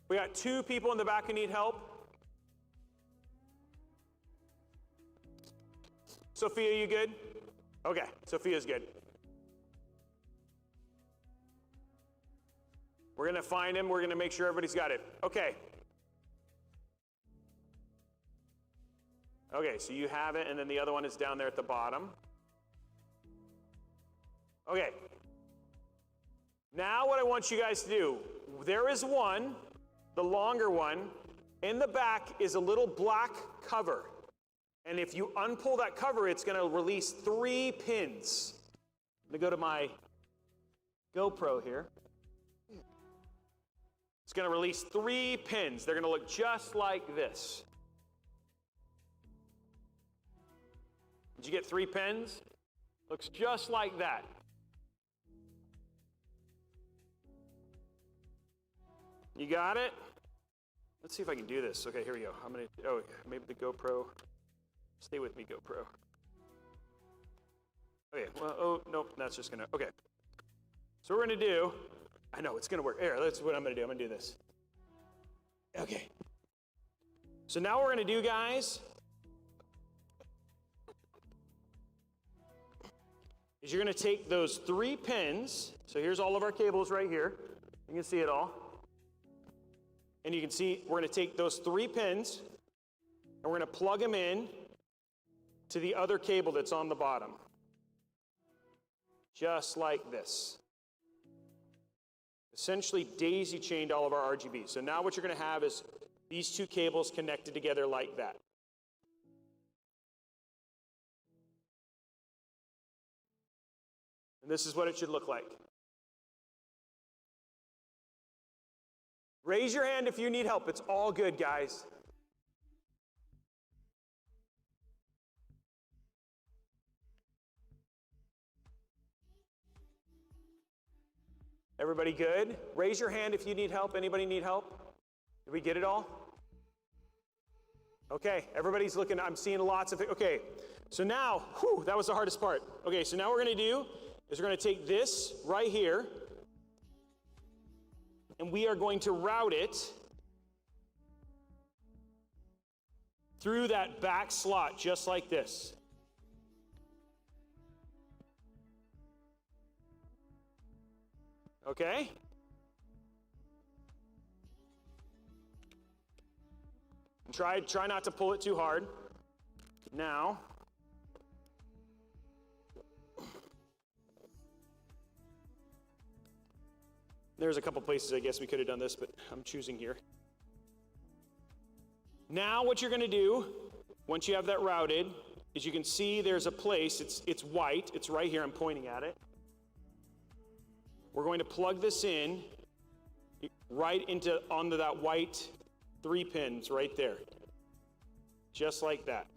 We got 2 people in the back who need help. Sophia, you good? Okay, Sophia's good. We're gonna find him. We're gonna make sure everybody's got it. Okay. Okay, so you have it, and then the other one is down there at the bottom. Okay. Now what I want you guys to do, there is one, the longer one. In the back is a little black cover. And if you unpull that cover, it's going to release 3 pins. I'm going to go to my GoPro here. It's going to release 3 pins. They're going to look just like this. Did you get 3 pins? Looks just like that. You got it? Let's see if I can do this. Okay, here we go. Maybe the GoPro. Stay with me, GoPro. Okay, well, nope, that's just gonna, okay. So what we're gonna do, I know it's gonna work. Here, that's what I'm gonna do. I'm gonna do this. Okay. So now what we're gonna do, guys, is you're gonna take those 3 pins. So here's all of our cables right here. You can see it all. And you can see we're going to take those 3 pins and we're going to plug them in to the other cable that's on the bottom. Just like this. essentially daisy chained all of our RGBs. So now what you're going to have is these two cables connected together like that. And this is what it should look like. Raise your hand if you need help. It's all good, guys. Everybody good? Raise your hand if you need help. Anybody need help? Did we get it all? Okay, everybody's looking. I'm seeing lots of it. Okay, so now, whew, that was the hardest part. Okay, so now what we're going to do is we're going to take this right here, and we are going to route it through that back slot, just like this. Okay? Try not to pull it too hard. Now, there's a couple places I guess we could have done this, but I'm choosing here. Now what you're going to do, once you have that routed, is you can see there's a place, it's white, it's right here, I'm pointing at it. We're going to plug this in right onto that white 3 pins right there. Just like that.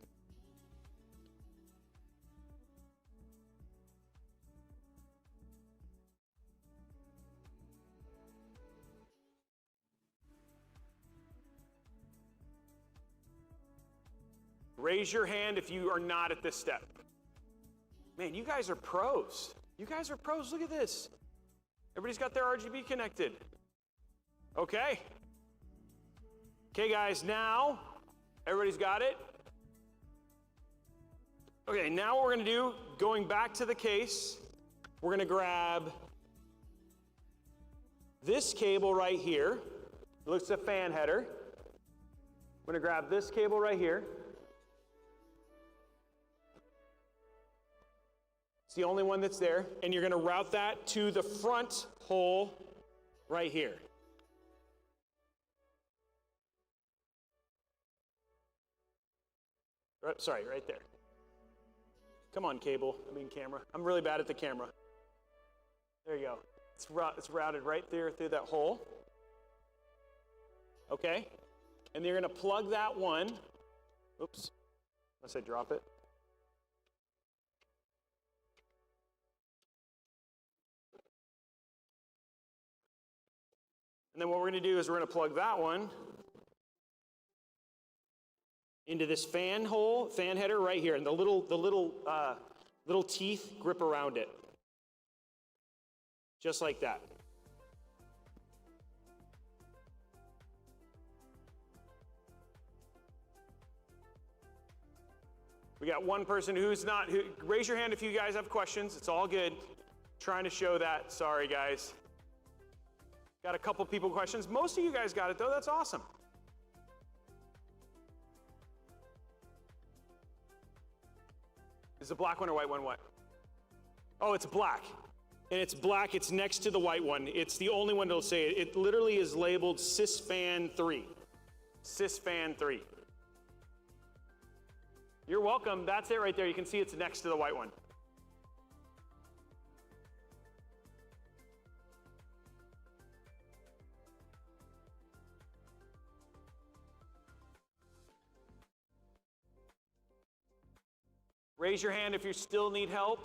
Raise your hand if you are not at this step. Man, you guys are pros. You guys are pros. Look at this. Everybody's got their RGB connected. Okay. Okay, guys, now everybody's got it. Okay, now what we're going to do, going back to the case, we're going to grab this cable right here. It looks like a fan header. We're going to grab this cable right here. It's the only one that's there, and you're going to route that to the front hole right here. Sorry, right there. Come on, camera. I'm really bad at the camera. There you go. It's routed right there through that hole. Okay? And you're going to plug that one. Oops. Unless I drop it. And then what we're going to do is we're going to plug that one into this fan header right here, and the little teeth grip around it, just like that. We got one person raise your hand if you guys have questions. It's all good. Trying to show that. Sorry, guys. Got a couple people questions. Most of you guys got it, though. That's awesome. Is the black one or white one what? Oh, it's black. And it's black. It's next to the white one. It's the only one that'll say it. It literally is labeled Sysfan 3. Sysfan 3. You're welcome. That's it right there. You can see it's next to the white one. Raise your hand if you still need help.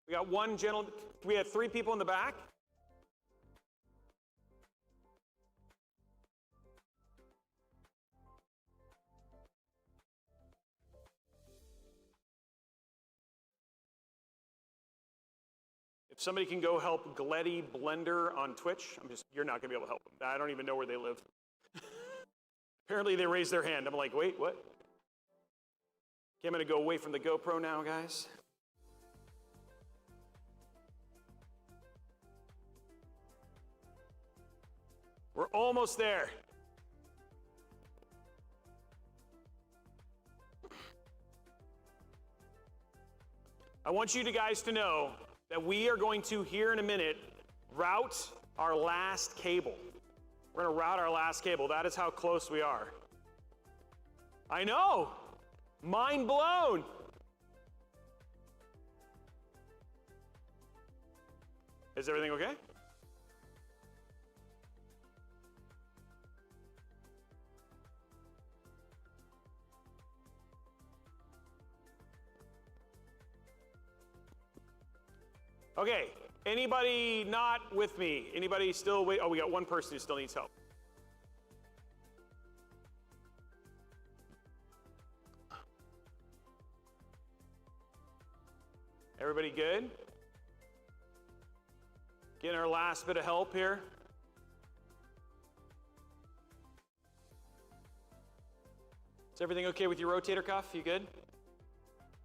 We got one gentleman. We have 3 people in the back. If somebody can go help Gletty Blender on Twitch, you're not going to be able to help them. I don't even know where they live. Apparently they raised their hand. I'm like, wait, what? Okay, I'm going to go away from the GoPro now, guys. We're almost there. I want you guys to know that we are going to, here in a minute, route our last cable. We're gonna route our last cable. That is how close we are. I know, mind blown. Is everything okay? Okay, anybody not with me? Anybody still wait? Oh, we got one person who still needs help. Everybody good? Getting our last bit of help here. Is everything okay with your rotator cuff? You good?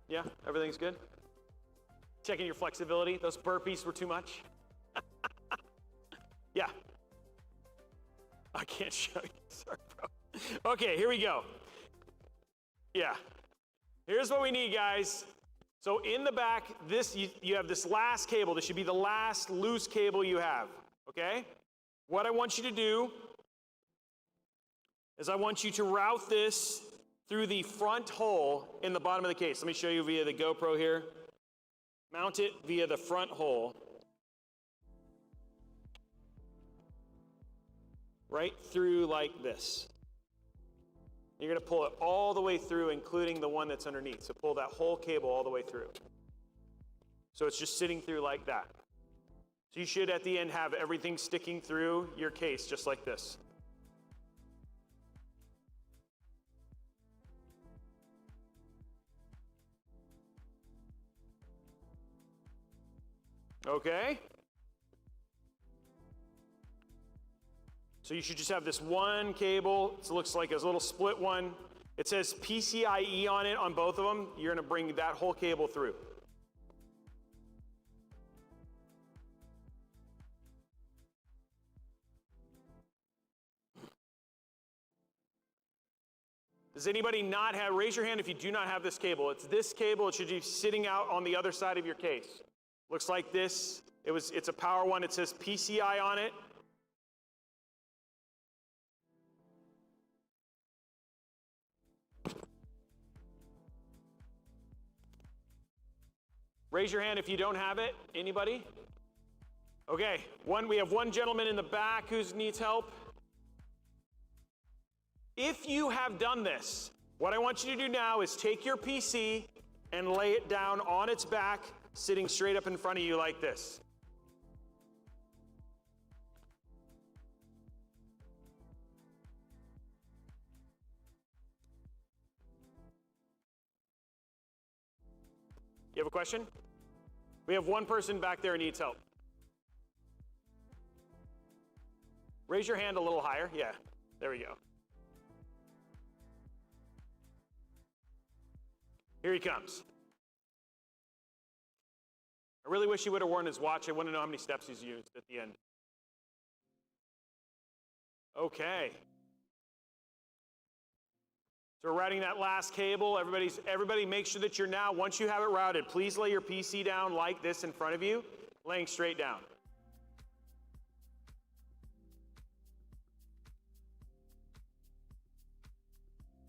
Yeah, everything's good? Checking your flexibility. Those burpees were too much. Yeah. I can't show you. Sorry, bro. Okay, here we go. Yeah. Here's what we need, guys. So in the back, you have this last cable. This should be the last loose cable you have, okay? What I want you to do is I want you to route this through the front hole in the bottom of the case. Let me show you via the GoPro here. Mount it via the front hole. Right through like this. You're gonna pull it all the way through, including the one that's underneath. So pull that whole cable all the way through. So it's just sitting through like that. So you should at the end have everything sticking through your case, just like this. Okay? So you should just have this one cable. It looks like a little split one. It says PCIe on it on both of them. You're gonna bring that whole cable through. Does anybody not have, raise your hand if you do not have this cable. It's this cable, it should be sitting out on the other side of your case. Looks like this. It's a power one. It says PCI on it. Raise your hand if you don't have it. Anybody? Okay, we have one gentleman in the back who needs help. If you have done this, what I want you to do now is take your PC and lay it down on its back, sitting straight up in front of you like this. You have a question? We have one person back there who needs help. Raise your hand a little higher. Yeah, there we go. Here he comes. I really wish he would have worn his watch. I want to know how many steps he's used at the end. Okay. So we're routing that last cable. Everybody make sure that you're now, once you have it routed, please lay your PC down like this in front of you, laying straight down.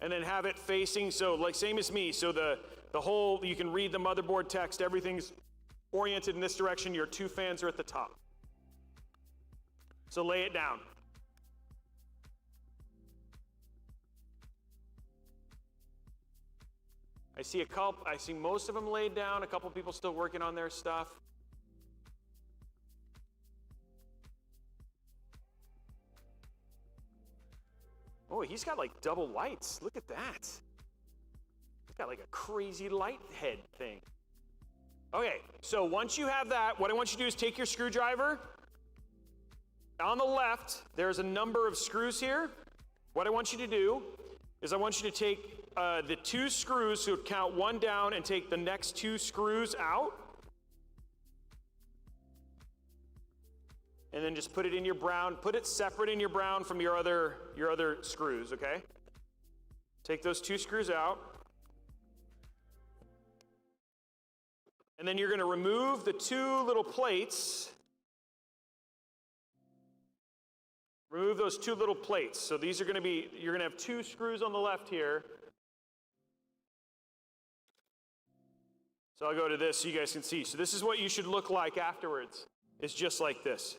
And then have it facing, so like same as me, so the whole, you can read the motherboard text, everything's oriented in this direction, your two fans are at the top. So lay it down. I see most of them laid down, a couple people still working on their stuff. Oh, he's got like double lights. Look at that. He's got like a crazy light head thing. Okay, so once you have that, what I want you to do is take your screwdriver. On the left, there's a number of screws here. What I want you to do is I want you to take the two screws, so count one down and take the next two screws out. And then just put it in your brown, put it separate in your brown from your other screws, okay? Take those two screws out. And then you're gonna remove the two little plates remove those two little plates. So these are gonna be, you're gonna have two screws on the left here. So I'll go to this so you guys can see. So this is what you should look like afterwards. It's just like this.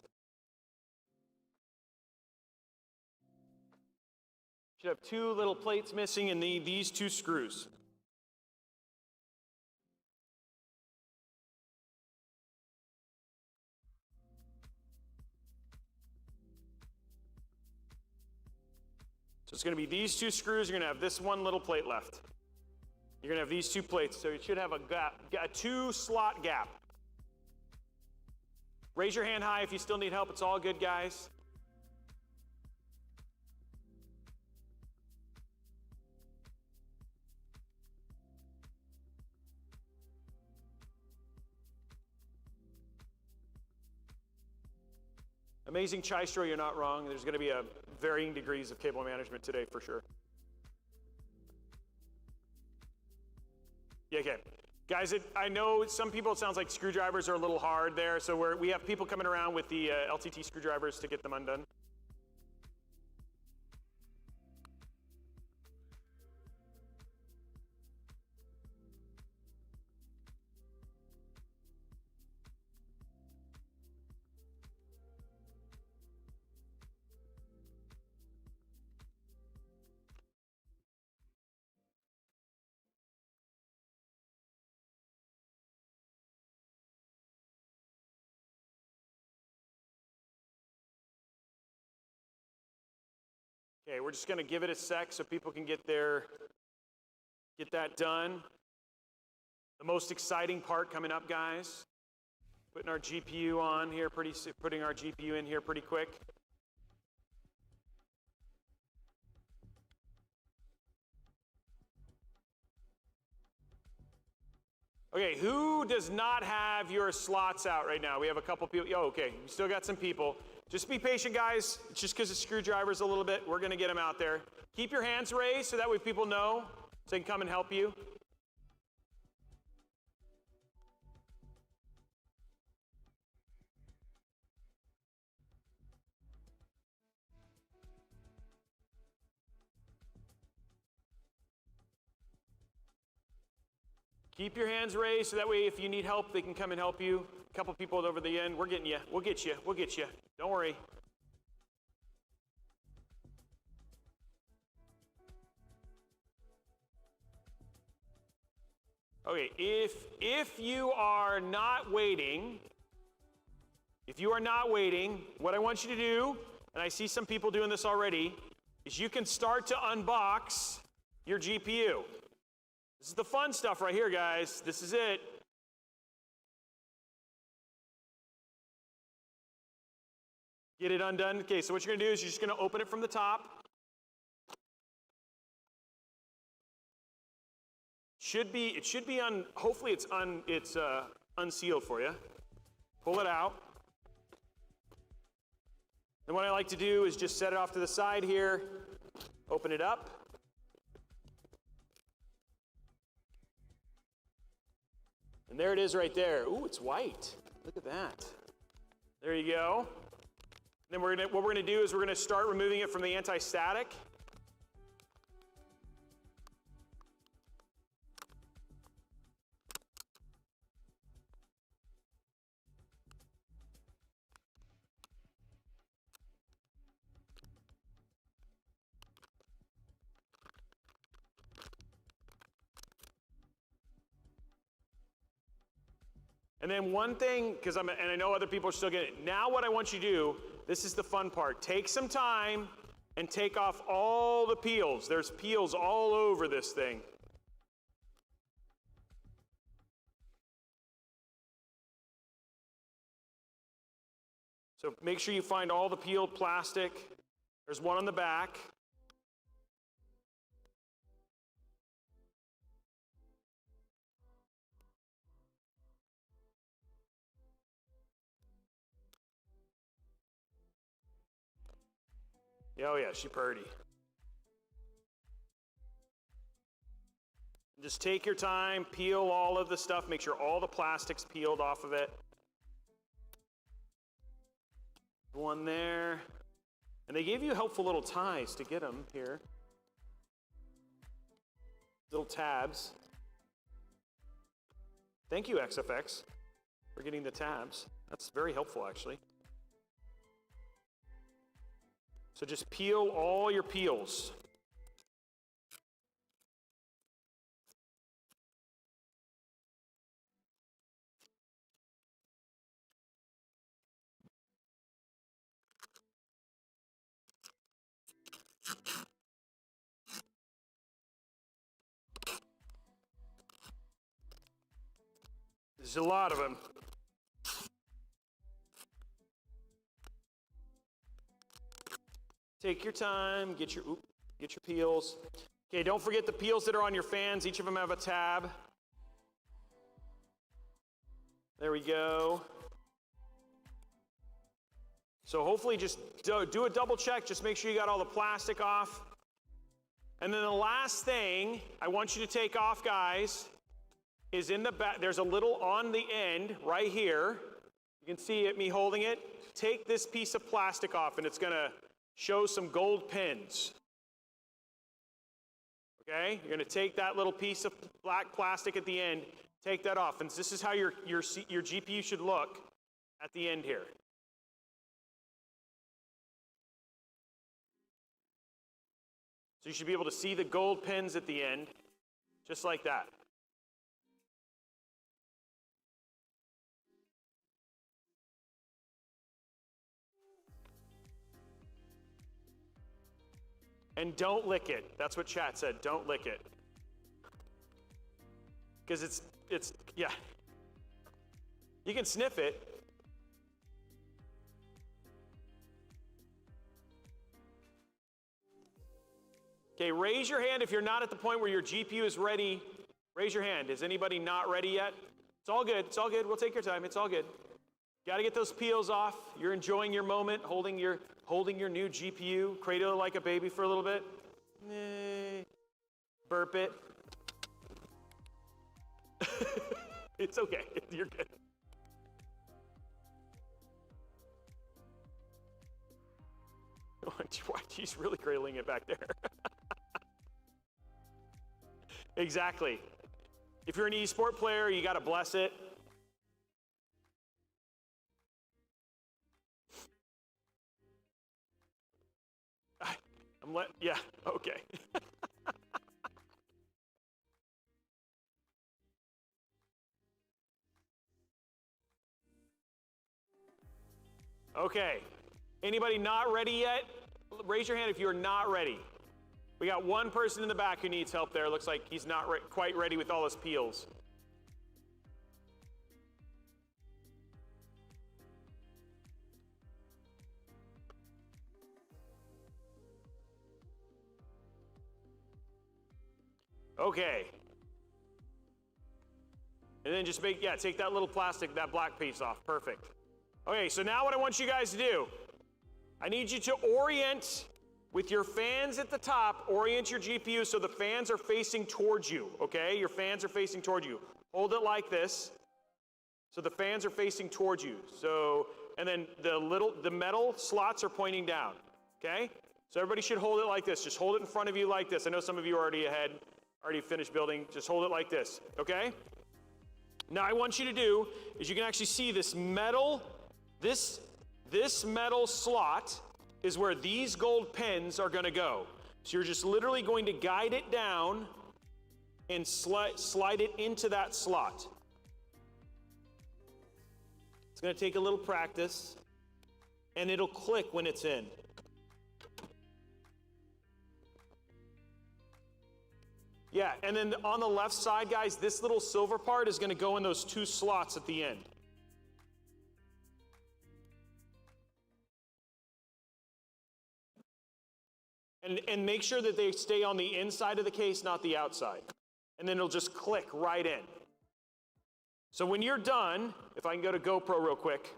Should have two little plates missing and these two screws. So it's going to be these two screws. You're going to have this one little plate left. You're going to have these two plates. So you should have a gap, a two slot gap. Raise your hand high if you still need help. It's all good, guys. Amazing Chystro, you're not wrong. There's going to be varying degrees of cable management today for sure. Yeah, okay. Guys, I know some people, it sounds like screwdrivers are a little hard there, so we have people coming around with the LTT screwdrivers to get them undone. Okay, we're just going to give it a sec so people can get that done. The most exciting part coming up, guys. Putting our GPU on here putting our GPU in here pretty quick. Okay, who does not have your slots out right now? We have a couple people. Oh, okay, we still got some people. Just be patient, guys. It's just because of screwdrivers a little bit. We're going to get them out there. Keep your hands raised so that way people know so they can come and help you. Keep your hands raised so that way if you need help, they can come and help you. A couple people over the end. We're getting you. We'll get you. We'll get you. Don't worry. Okay, if you are not waiting, what I want you to do, and I see some people doing this already, is you can start to unbox your GPU. This is the fun stuff right here, guys. This is it. Get it undone. Okay, so what you're going to do is you're just going to open it from the top. It should be on, hopefully it's unsealed for you. Pull it out. Then what I like to do is just set it off to the side here, open it up. And there it is right there. Ooh, it's white. Look at that. There you go. Then what we're gonna do is we're gonna start removing it from the anti-static. And then one thing, and I know other people are still getting it. Now what I want you to do, this is the fun part. Take some time and take off all the peels. There's peels all over this thing. So make sure you find all the peeled plastic. There's one on the back. Oh yeah, she purdy. Just take your time, peel all of the stuff, make sure all the plastic's peeled off of it. One there. And they gave you helpful little ties to get them here. Little tabs. Thank you, XFX, for getting the tabs. That's very helpful, actually. So just peel all your peels. There's a lot of them. Take your time, get your peels. Okay, don't forget the peels that are on your fans. Each of them have a tab. There we go. So hopefully just do a double check. Just make sure you got all the plastic off. And then the last thing I want you to take off, guys, is in the back. There's a little on the end right here. You can see it, me holding it. Take this piece of plastic off, and it's going to show some gold pins. Okay? You're going to take that little piece of black plastic at the end, take that off. And this is how your GPU should look at the end here. So you should be able to see the gold pins at the end, just like that. And don't lick it. That's what chat said. Don't lick it. Because it's, yeah. You can sniff it. Okay, raise your hand if you're not at the point where your GPU is ready. Raise your hand. Is anybody not ready yet? It's all good. It's all good. We'll take your time. It's all good. Got to get those peels off. You're enjoying your moment, holding your new GPU. Cradle it like a baby for a little bit. Burp it. It's okay. You're good. He's really cradling it back there. Exactly. If you're an esport player, you got to bless it. Yeah, okay. Okay. Anybody not ready yet? Raise your hand if you're not ready. We got one person in the back who needs help there. Looks like he's not quite ready with all his peels. Okay. And then just take that little plastic, that black piece off. Perfect. Okay, so now what I want you guys to do, I need you to orient with your fans at the top, orient your GPU so the fans are facing towards you, okay? Your fans are facing towards you. Hold it like this, so the fans are facing towards you. So, and then the metal slots are pointing down, okay? So everybody should hold it like this. Just hold it in front of you like this. I know some of you are already ahead, already finished building. Just hold it like this, okay? Now I want you to do is you can actually see this metal, this metal slot is where these gold pins are going to go. So you're just literally going to guide it down and slide it into that slot. It's going to take a little practice, and it'll click when it's in. Yeah, and then on the left side, guys, this little silver part is going to go in those two slots at the end. And make sure that they stay on the inside of the case, not the outside. And then it'll just click right in. So when you're done, if I can go to GoPro real quick.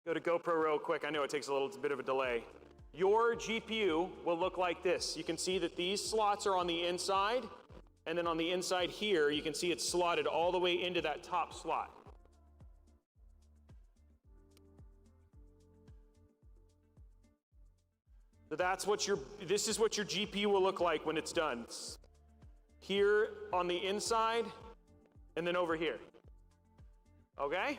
Go to GoPro real quick. I know it takes a little bit of a delay. Your GPU will look like this. You can see that these slots are on the inside. And then on the inside here, you can see it's slotted all the way into that top slot. So that's what this is what your GPU will look like when it's done. It's here on the inside, and then over here. Okay?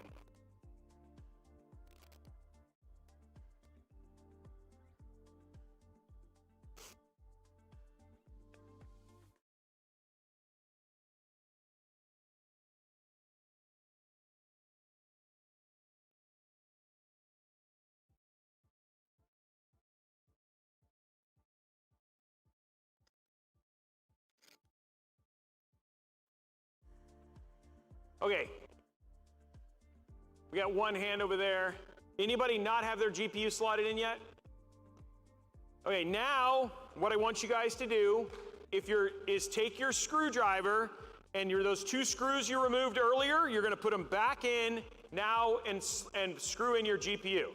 Okay. We got one hand over there. Anybody not have their GPU slotted in yet? Okay, now what I want you guys to do, is take your screwdriver and those 2 screws you removed earlier, you're going to put them back in now and screw in your GPU.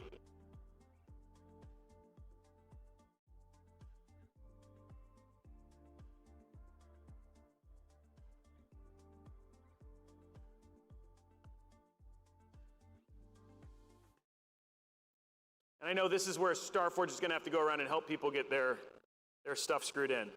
And I know this is where Starforge is going to have to go around and help people get their stuff screwed in.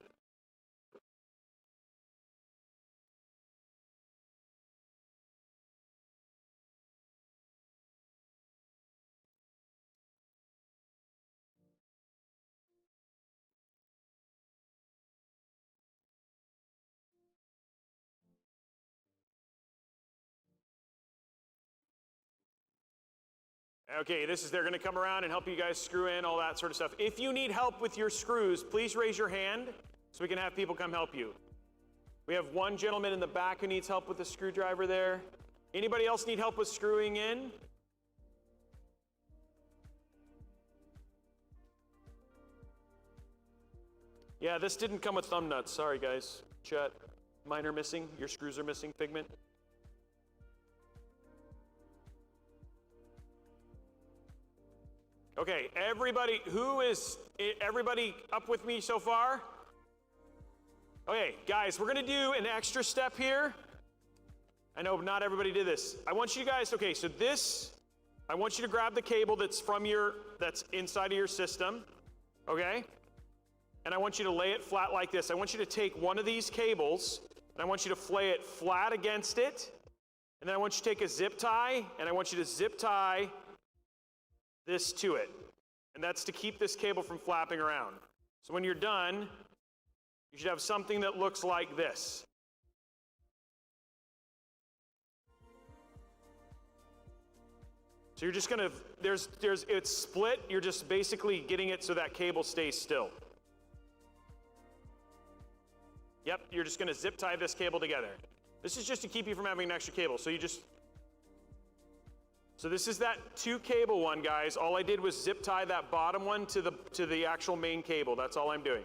Okay, they're going to come around and help you guys screw in all that sort of stuff. If you need help with your screws, please raise your hand so we can have people come help you. We have one gentleman in the back who needs help with the screwdriver there. Anybody else need help with screwing in? Yeah, this didn't come with thumb nuts. Sorry, guys. Chat. Mine are missing. Your screws are missing, Figment. Okay, everybody up with me so far? Okay, guys, we're gonna do an extra step here. I know not everybody did this. I want you guys, okay, so I want you to grab the cable that's inside of your system, okay? And I want you to lay it flat like this. I want you to take one of these cables, and I want you to lay it flat against it. And then I want you to take a zip tie, and I want you to zip tie this to it. And that's to keep this cable from flapping around. So when you're done, you should have something that looks like this. So you're just gonna, it's split, you're just basically getting it so that cable stays still. Yep, you're just gonna zip tie this cable together. This is just to keep you from having an extra cable. So this is that 2 cable one, guys. All I did was zip tie that bottom one to the actual main cable. That's all I'm doing.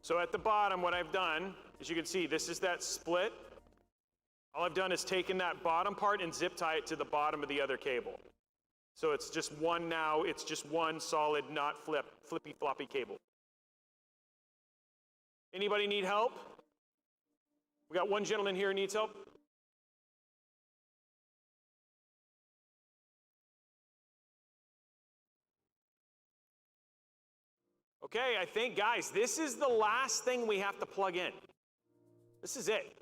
So at the bottom, what I've done, as you can see, this is that split. All I've done is taken that bottom part and zip tie it to the bottom of the other cable. So it's just one now, it's just one solid, not flippy floppy cable. Anybody need help? We got one gentleman here who needs help. Okay, I think, guys, this is the last thing we have to plug in. This is it.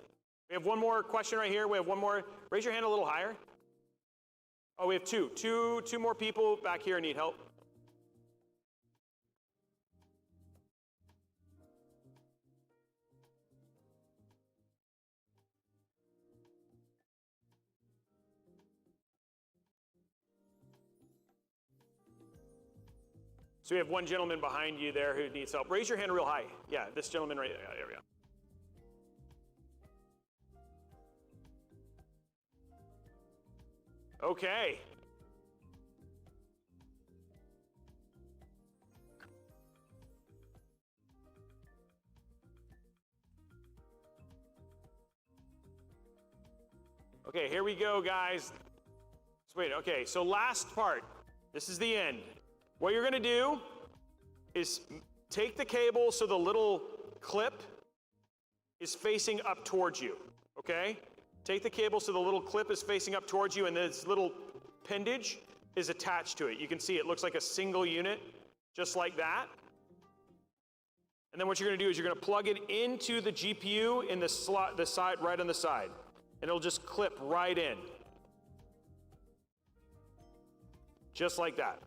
We have one more question right here. We have one more. Raise your hand a little higher. Oh, we have two more people back here need help. So we have one gentleman behind you there who needs help. Raise your hand real high. Yeah, this gentleman right there. Yeah, there we go. Okay. Okay, here we go, guys. Wait, okay, so last part. This is the end. What you're gonna do is take the cable so the little clip is facing up towards you, okay? Take the cable so the little clip is facing up towards you and this little appendage is attached to it. You can see it looks like a single unit, just like that. And then what you're gonna do is you're gonna plug it into the GPU in the slot, the side, right on the side. And it'll just clip right in. Just like that.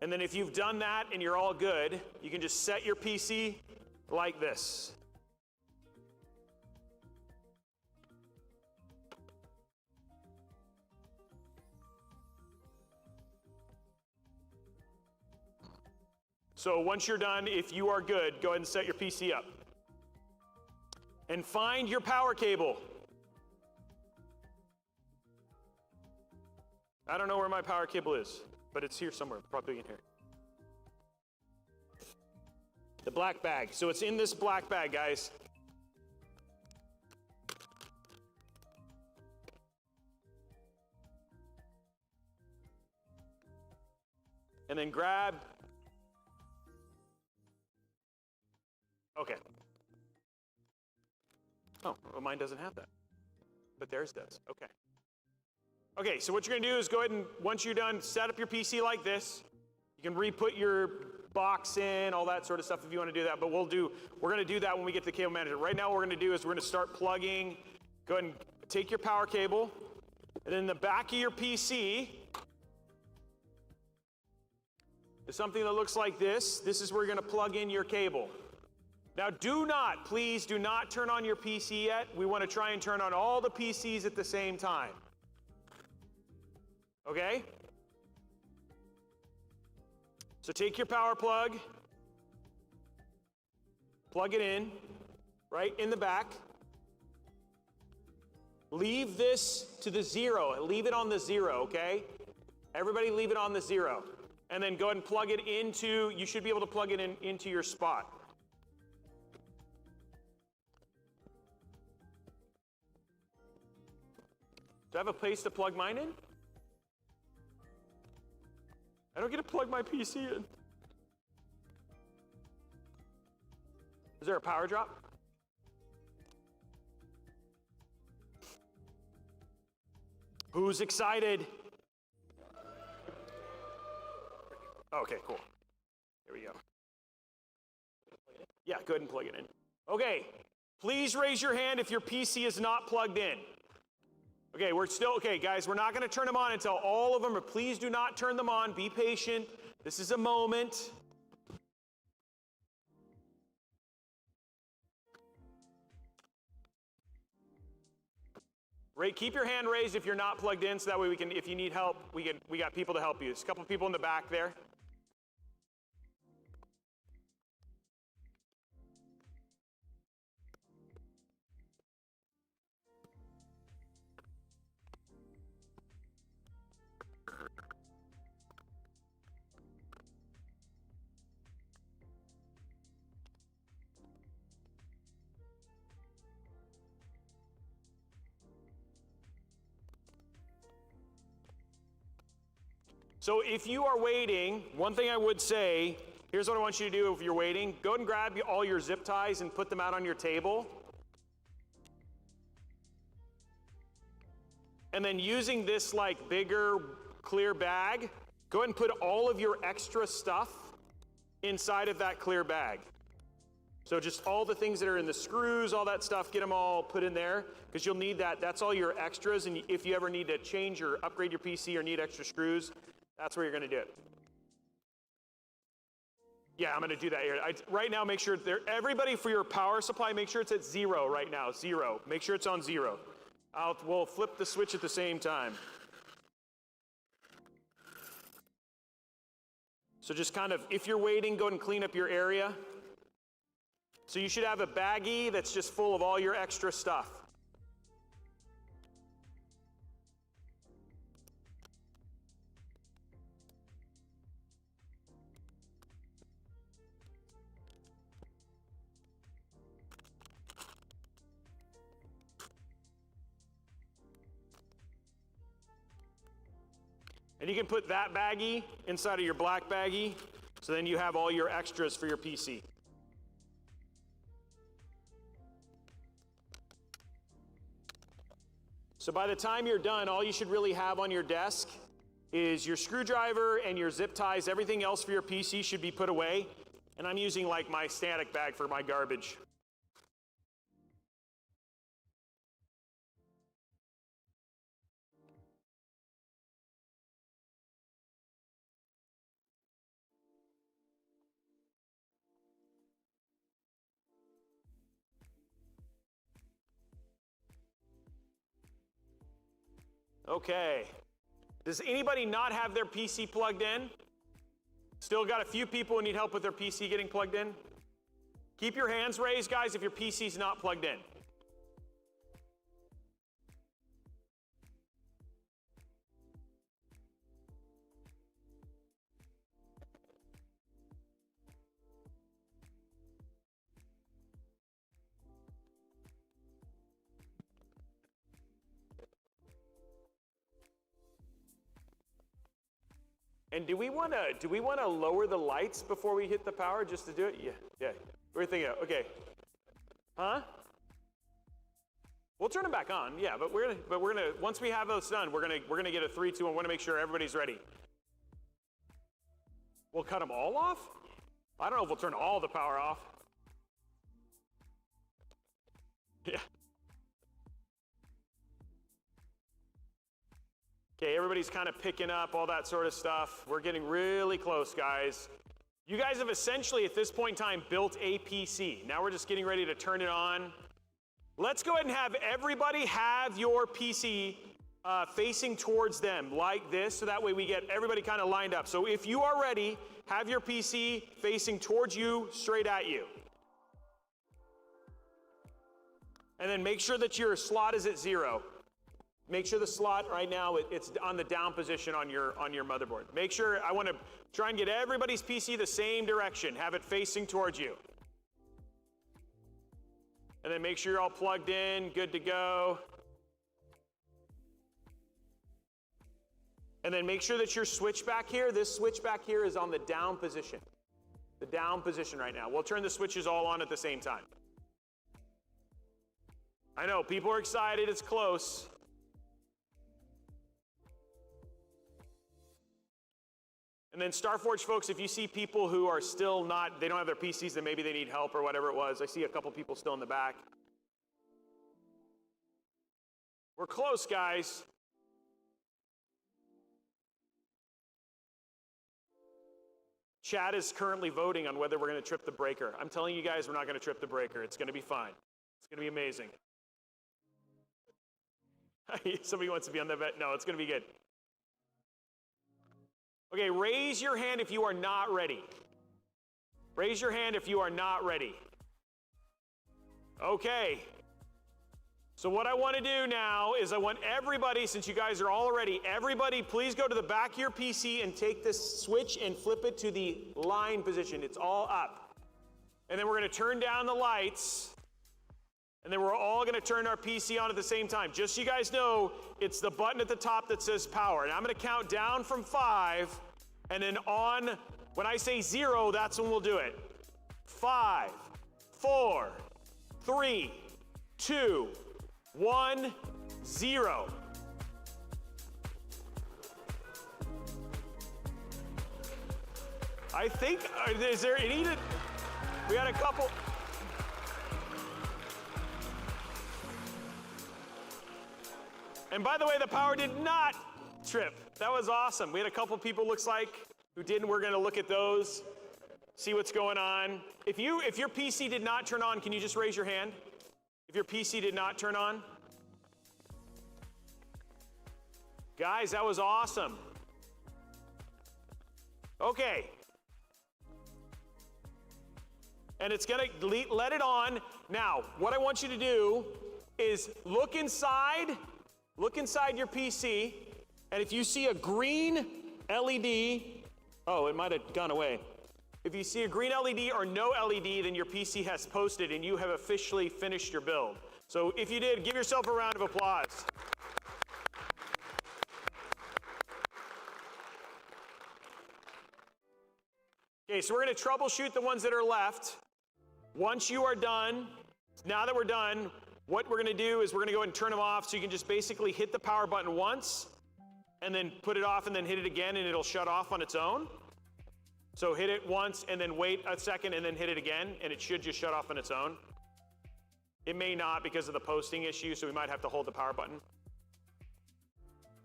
And then if you've done that and you're all good, you can just set your PC like this. So once you're done, if you are good, go ahead and set your PC up. And find your power cable. I don't know where my power cable is, but it's here somewhere, probably in here. The black bag. So it's in this black bag, guys. And then grab. Okay. Oh, well, mine doesn't have that. But theirs does. Okay. Okay, so what you're gonna do is go ahead and, once you're done, set up your PC like this. You can re-put your box in, all that sort of stuff if you wanna do that, but we're gonna do that when we get to the cable manager. Right now what we're gonna do is we're gonna start plugging. Go ahead and take your power cable, and in the back of your PC, is something that looks like this. This is where you're gonna plug in your cable. Now please do not turn on your PC yet. We wanna try and turn on all the PCs at the same time. Okay? So take your power plug, plug it in, right in the back. Leave this to the 0, leave it on the 0, okay? Everybody leave it on the 0. And then go ahead and plug it into, you should be able to plug it into your spot. Do I have a place to plug mine in? I don't get to plug my PC in. Is there a power drop? Who's excited? Okay, cool. Here we go. Yeah, go ahead and plug it in. Okay, please raise your hand if your PC is not plugged in. Okay, okay, guys, we're not gonna turn them on until all of them are, please do not turn them on, be patient. This is a moment. Keep your hand raised if you're not plugged in, so that way we can, if you need help, we got people to help you. There's a couple people in the back there. So if you are waiting, one thing I would say, here's what I want you to do if you're waiting. Go ahead and grab all your zip ties and put them out on your table. And then using this like bigger clear bag, go ahead and put all of your extra stuff inside of that clear bag. So just all the things that are in the screws, all that stuff, get them all put in there, because you'll need that. That's all your extras, and if you ever need to change or upgrade your PC or need extra screws, that's where you're gonna do it. Yeah, I'm gonna do that here. Right now, make sure everybody for your power supply, make sure it's at 0 right now, 0. Make sure it's on 0. We'll flip the switch at the same time. So just kind of, if you're waiting, go ahead and clean up your area. So you should have a baggie that's just full of all your extra stuff. And you can put that baggie inside of your black baggie, so then you have all your extras for your PC. So by the time you're done, all you should really have on your desk is your screwdriver and your zip ties. Everything else for your PC should be put away. And I'm using like my static bag for my garbage. Okay. Does anybody not have their PC plugged in? Still got a few people who need help with their PC getting plugged in? Keep your hands raised, guys, if your PC's not plugged in. And do we want to lower the lights before we hit the power just to do it? Yeah. We're thinking, okay. Huh? We'll turn them back on. Yeah, but we're gonna once we have those done, we're gonna get a 3, 2, 1. Want to make sure everybody's ready. We'll cut them all off? I don't know if we'll turn all the power off. Yeah. Okay, everybody's kind of picking up all that sort of stuff. We're getting really close, guys. You guys have essentially, at this point in time, built a PC. Now we're just getting ready to turn it on. Let's go ahead and have everybody have your PC facing towards them like this, so that way we get everybody kind of lined up. So if you are ready, have your PC facing towards you, straight at you. And then make sure that your slot is at 0. Make sure the slot right now, it's on the down position on your motherboard. Make sure, I want to try and get everybody's PC the same direction. Have it facing towards you. And then make sure you're all plugged in, good to go. And then make sure that your switch back here, this switch back here is on the down position. The down position right now. We'll turn the switches all on at the same time. I know, people are excited, it's close. And then Starforge folks, if you see people who are still not, they don't have their PCs, then maybe they need help or whatever it was. I see a couple people still in the back. We're close, guys. Chat is currently voting on whether we're going to trip the breaker. I'm telling you guys, we're not going to trip the breaker. It's going to be fine. It's going to be amazing. Somebody wants to be on the vet. No, it's going to be good. Okay, raise your hand if you are not ready. Raise your hand if you are not ready. Okay. So what I want to do now is I want everybody, since you guys are all ready, everybody please go to the back of your PC and take this switch and flip it to the line position. It's all up. And then we're going to turn down the lights. And then we're all going to turn our PC on at the same time. Just so you guys know, it's the button at the top that says power. And I'm going to count down from 5, and then on, when I say 0, that's when we'll do it. 5, 4, 3, 2, 1, 0. I think, is there any, we had a couple. And by the way, the power did not trip. That was awesome. We had a couple people, looks like, who didn't. We're going to look at those, see what's going on. If your PC did not turn on, can you just raise your hand? If your PC did not turn on? Guys, that was awesome. Okay. And it's going to let it on. Now, what I want you to do is look inside your PC, and if you see a green LED, oh, it might have gone away. If you see a green LED or no LED, then your PC has posted and you have officially finished your build. So if you did, give yourself a round of applause. Okay, so we're gonna troubleshoot the ones that are left. Once you are done, now that we're done, what we're gonna do is we're gonna go ahead and turn them off, so you can just basically hit the power button once, and then put it off and then hit it again, and it'll shut off on its own. So hit it once and then wait a second and then hit it again, and it should just shut off on its own. It may not because of the posting issue, so we might have to hold the power button.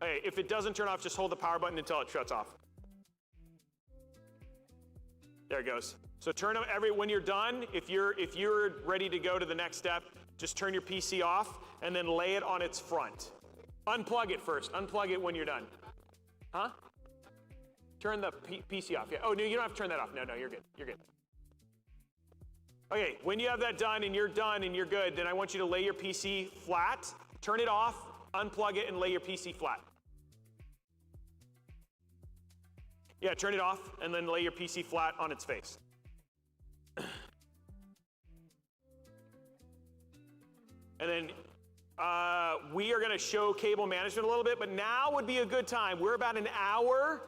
Okay, if it doesn't turn off, just hold the power button until it shuts off. There it goes. So turn them when you're done, if you're ready to go to the next step, just turn your PC off and then lay it on its front. Unplug it first. Unplug it when you're done. Huh? Turn the PC off. Yeah. Oh, no, you don't have to turn that off. No, you're good. You're good. Okay, when you have that done and you're good, then I want you to lay your PC flat, turn it off, unplug it, and lay your PC flat. Yeah, turn it off and then lay your PC flat on its face. And then we are gonna show cable management a little bit, but now would be a good time. We're about an hour,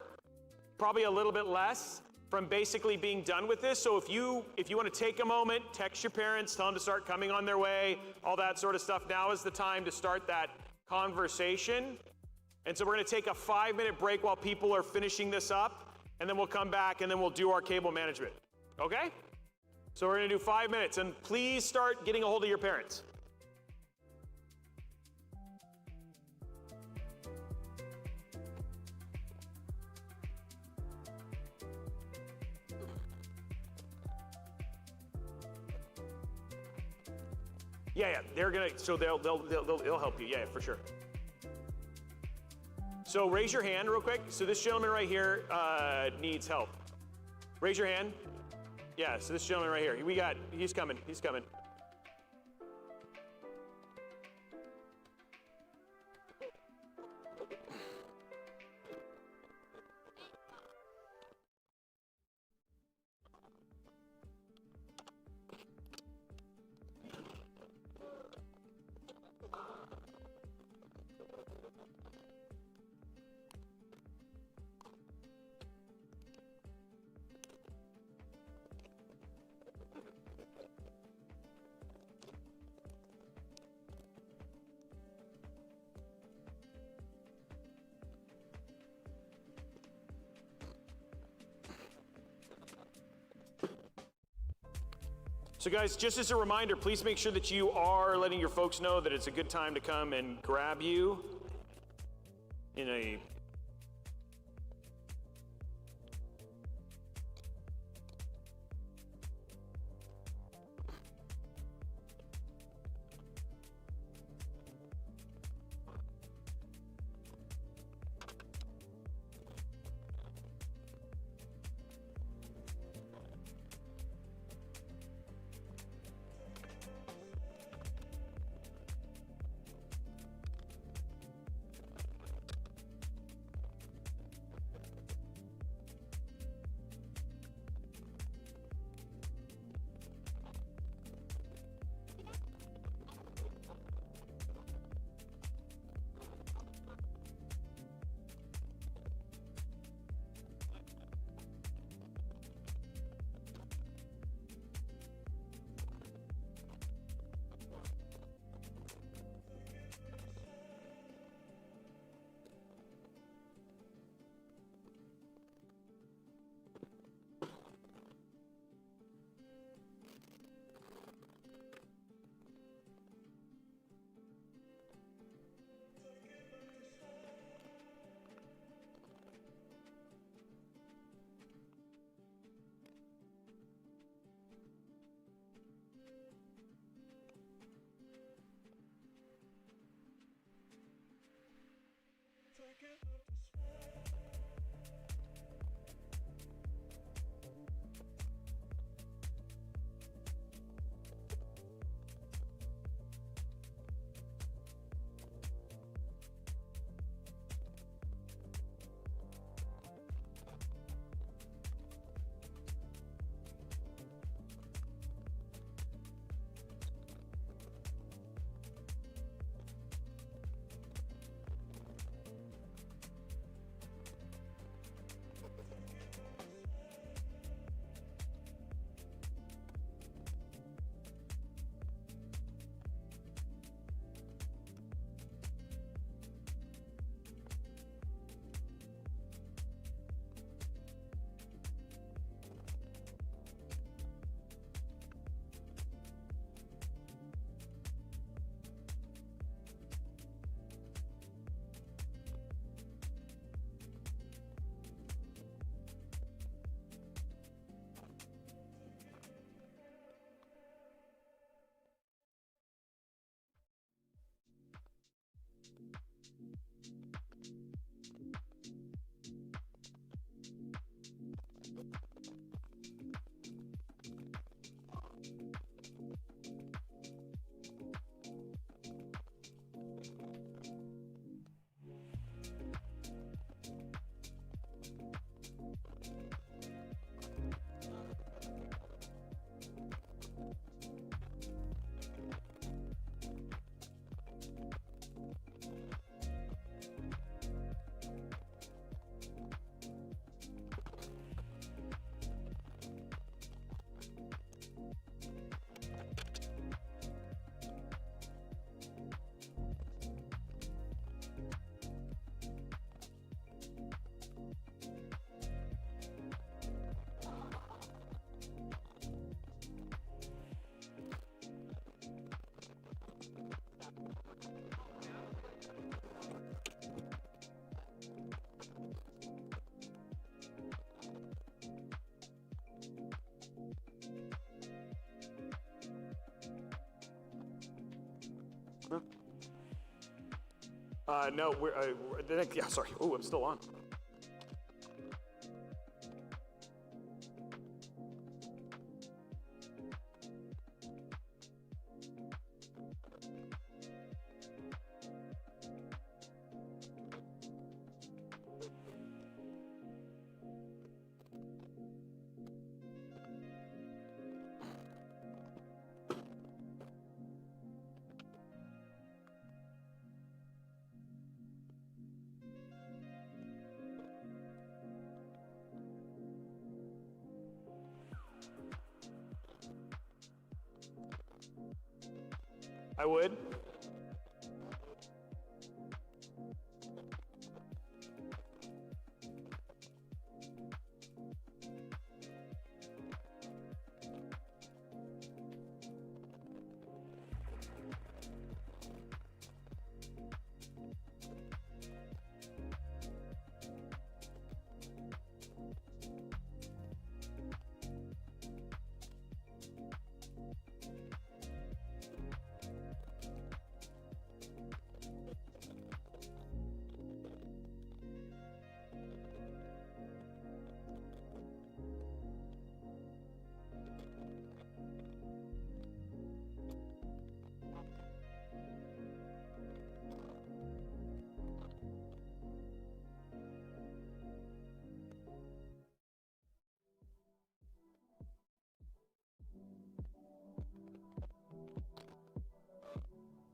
probably a little bit less, from basically being done with this. So if you want to take a moment, text your parents, tell them to start coming on their way, all that sort of stuff, now is the time to start that conversation. And so we're going to take a 5-minute break while people are finishing this up, and then we'll come back and then we'll do our cable management. Okay? So we're going to do 5 minutes, and please start getting a hold of your parents. Yeah, they're gonna, so they'll help you, yeah, for sure. So raise your hand real quick. So this gentleman right here needs help. Raise your hand. Yeah, so this gentleman right here, he's coming. So guys, just as a reminder, please make sure that you are letting your folks know that it's a good time to come and grab you in a No, yeah, sorry. Oh, I'm still on. I would.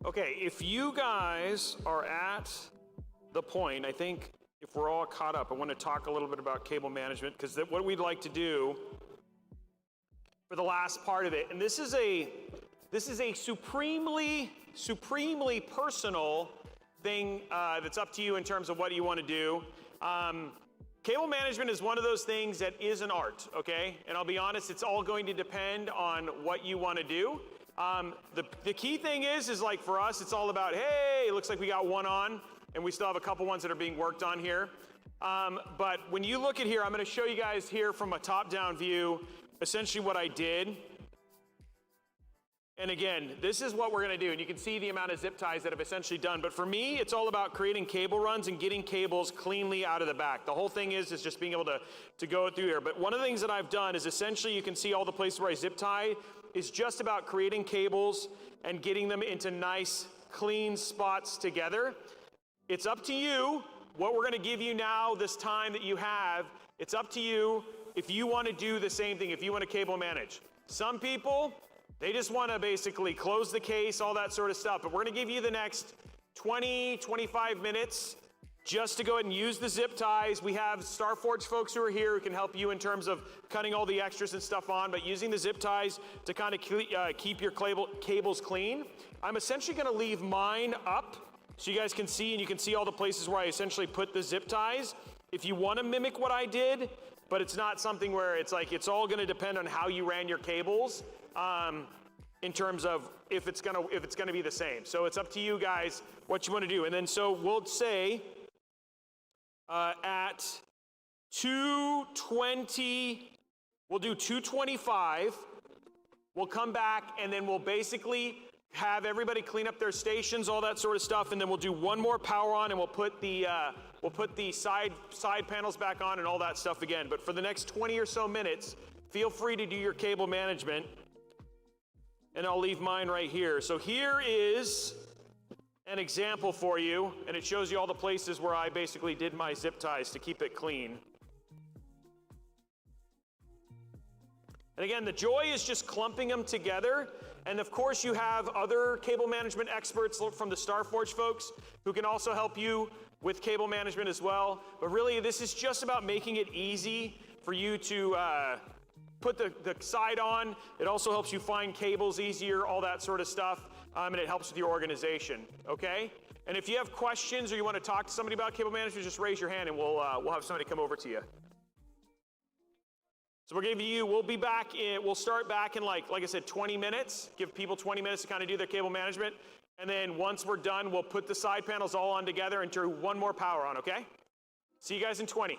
Okay, if you guys are at the point, I think if we're all caught up, I want to talk a little bit about cable management, because what we'd like to do for the last part of it, and this is a supremely personal thing that's up to you in terms of what you want to do. Cable management is one of those things that is an art, okay? And I'll be honest, it's all going to depend on what you want to do. The key thing is like for us, it's all about, hey, it looks like we got one on, and we still have a couple ones that are being worked on here. But when you look at here, I'm going to show you guys here from a top-down view, essentially what I did. And again, this is what we're going to do, and you can see the amount of zip ties that I've essentially done. But for me, it's all about creating cable runs and getting cables cleanly out of the back. The whole thing is just being able to go through here. But one of the things that I've done is essentially you can see all the places where I zip tie is just about creating cables and getting them into nice, clean spots together. It's up to you what we're going to give you now, this time that you have. It's up to you if you want to do the same thing, if you want to cable manage. Some people, they just want to basically close the case, all that sort of stuff. But we're going to give you the next 20, 25 minutes just to go ahead and use the zip ties. We have Starforge folks who are here who can help you in terms of cutting all the extras and stuff on, but using the zip ties to kind of keep your cables clean. I'm essentially going to leave mine up so you guys can see, and you can see all the places where I essentially put the zip ties. If you want to mimic what I did, but it's not something where it's like, it's all going to depend on how you ran your cables. In terms of if it's gonna be the same. So it's up to you guys what you want to do. And then so we'll say at 2:20, we'll do 2:25. We'll come back and then we'll basically have everybody clean up their stations, all that sort of stuff, and then we'll do one more power on and we'll put the side panels back on and all that stuff again. But for the next 20 or so minutes, feel free to do your cable management. And I'll leave mine right here. So here is an example for you, and it shows you all the places where I basically did my zip ties to keep it clean. And again, the joy is just clumping them together. And of course, you have other cable management experts from the Starforge folks who can also help you with cable management as well. But really, this is just about making it easy for you to put the side on. It also helps you find cables easier, all that sort of stuff, and it helps with your organization, okay? And if you have questions or you want to talk to somebody about cable management, just raise your hand and we'll have somebody come over to you. So we'll be back we'll start back in like I said, 20 minutes, give people 20 minutes to kind of do their cable management. And then once we're done, we'll put the side panels all on together and turn one more power on, okay? See you guys in 20.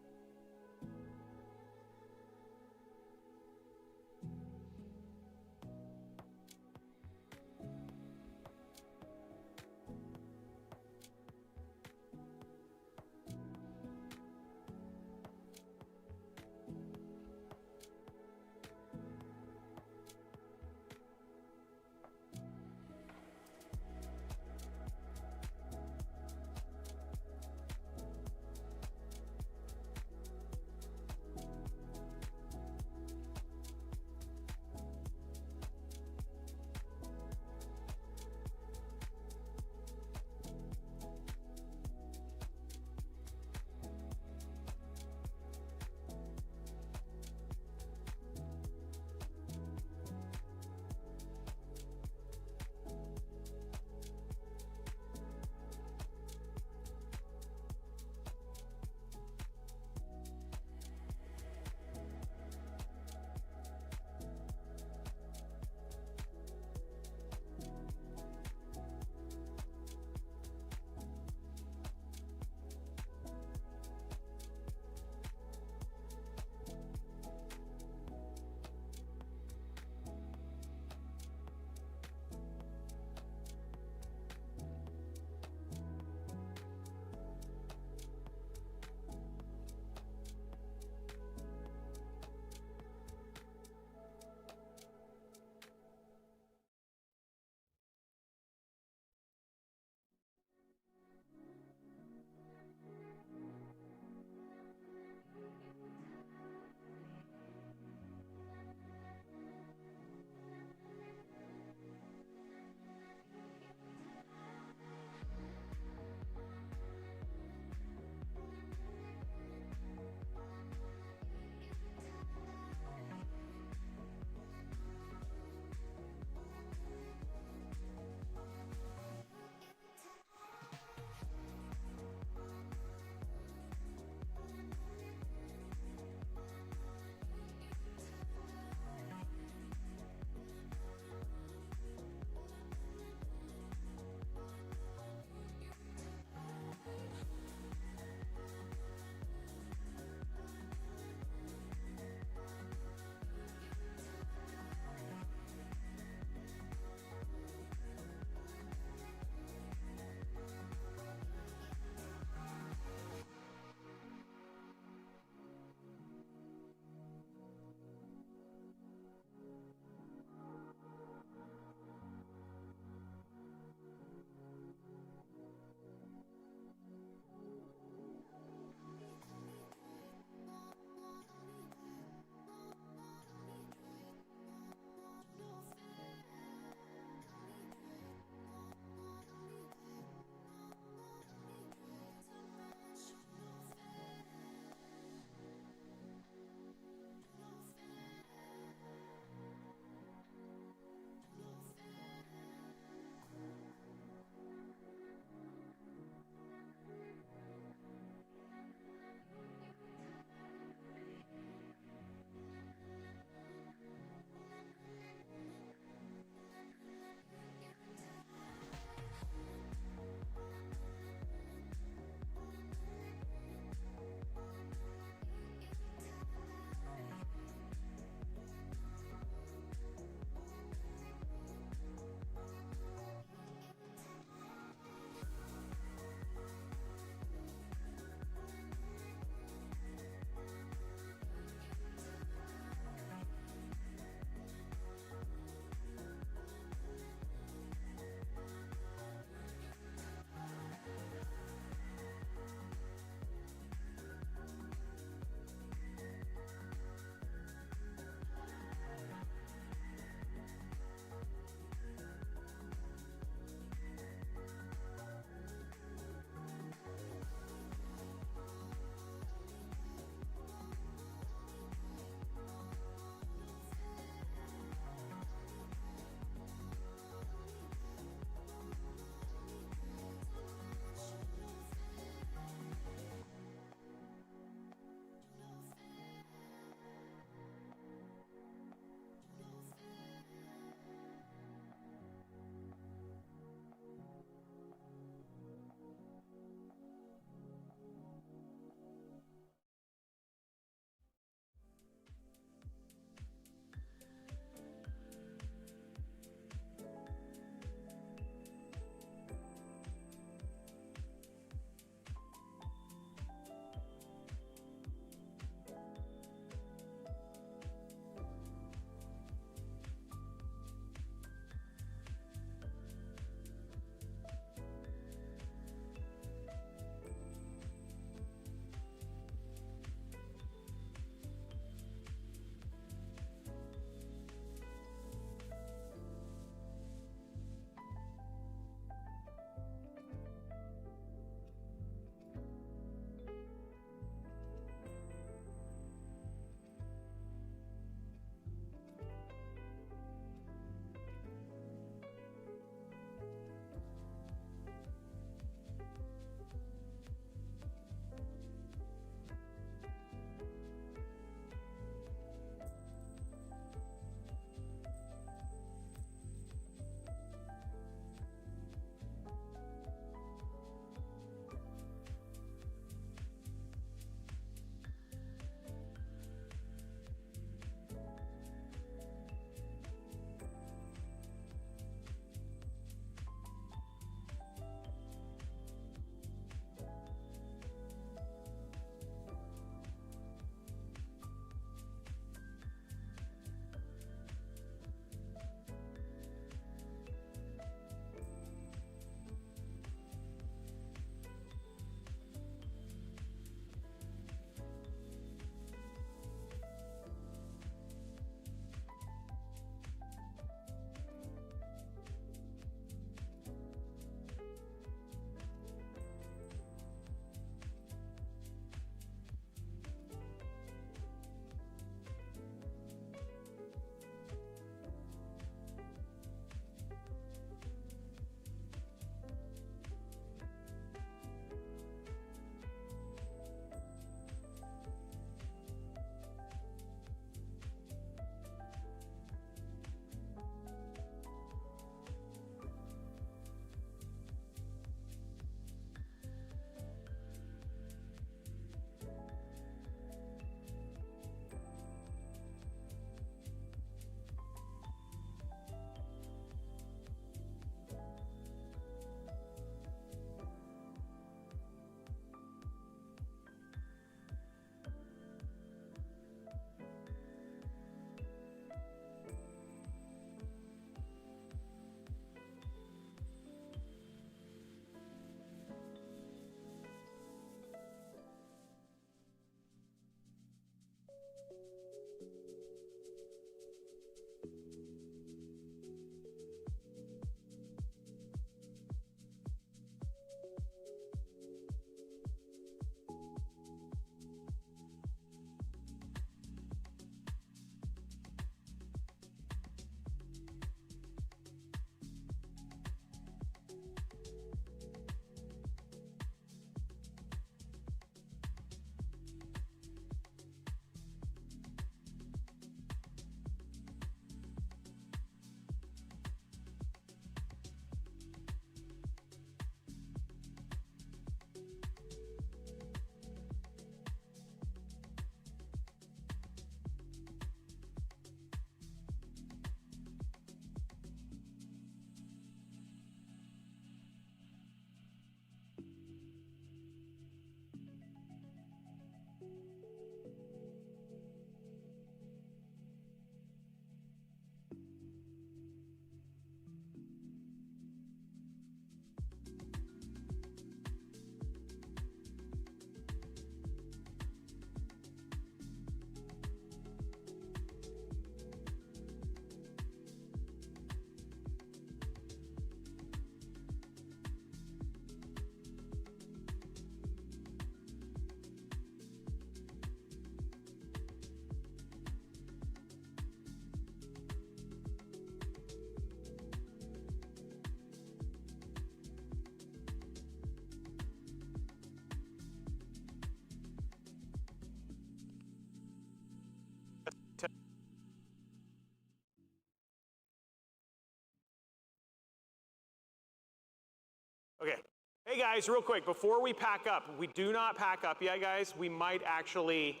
Okay. Hey guys, real quick, before we pack up, we do not pack up yet, guys. We might actually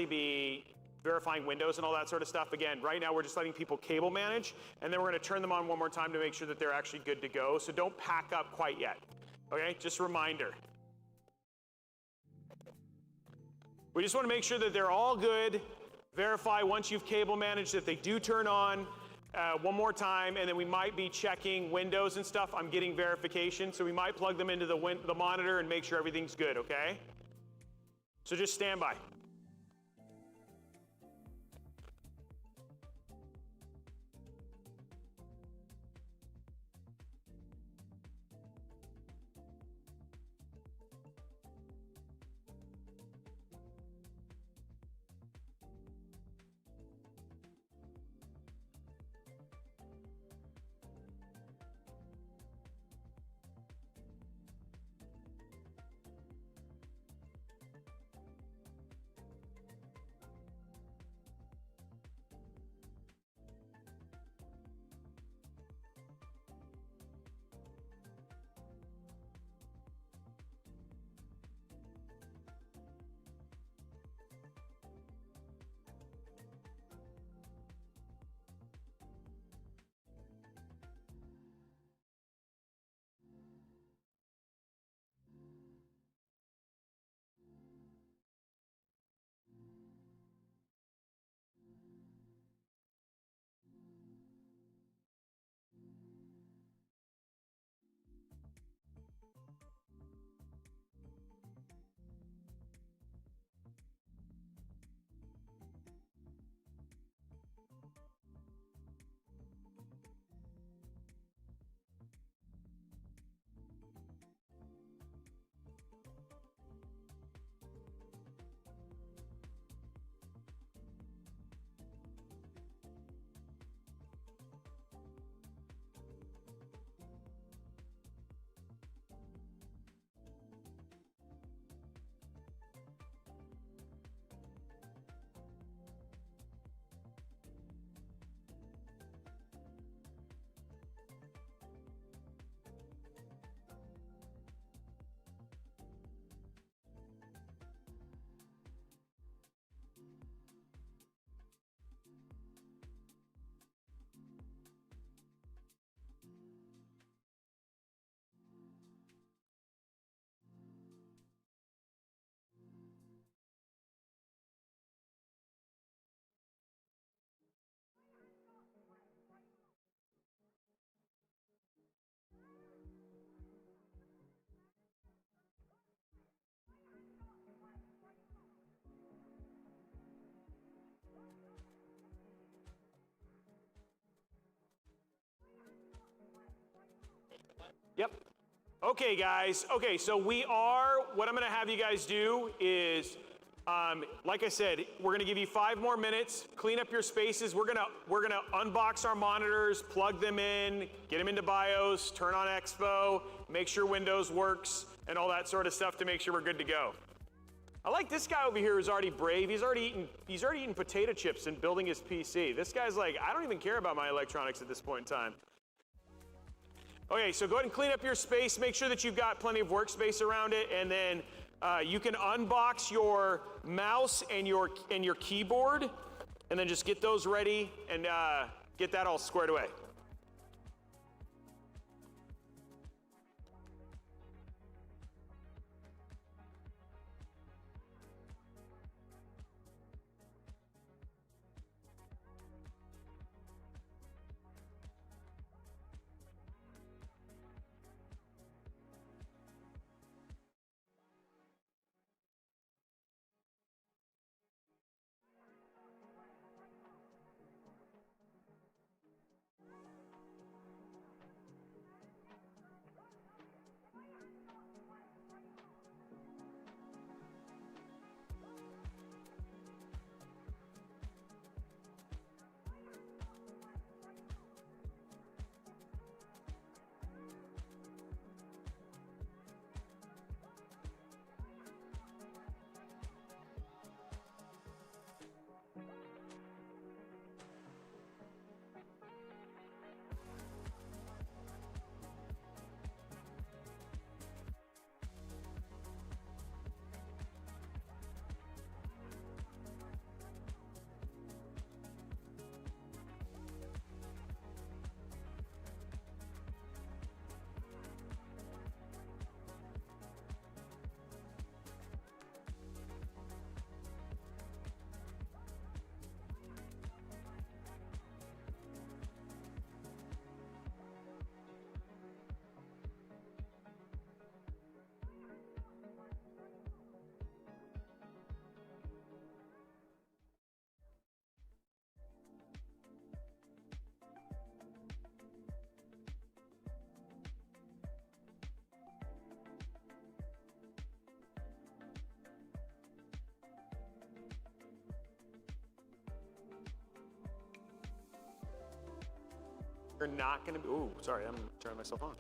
be verifying Windows and all that sort of stuff. Again, right now we're just letting people cable manage, and then we're gonna turn them on one more time to make sure that they're actually good to go. So don't pack up quite yet. Okay, just a reminder. We just wanna make sure that they're all good. Verify once you've cable managed that they do turn on. One more time, and then we might be checking Windows and stuff. I'm getting verification, so we might plug them into the monitor and make sure everything's good, okay? So just stand by. Yep. Okay, guys. Okay, so what I'm gonna have you guys do is, like I said, we're gonna give you 5 more minutes, clean up your spaces. We're gonna unbox our monitors, plug them in, get them into BIOS, turn on Expo, make sure Windows works, and all that sort of stuff to make sure we're good to go. I like this guy over here who's already brave. He's already eating potato chips and building his PC. This guy's like, I don't even care about my electronics at this point in time. Okay, so go ahead and clean up your space. Make sure that you've got plenty of workspace around it, and then you can unbox your mouse and your keyboard, and then just get those ready and get that all squared away. You're not gonna be, ooh, sorry, I'm turning myself on.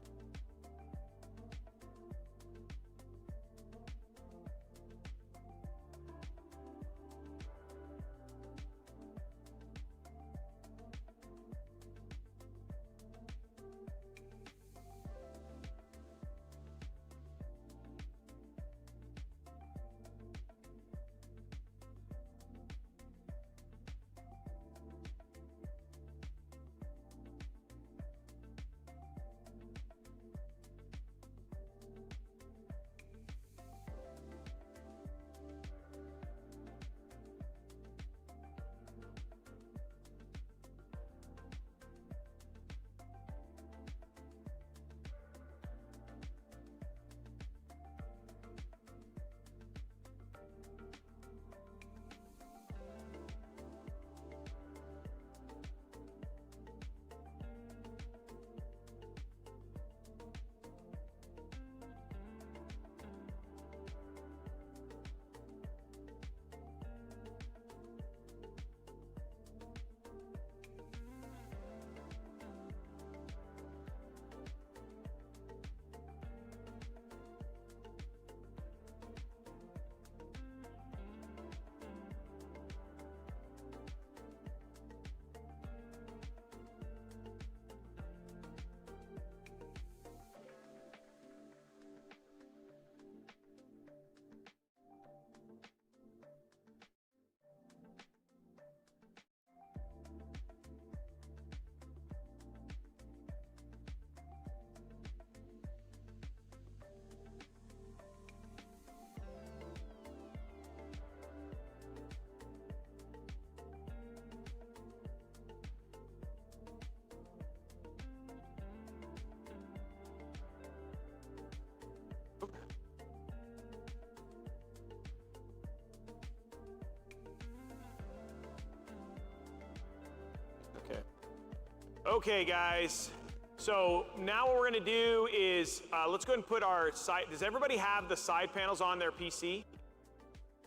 Okay, guys. So now what we're gonna do is, let's go ahead and put our side, does everybody have the side panels on their PC?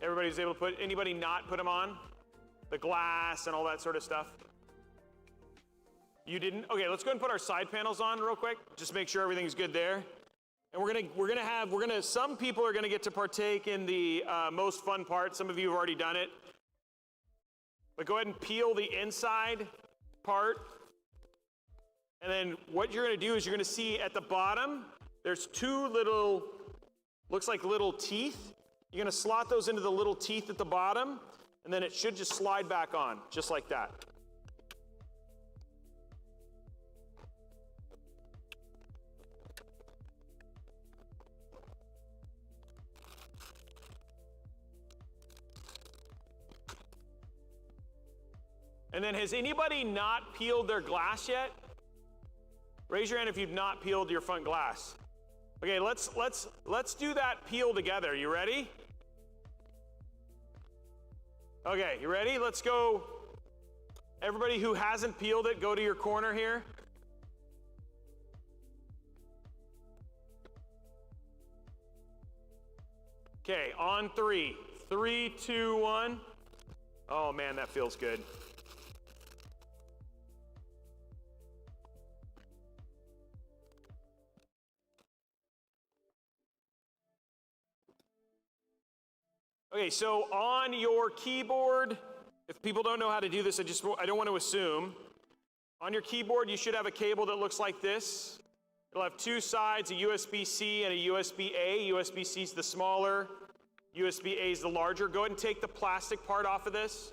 Everybody's able to put, anybody not put them on? The glass and all that sort of stuff? You didn't? Okay, let's go ahead and put our side panels on real quick, just make sure everything's good there. And some people are gonna get to partake in the most fun part. Some of you have already done it. But go ahead and peel the inside part. And then what you're gonna do is you're gonna see at the bottom, there's two little, looks like little teeth. You're gonna slot those into the little teeth at the bottom, and then it should just slide back on, just like that. And then has anybody not peeled their glass yet? Raise your hand if you've not peeled your front glass. Okay, let's do that peel together. You ready? Okay, you ready? Let's go. Everybody who hasn't peeled it, go to your corner here. Okay, on three. 3, 2, 1. Oh man, that feels good. Okay, so on your keyboard, if people don't know how to do this, I don't want to assume. On your keyboard, you should have a cable that looks like this. It'll have two sides, a USB-C and a USB-A. USB-C is the smaller, USB-A is the larger. Go ahead and take the plastic part off of this.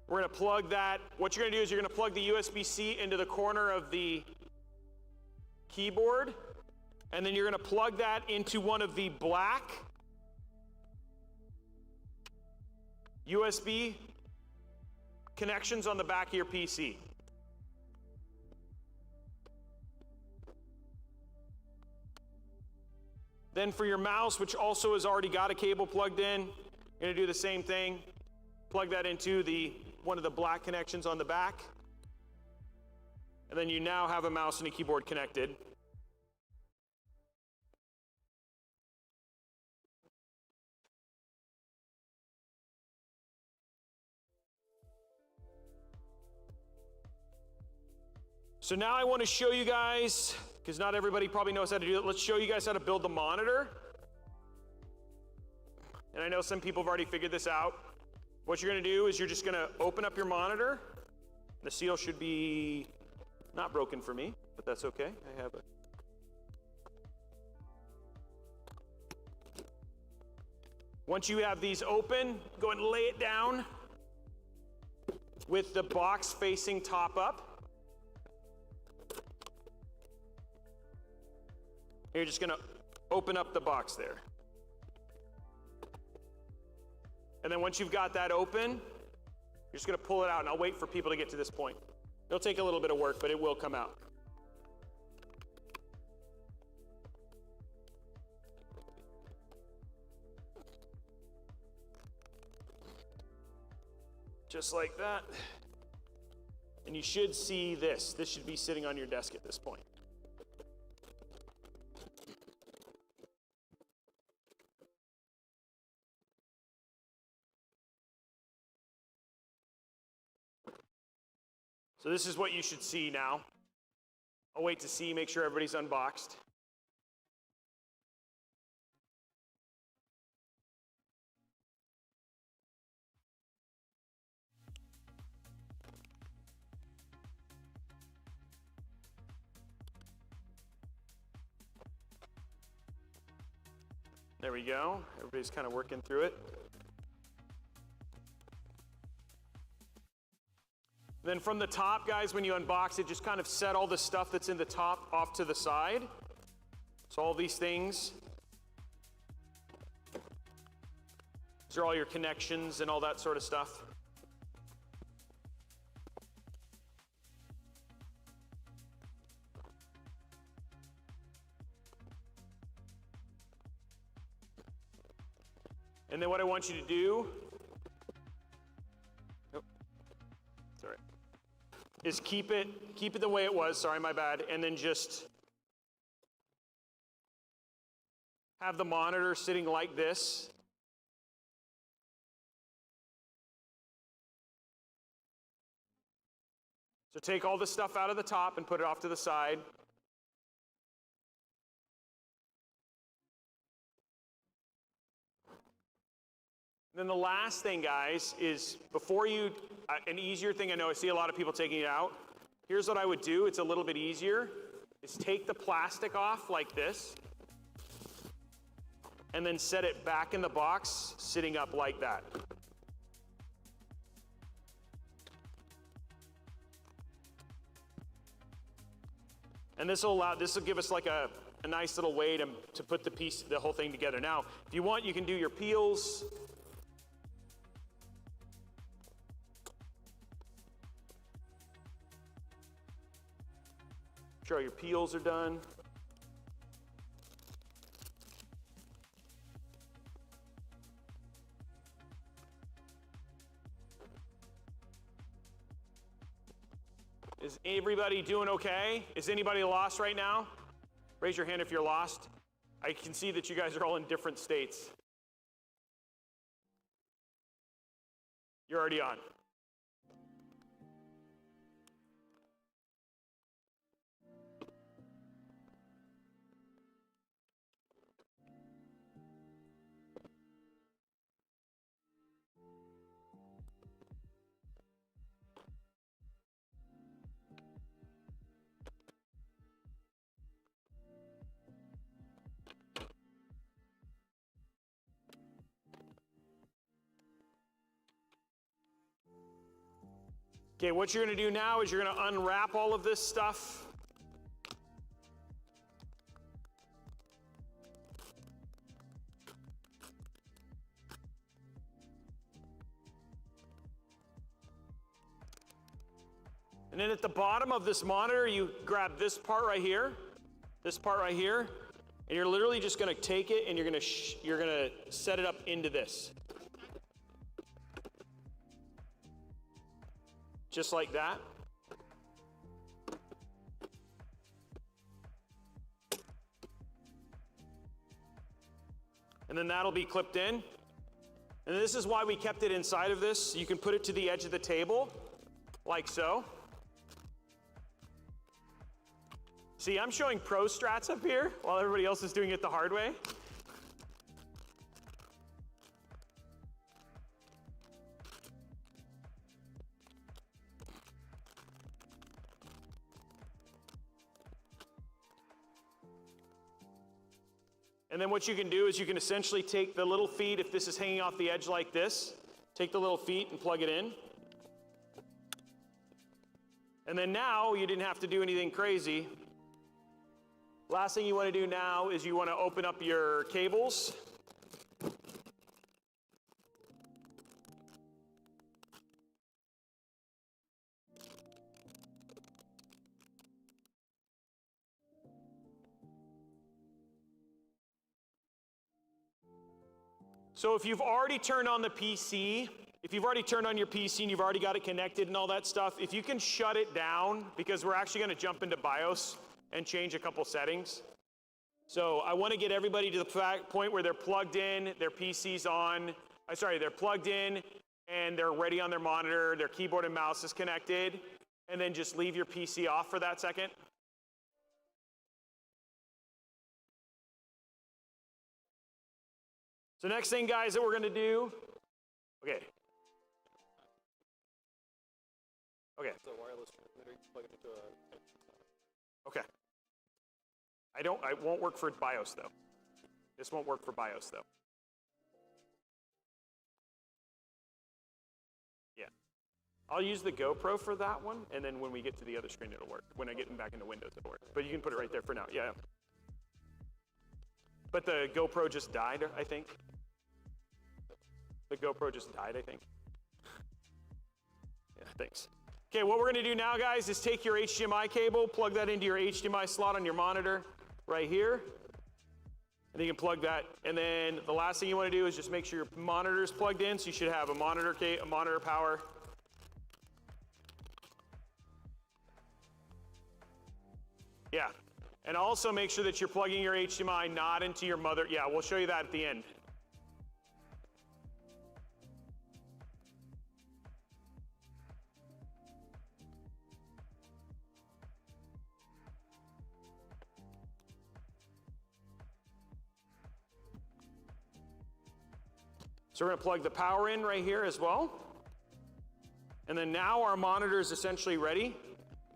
We're gonna plug that. What you're gonna do is you're gonna plug the USB-C into the corner of the keyboard, and then you're gonna plug that into one of the black USB connections on the back of your PC. Then for your mouse, which also has already got a cable plugged in, you're gonna do the same thing. Plug that into one of the black connections on the back. And then you now have a mouse and a keyboard connected. So now I want to show you guys, because not everybody probably knows how to do it. Let's show you guys how to build the monitor. And I know some people have already figured this out. What you're going to do is you're just going to open up your monitor. The seal should be not broken for me, but that's okay. I have it. Once you have these open, go and lay it down with the box facing top up. You're just going to open up the box there. And then once you've got that open, you're just going to pull it out, and I'll wait for people to get to this point. It'll take a little bit of work, but it will come out. Just like that. And you should see this. This should be sitting on your desk at this point. So this is what you should see now. I'll wait to see, make sure everybody's unboxed. There we go. Everybody's kind of working through it. Then from the top, guys, when you unbox it, just kind of set all the stuff that's in the top off to the side. So all these things. These are all your connections and all that sort of stuff. And then what I want you to do, is keep it the way it was, sorry, my bad, and then just have the monitor sitting like this. So take all the stuff out of the top and put it off to the side. Then the last thing, guys, is before you, an easier thing I know, I see a lot of people taking it out. Here's what I would do, it's a little bit easier, is take the plastic off like this, and then set it back in the box, sitting up like that. And this will give us like a nice little way to put the whole thing together. Now, if you want, you can do your peels. Sure, all your peels are done. Is everybody doing okay? Is anybody lost right now? Raise your hand if you're lost. I can see that you guys are all in different states. You're already on. Okay, what you're going to do now is you're going to unwrap all of this stuff. And then at the bottom of this monitor, you grab this part right here, and you're literally just going to take it and you're going to set it up into this. Just like that. And then that'll be clipped in. And this is why we kept it inside of this. You can put it to the edge of the table, like so. See, I'm showing pro strats up here while everybody else is doing it the hard way. And then what you can do is you can essentially take the little feet, if this is hanging off the edge like this, take the little feet and plug it in. And then now you didn't have to do anything crazy. Last thing you want to do now is you want to open up your cables. So if you've already turned on the PC, if you've already turned on your PC and you've already got it connected and all that stuff, if you can shut it down, because we're actually going to jump into BIOS and change a couple settings. So I want to get everybody to the point where they're plugged in, their PC's on, they're plugged in and they're ready on their monitor, their keyboard and mouse is connected, and then just leave your PC off for that second. So next thing, guys, that we're going to do, okay. It's a wireless transmitter, you plug it into a... Okay. It won't work for BIOS, though. This won't work for BIOS, though. Yeah. I'll use the GoPro for that one, and then when we get to the other screen, it'll work. When I get back into Windows, it'll work. But you can put it right there for now, yeah. But the GoPro just died, I think. The GoPro just died, I think. Yeah, thanks. Okay, what we're gonna do now, guys, is take your HDMI cable, plug that into your HDMI slot on your monitor right here. And then you can plug that. And then the last thing you wanna do is just make sure your monitor is plugged in. So you should have a monitor power. Yeah, and also make sure that you're plugging your HDMI not into your mother. Yeah, we'll show you that at the end. So we're going to plug the power in right here as well. And then now our monitor is essentially ready.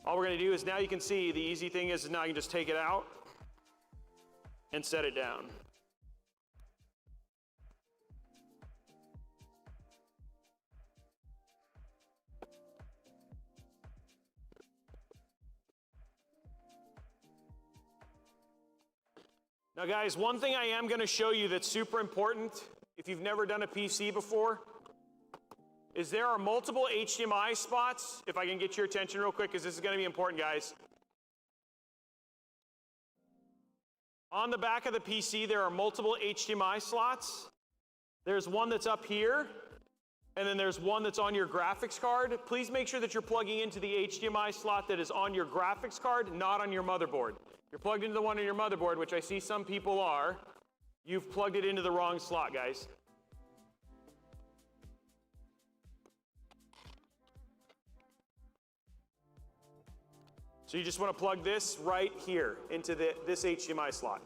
All we're going to do is now you can see the easy thing is now you can just take it out and set it down. Now guys, one thing I am going to show you that's super important if you've never done a PC before is there are multiple HDMI spots. If I can get your attention real quick, because this is going to be important, guys. On the back of the PC, there are multiple HDMI slots. There's one that's up here, and then there's one that's on your graphics card. Please make sure that you're plugging into the HDMI slot that is on your graphics card, not on your motherboard. You're plugged into the one on your motherboard, which I see some people are. You've plugged it into the wrong slot, guys. So you just want to plug this right here into this HDMI slot.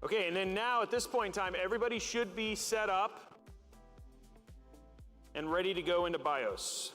Okay, and then now at this point in time, everybody should be set up and ready to go into BIOS.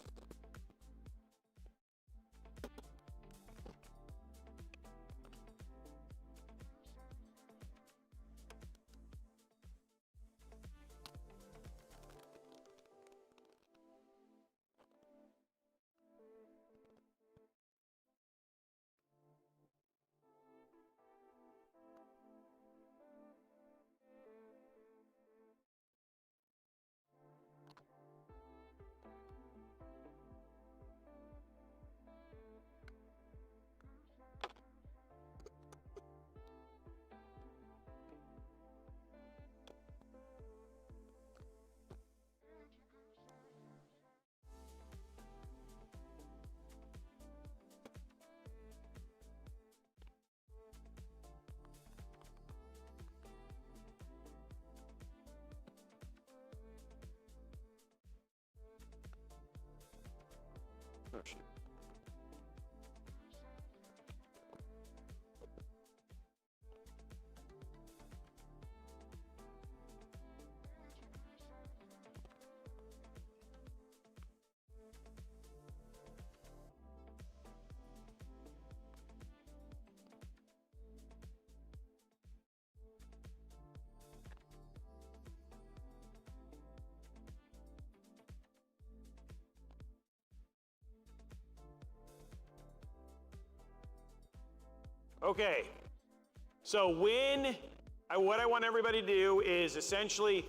Okay, so what I want everybody to do is essentially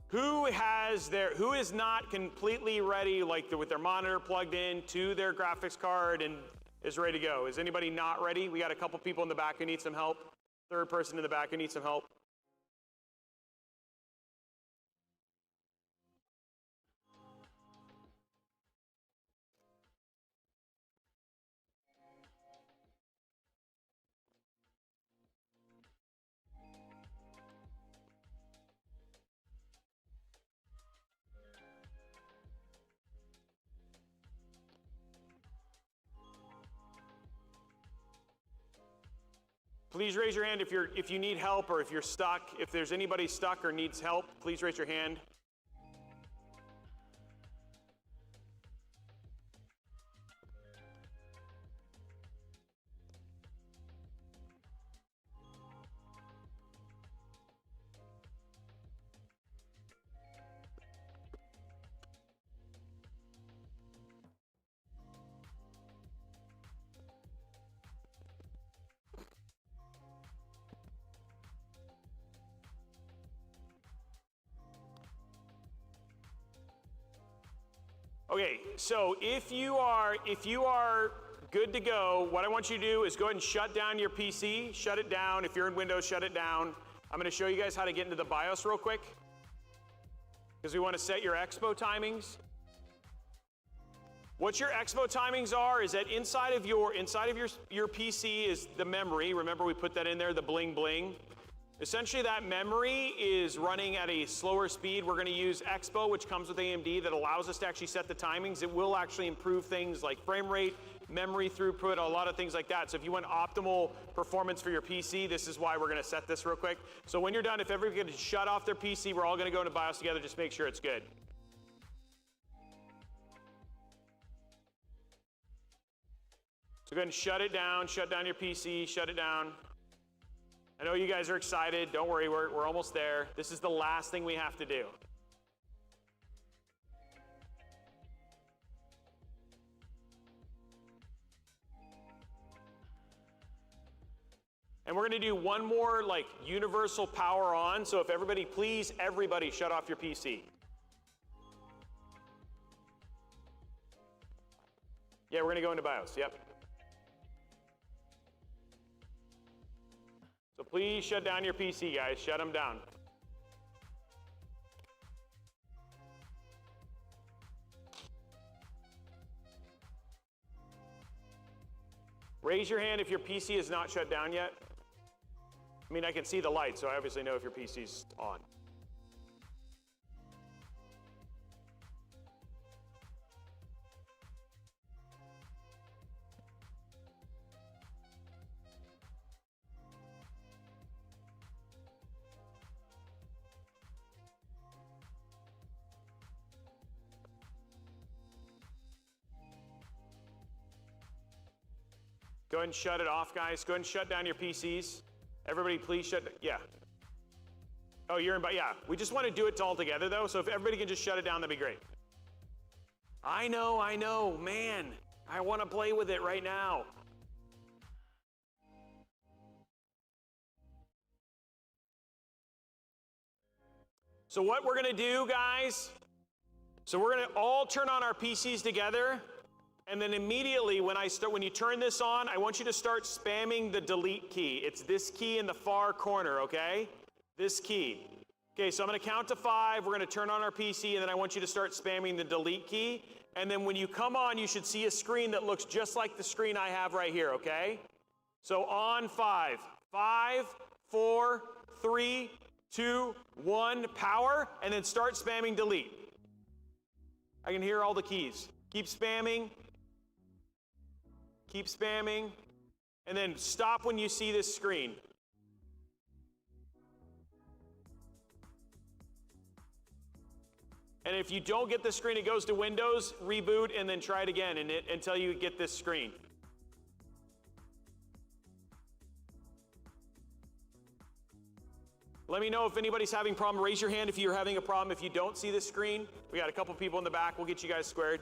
who is not completely ready, like with their monitor plugged in to their graphics card and is ready to go. Is anybody not ready? We got a couple people in the back who need some help. Third person in the back who needs some help. Please raise your hand if you need help or if you're stuck. If there's anybody stuck or needs help, please raise your hand. Okay, so if you are good to go, what I want you to do is go ahead and shut down your PC, shut it down. If you're in Windows, shut it down. I'm gonna show you guys how to get into the BIOS real quick, because we wanna set your expo timings. What your expo timings are is that inside of your PC is the memory. Remember we put that in there, the bling bling. Essentially that memory is running at a slower speed. We're going to use Expo, which comes with AMD, that allows us to actually set the timings. It will actually improve things like frame rate, memory throughput, a lot of things like that. So if you want optimal performance for your PC, this is why we're going to set this real quick. So when you're done, if everybody can shut off their PC, we're all going to go into BIOS together, just make sure it's good. So go ahead and shut it down, shut down your PC, shut it down. I know you guys are excited. Don't worry, we're almost there. This is the last thing we have to do. And we're going to do one more like universal power on. So if everybody, please, everybody shut off your PC. Yeah, we're going to go into BIOS. Yep. So please shut down your PC, guys. Shut them down. Raise your hand if your PC is not shut down yet. I mean, I can see the light, so I obviously know if your PC's on. Go ahead and shut it off, guys. Go ahead and shut down your PCs. Everybody, please shut. Yeah. Oh, you're in. Yeah. We just want to do it all together, though. So if everybody can just shut it down, that'd be great. I know. Man, I want to play with it right now. So what we're going to do, guys, so we're going to all turn on our PCs together. And then immediately when you turn this on, I want you to start spamming the delete key. It's this key in the far corner, okay? This key. Okay, so I'm gonna count to 5, we're gonna turn on our PC, and then I want you to start spamming the delete key. And then when you come on, you should see a screen that looks just like the screen I have right here, okay? So on 5. 5, 4, 3, 2, 1, power, and then start spamming delete. I can hear all the keys. Keep spamming. Keep spamming. And then stop when you see this screen. And if you don't get the screen, it goes to Windows, reboot, and then try it again until you get this screen. Let me know if anybody's having a problem. Raise your hand if you're having a problem. If you don't see this screen, we got a couple people in the back. We'll get you guys squared.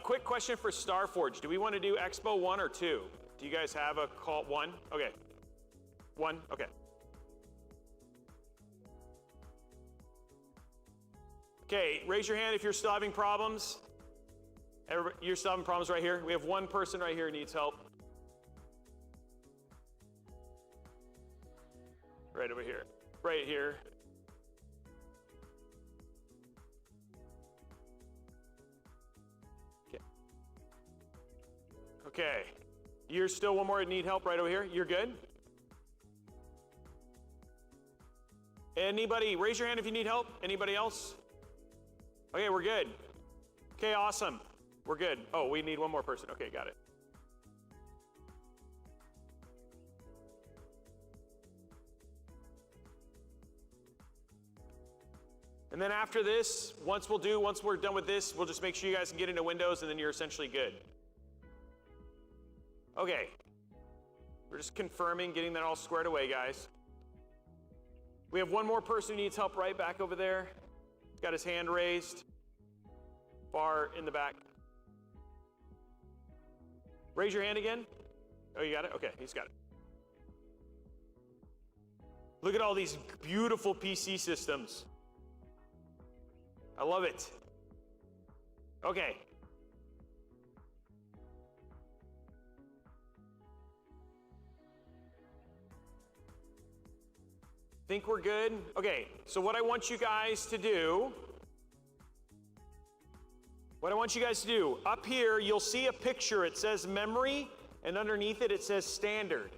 Quick question for Starforge. Do we want to do Expo 1 or 2? Do you guys have a call? 1? Okay. 1? Okay. Okay, raise your hand if you're still having problems. You're still having problems right here. We have one person right here who needs help. Right over here. Right here. Okay, you're still one more that need help right over here. You're good? Anybody, raise your hand if you need help. Anybody else? Okay, we're good. Okay, awesome. We're good. Oh, we need one more person. Okay, got it. And then after this, once we're done with this, we'll just make sure you guys can get into Windows and then you're essentially good. Okay, we're just confirming, getting that all squared away, guys. We have one more person who needs help right back over there. He's got his hand raised, far in the back. Raise your hand again. Oh, you got it? Okay, he's got it. Look at all these beautiful PC systems. I love it. Okay. Think we're good? Okay, so what I want you guys to do, up here you'll see a picture. It says memory, and underneath it, it says standard.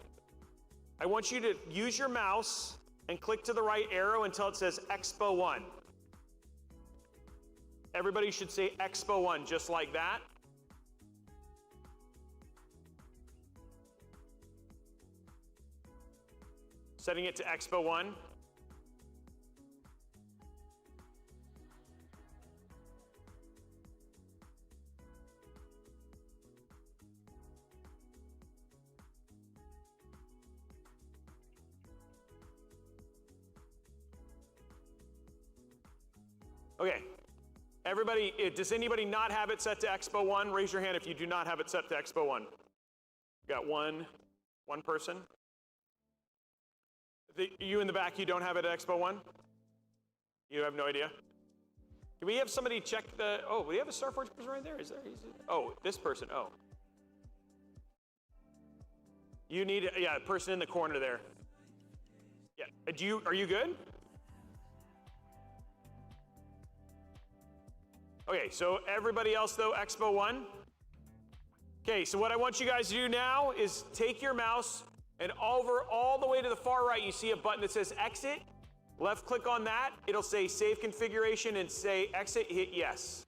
I want you to use your mouse and click to the right arrow until it says Expo 1. Everybody should say Expo 1, just like that. Setting it to Expo 1. Okay, everybody, does anybody not have it set to Expo 1? Raise your hand if you do not have it set to Expo 1. Got one person. You in the back, you don't have it at Expo 1? You have no idea? Can we have somebody check the, oh, we have a Starforge person right there, is there? Oh, this person, oh. You need, yeah, person in the corner there. Yeah, are you good? Okay, so everybody else though, Expo 1. Okay, so what I want you guys to do now is take your mouse and over all the way to the far right, you see a button that says exit. Left click on that, it'll say save configuration and say exit, hit yes.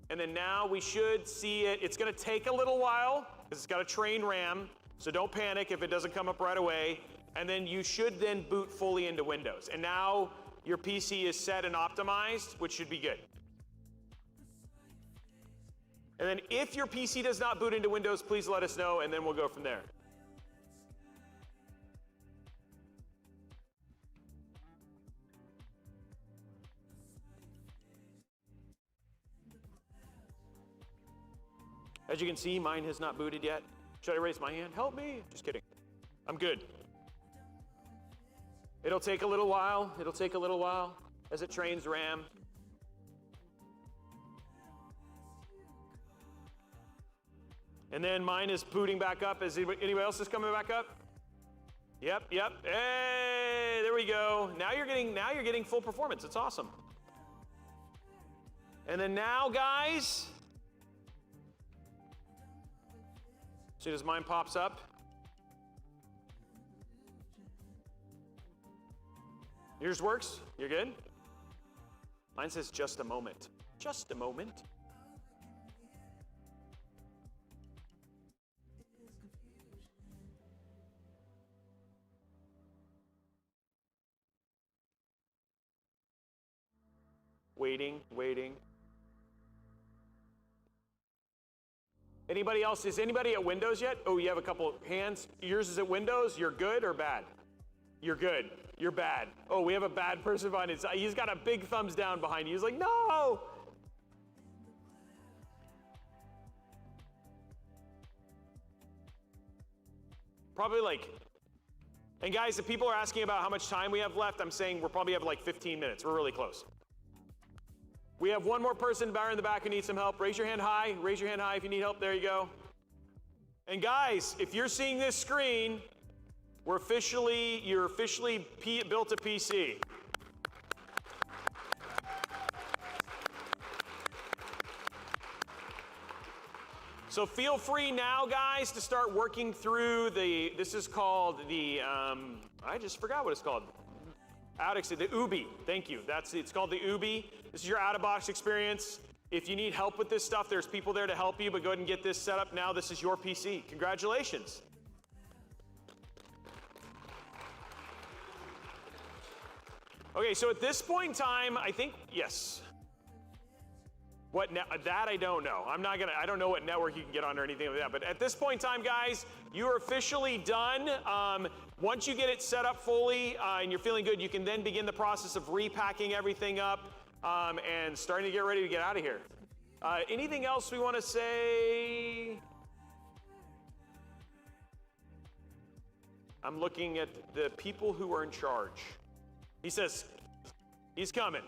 And then now we should see it. It's gonna take a little while because it's got a train RAM, so don't panic if it doesn't come up right away. And then you should then boot fully into Windows. And now your PC is set and optimized, which should be good. And then if your PC does not boot into Windows, please let us know and then we'll go from there. As you can see, mine has not booted yet. Should I raise my hand? Help me. Just kidding. I'm good. It'll take a little while. It'll take a little while as it trains RAM. And then mine is booting back up. Is anybody else is coming back up? Yep. Hey, there we go. Now you're getting full performance. It's awesome. And then now, guys, as soon as mine pops up, Yours works? You're good? Mine says just a moment. Just a moment. Waiting, waiting. Anybody else? Is anybody at Windows yet? Oh, you have a couple hands. Yours is at Windows. You're good or bad? You're good. You're bad. Oh, we have a bad person behind it. He's got a big thumbs down behind you. He's like, no! Probably like, and guys, if people are asking about how much time we have left, I'm saying we'll probably have like 15 minutes. We're really close. We have one more person in the back who needs some help. Raise your hand high. Raise your hand high if you need help. There you go. And guys, if you're seeing this screen, you're officially built a PC. So feel free now, guys, to start working through this is called the, I just forgot what it's called. The Ubi, thank you. It's called the Ubi. This is your out-of-box experience. If you need help with this stuff, there's people there to help you, but go ahead and get this set up now. This is your PC. Congratulations. Okay, so at this point in time, I think, yes. That I don't know. I don't know what network you can get on or anything like that, but at this point in time, guys, you are officially done. Once you get it set up fully and you're feeling good, you can then begin the process of repacking everything up and starting to get ready to get out of here. Anything else we want to say? I'm looking at the people who are in charge. He says, he's coming.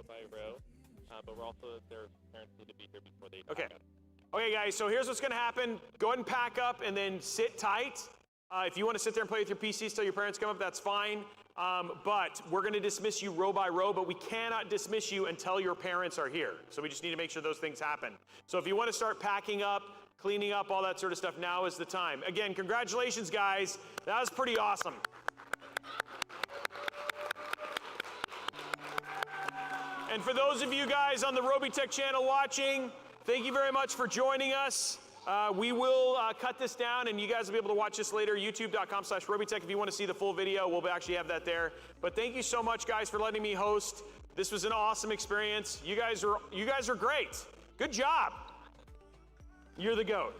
By row, but we're also, their parents need to be here before they Okay. pack up. Okay, guys, so here's what's going to happen. Go ahead and pack up and then sit tight. If you want to sit there and play with your PCs till your parents come up, that's fine. But we're going to dismiss you row by row, but we cannot dismiss you until your parents are here. So we just need to make sure those things happen. So if you want to start packing up, cleaning up, all that sort of stuff, now is the time. Again, congratulations, guys. That was pretty awesome. And for those of you guys on the Robeytech channel watching, thank you very much for joining us. We will cut this down, and you guys will be able to watch this later, youtube.com/Robeytech. If you want to see the full video, we'll actually have that there. But thank you so much, guys, for letting me host. This was an awesome experience. You guys are great. Good job. You're the GOAT.